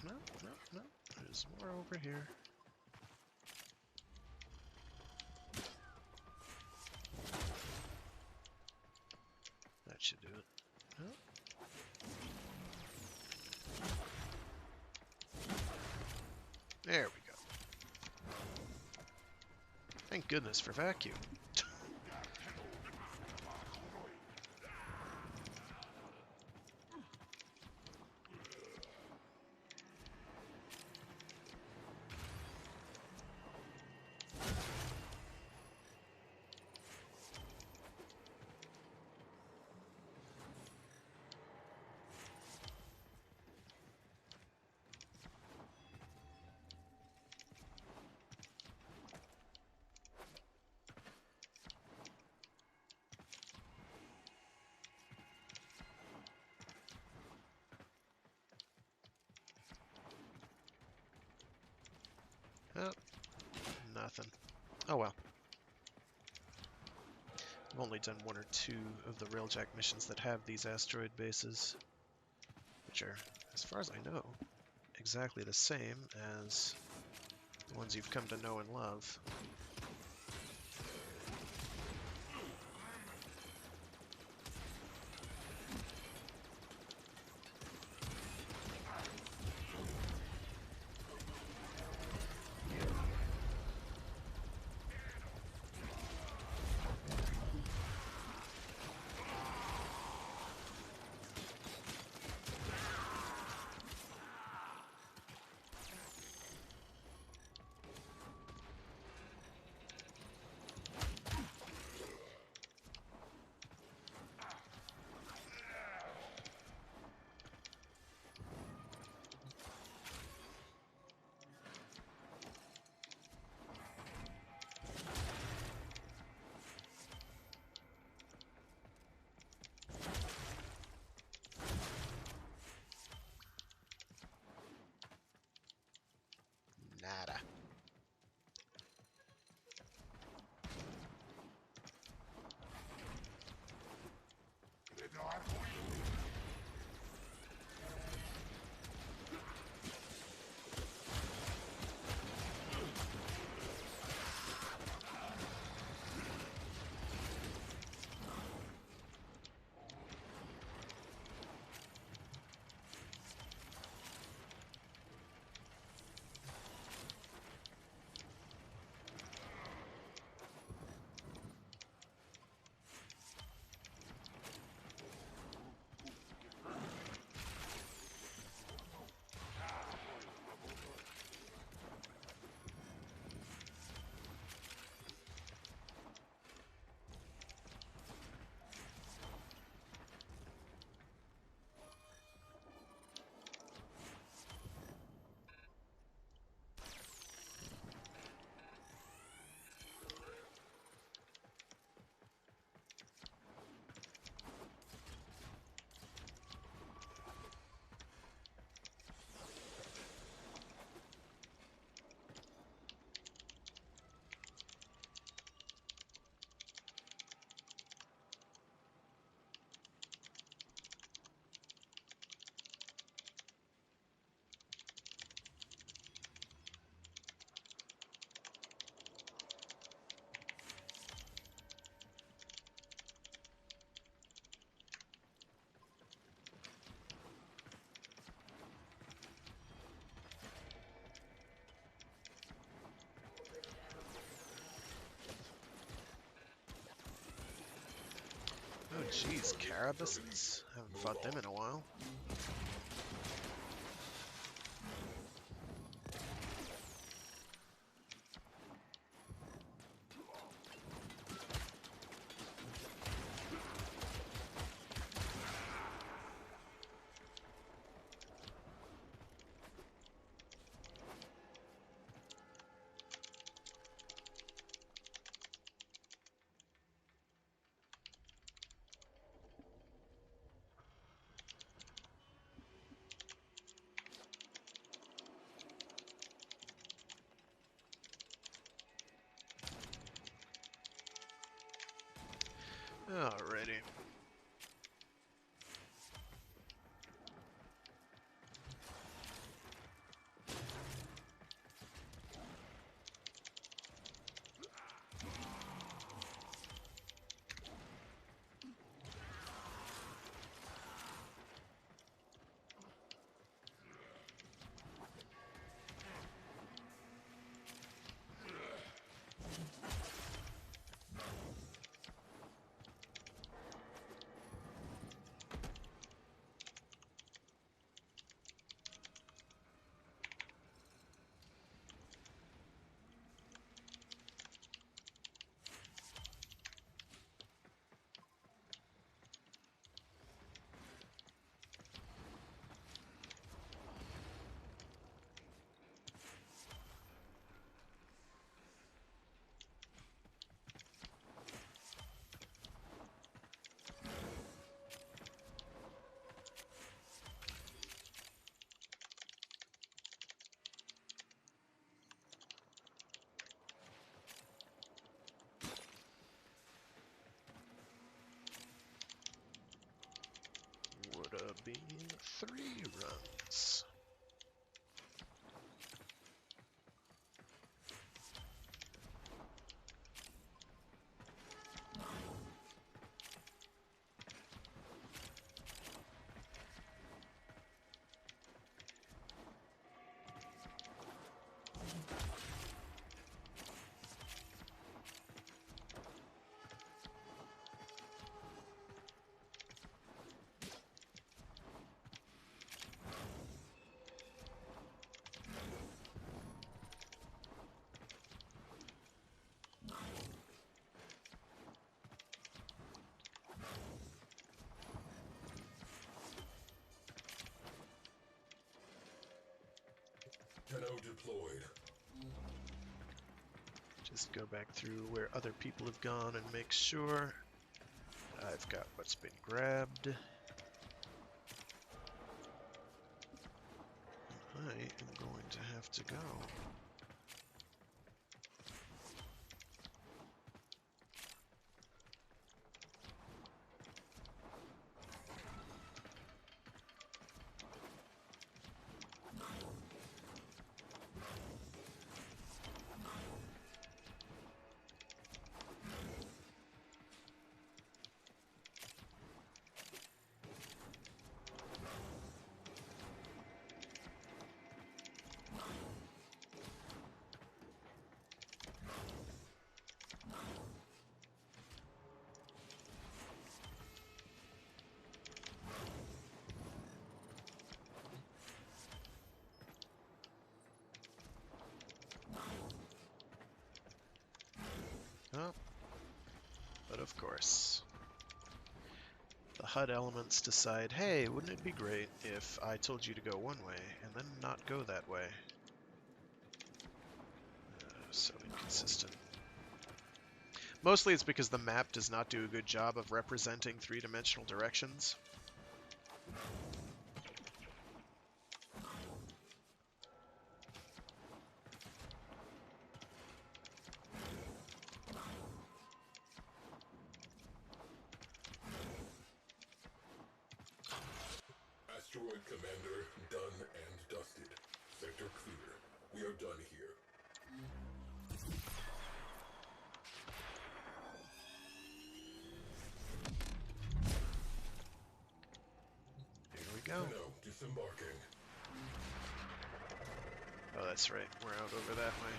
No, no, no. There's more over here. That should do it. No. There we go. Thank goodness for vacuum. Oh, nothing. Oh well. I've only done 1 or 2 of the Railjack missions that have these asteroid bases, which are, as far as I know, exactly the same as the ones you've come to know and love. Nada. Oh jeez, Carabuses? Haven't fought them in a while. Alrighty. be 3 runs. Tenno deployed. Just go back through where other people have gone and make sure I've got what's been grabbed. I am going to have to go. Oh, but of course. The HUD elements decide, hey, wouldn't it be great if I told you to go one way and then not go that way? So inconsistent. Mostly it's because the map does not do a good job of representing three-dimensional directions. Asteroid Commander, done and dusted. Sector clear. We are done here. Here we go. Tenno disembarking. Oh, that's right. We're out over that way.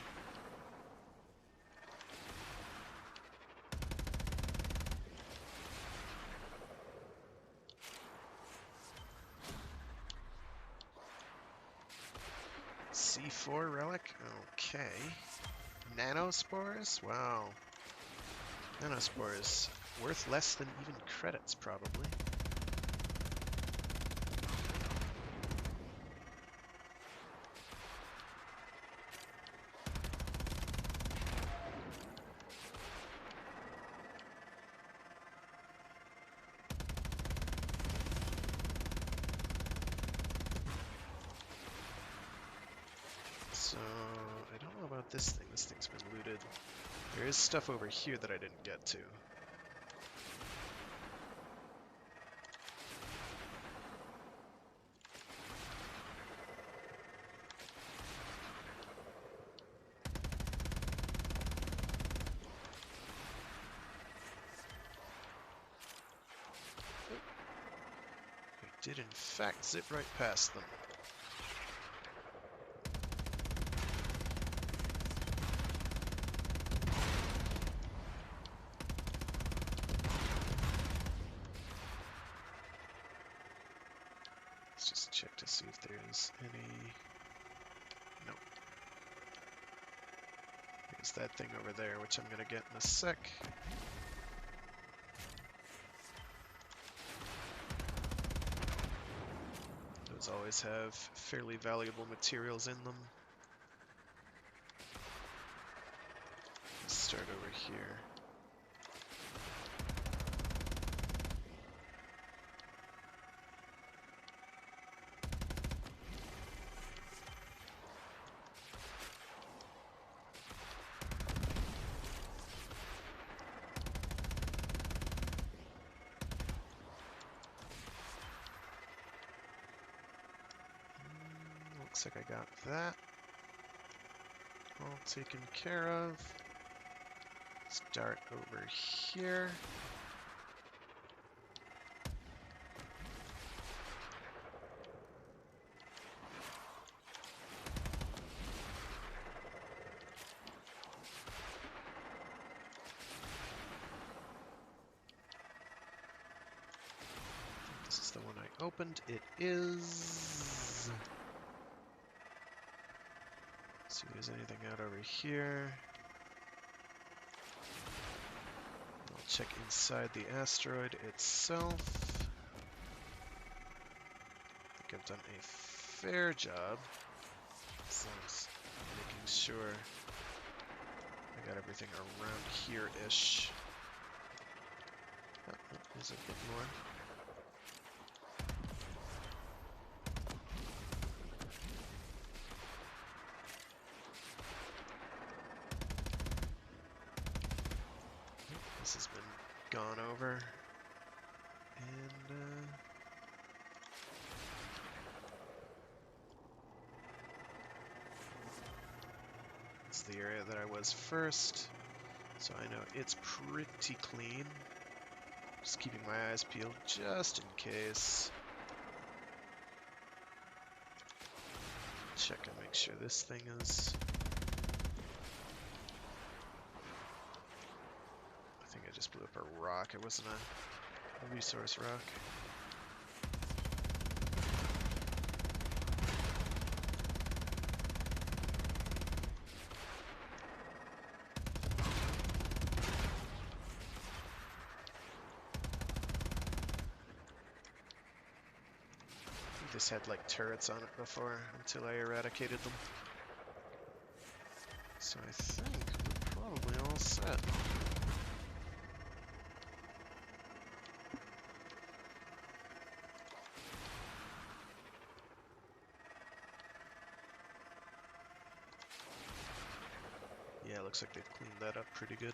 C4 relic? Okay. Nanospores? Wow. Nanospores. Worth less than even credits, probably. So, I don't know about this thing. This thing's been looted. There is stuff over here that I didn't get to. I did in fact zip right past them. Let's just check to see if there's any... Nope. There's that thing over there, which I'm gonna get in a sec. Those always have fairly valuable materials in them. Let's start over here. Looks like I got that all taken care of. Start over here. This is the one I opened. It is. See if there's anything out over here. I'll check inside the asteroid itself. I think I've done a fair job. As long as making sure I got everything around here-ish. Oh, there's a bit more. This has been gone over. And, it's the area that I was first, so I know it's pretty clean. Just keeping my eyes peeled just in case. Check and make sure this thing is... I think I just blew up a rock. It wasn't a resource rock. This had like turrets on it before until I eradicated them. So I think we're probably all set. Yeah, looks like they've cleaned that up pretty good.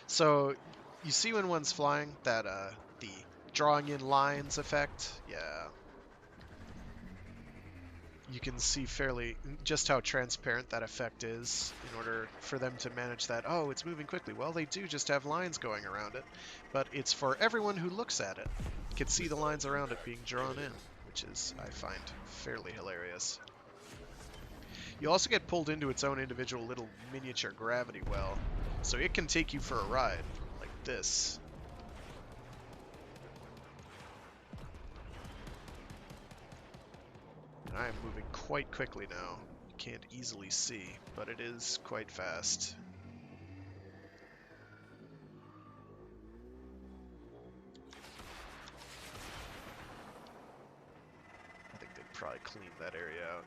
So, you see when one's flying, that, the drawing in lines effect? Yeah. You can see fairly just how transparent that effect is in order for them to manage that. Oh, it's moving quickly. Well, they do just have lines going around it, but it's for everyone who looks at it. You can see the lines around it being drawn in, which is, I find, fairly hilarious. You also get pulled into its own individual little miniature gravity well, so it can take you for a ride, like this. And I am moving quite quickly now. You can't easily see, but it is quite fast. I think they'd probably clean that area out.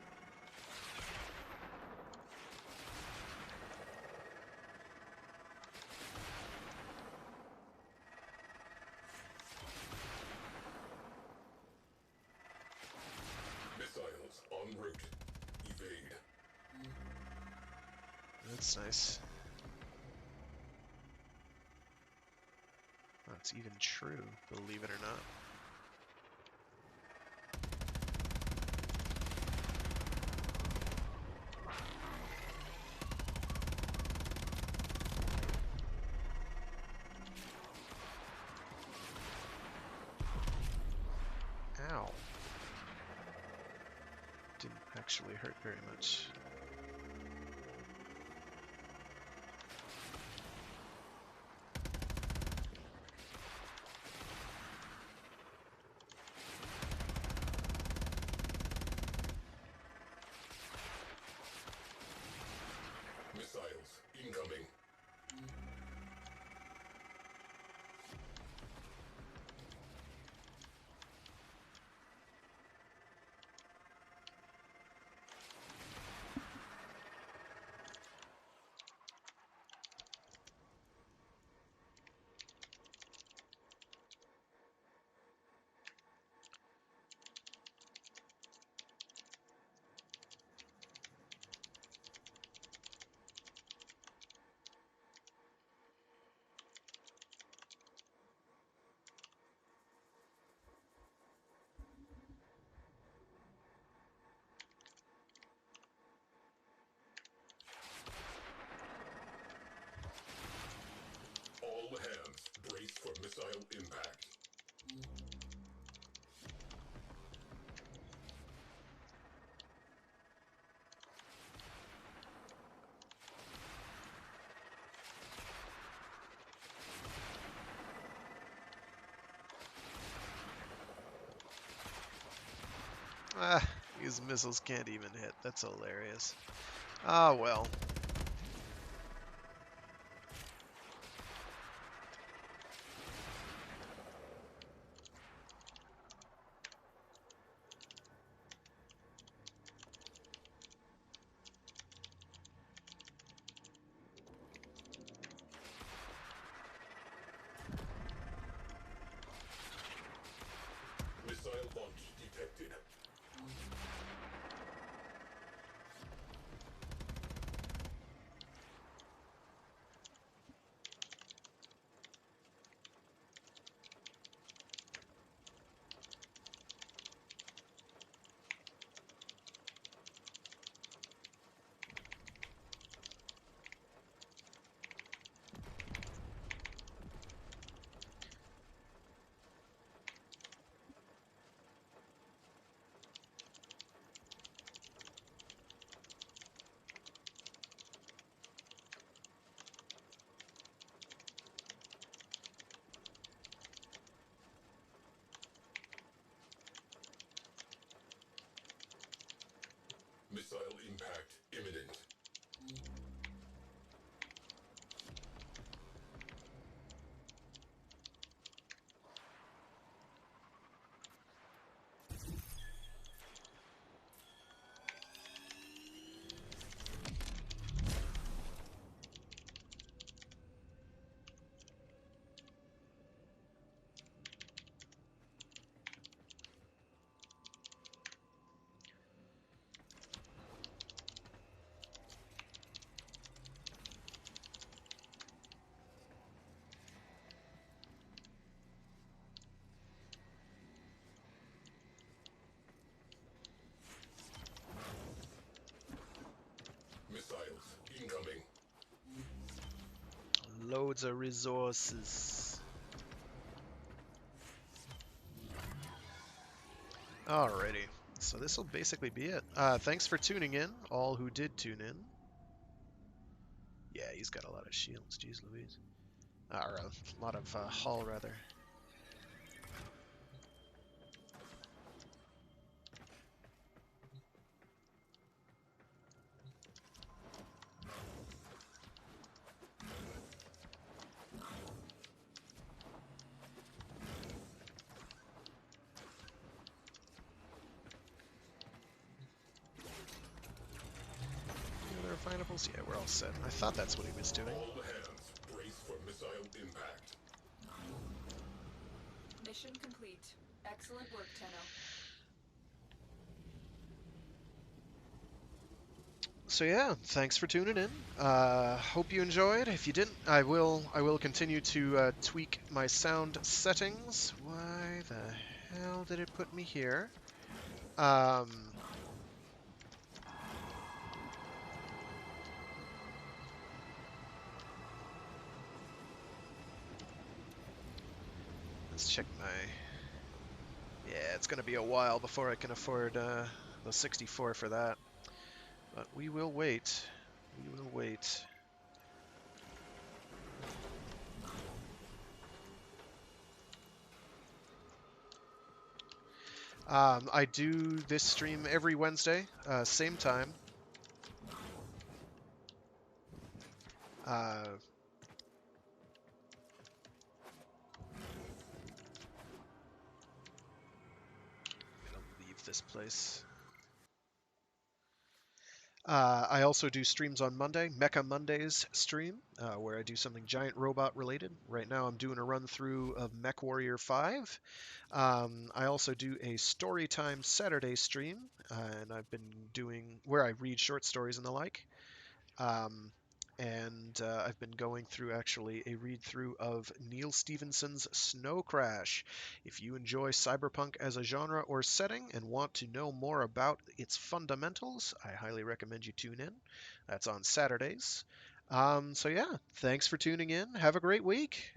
Missiles en route. Evade. That's nice. That's even true, believe it or not. Ow. Didn't actually hurt very much. impact. Ah, these missiles can't even hit. That's hilarious. Ah, well. Missile launch detected. Missile impact imminent. Missiles incoming. Loads of resources. Alrighty. So this will basically be it. Thanks for tuning in, all who did tune in. Yeah, he's got a lot of shields. Jeez Louise. Or a lot of hull, rather. Any other refinables? Yeah, we're all set. I thought that's what he was doing. All hands brace for missile impact. Mission complete. Excellent work, Tenno. So yeah, thanks for tuning in. Hope you enjoyed. If you didn't, I will continue to tweak my sound settings. Why the hell did it put me here? Um, let's check my. Yeah, it's gonna be a while before I can afford the 64 for that. But we will wait. We will wait. I do this stream every Wednesday, same time. Uh, I'm gonna leave this place. I also do streams on Monday, Mecha Mondays stream, where I do something giant robot related. Right now I'm doing a run through of Mech Warrior 5. I also do a Storytime Saturday stream, and I've been doing where I read short stories and the like. Um, and I've been going through actually a read through of Neil Stephenson's Snow Crash. If you enjoy cyberpunk as a genre or setting and want to know more about its fundamentals, I highly recommend you tune in. That's on Saturdays. So yeah, thanks for tuning in. Have a great week.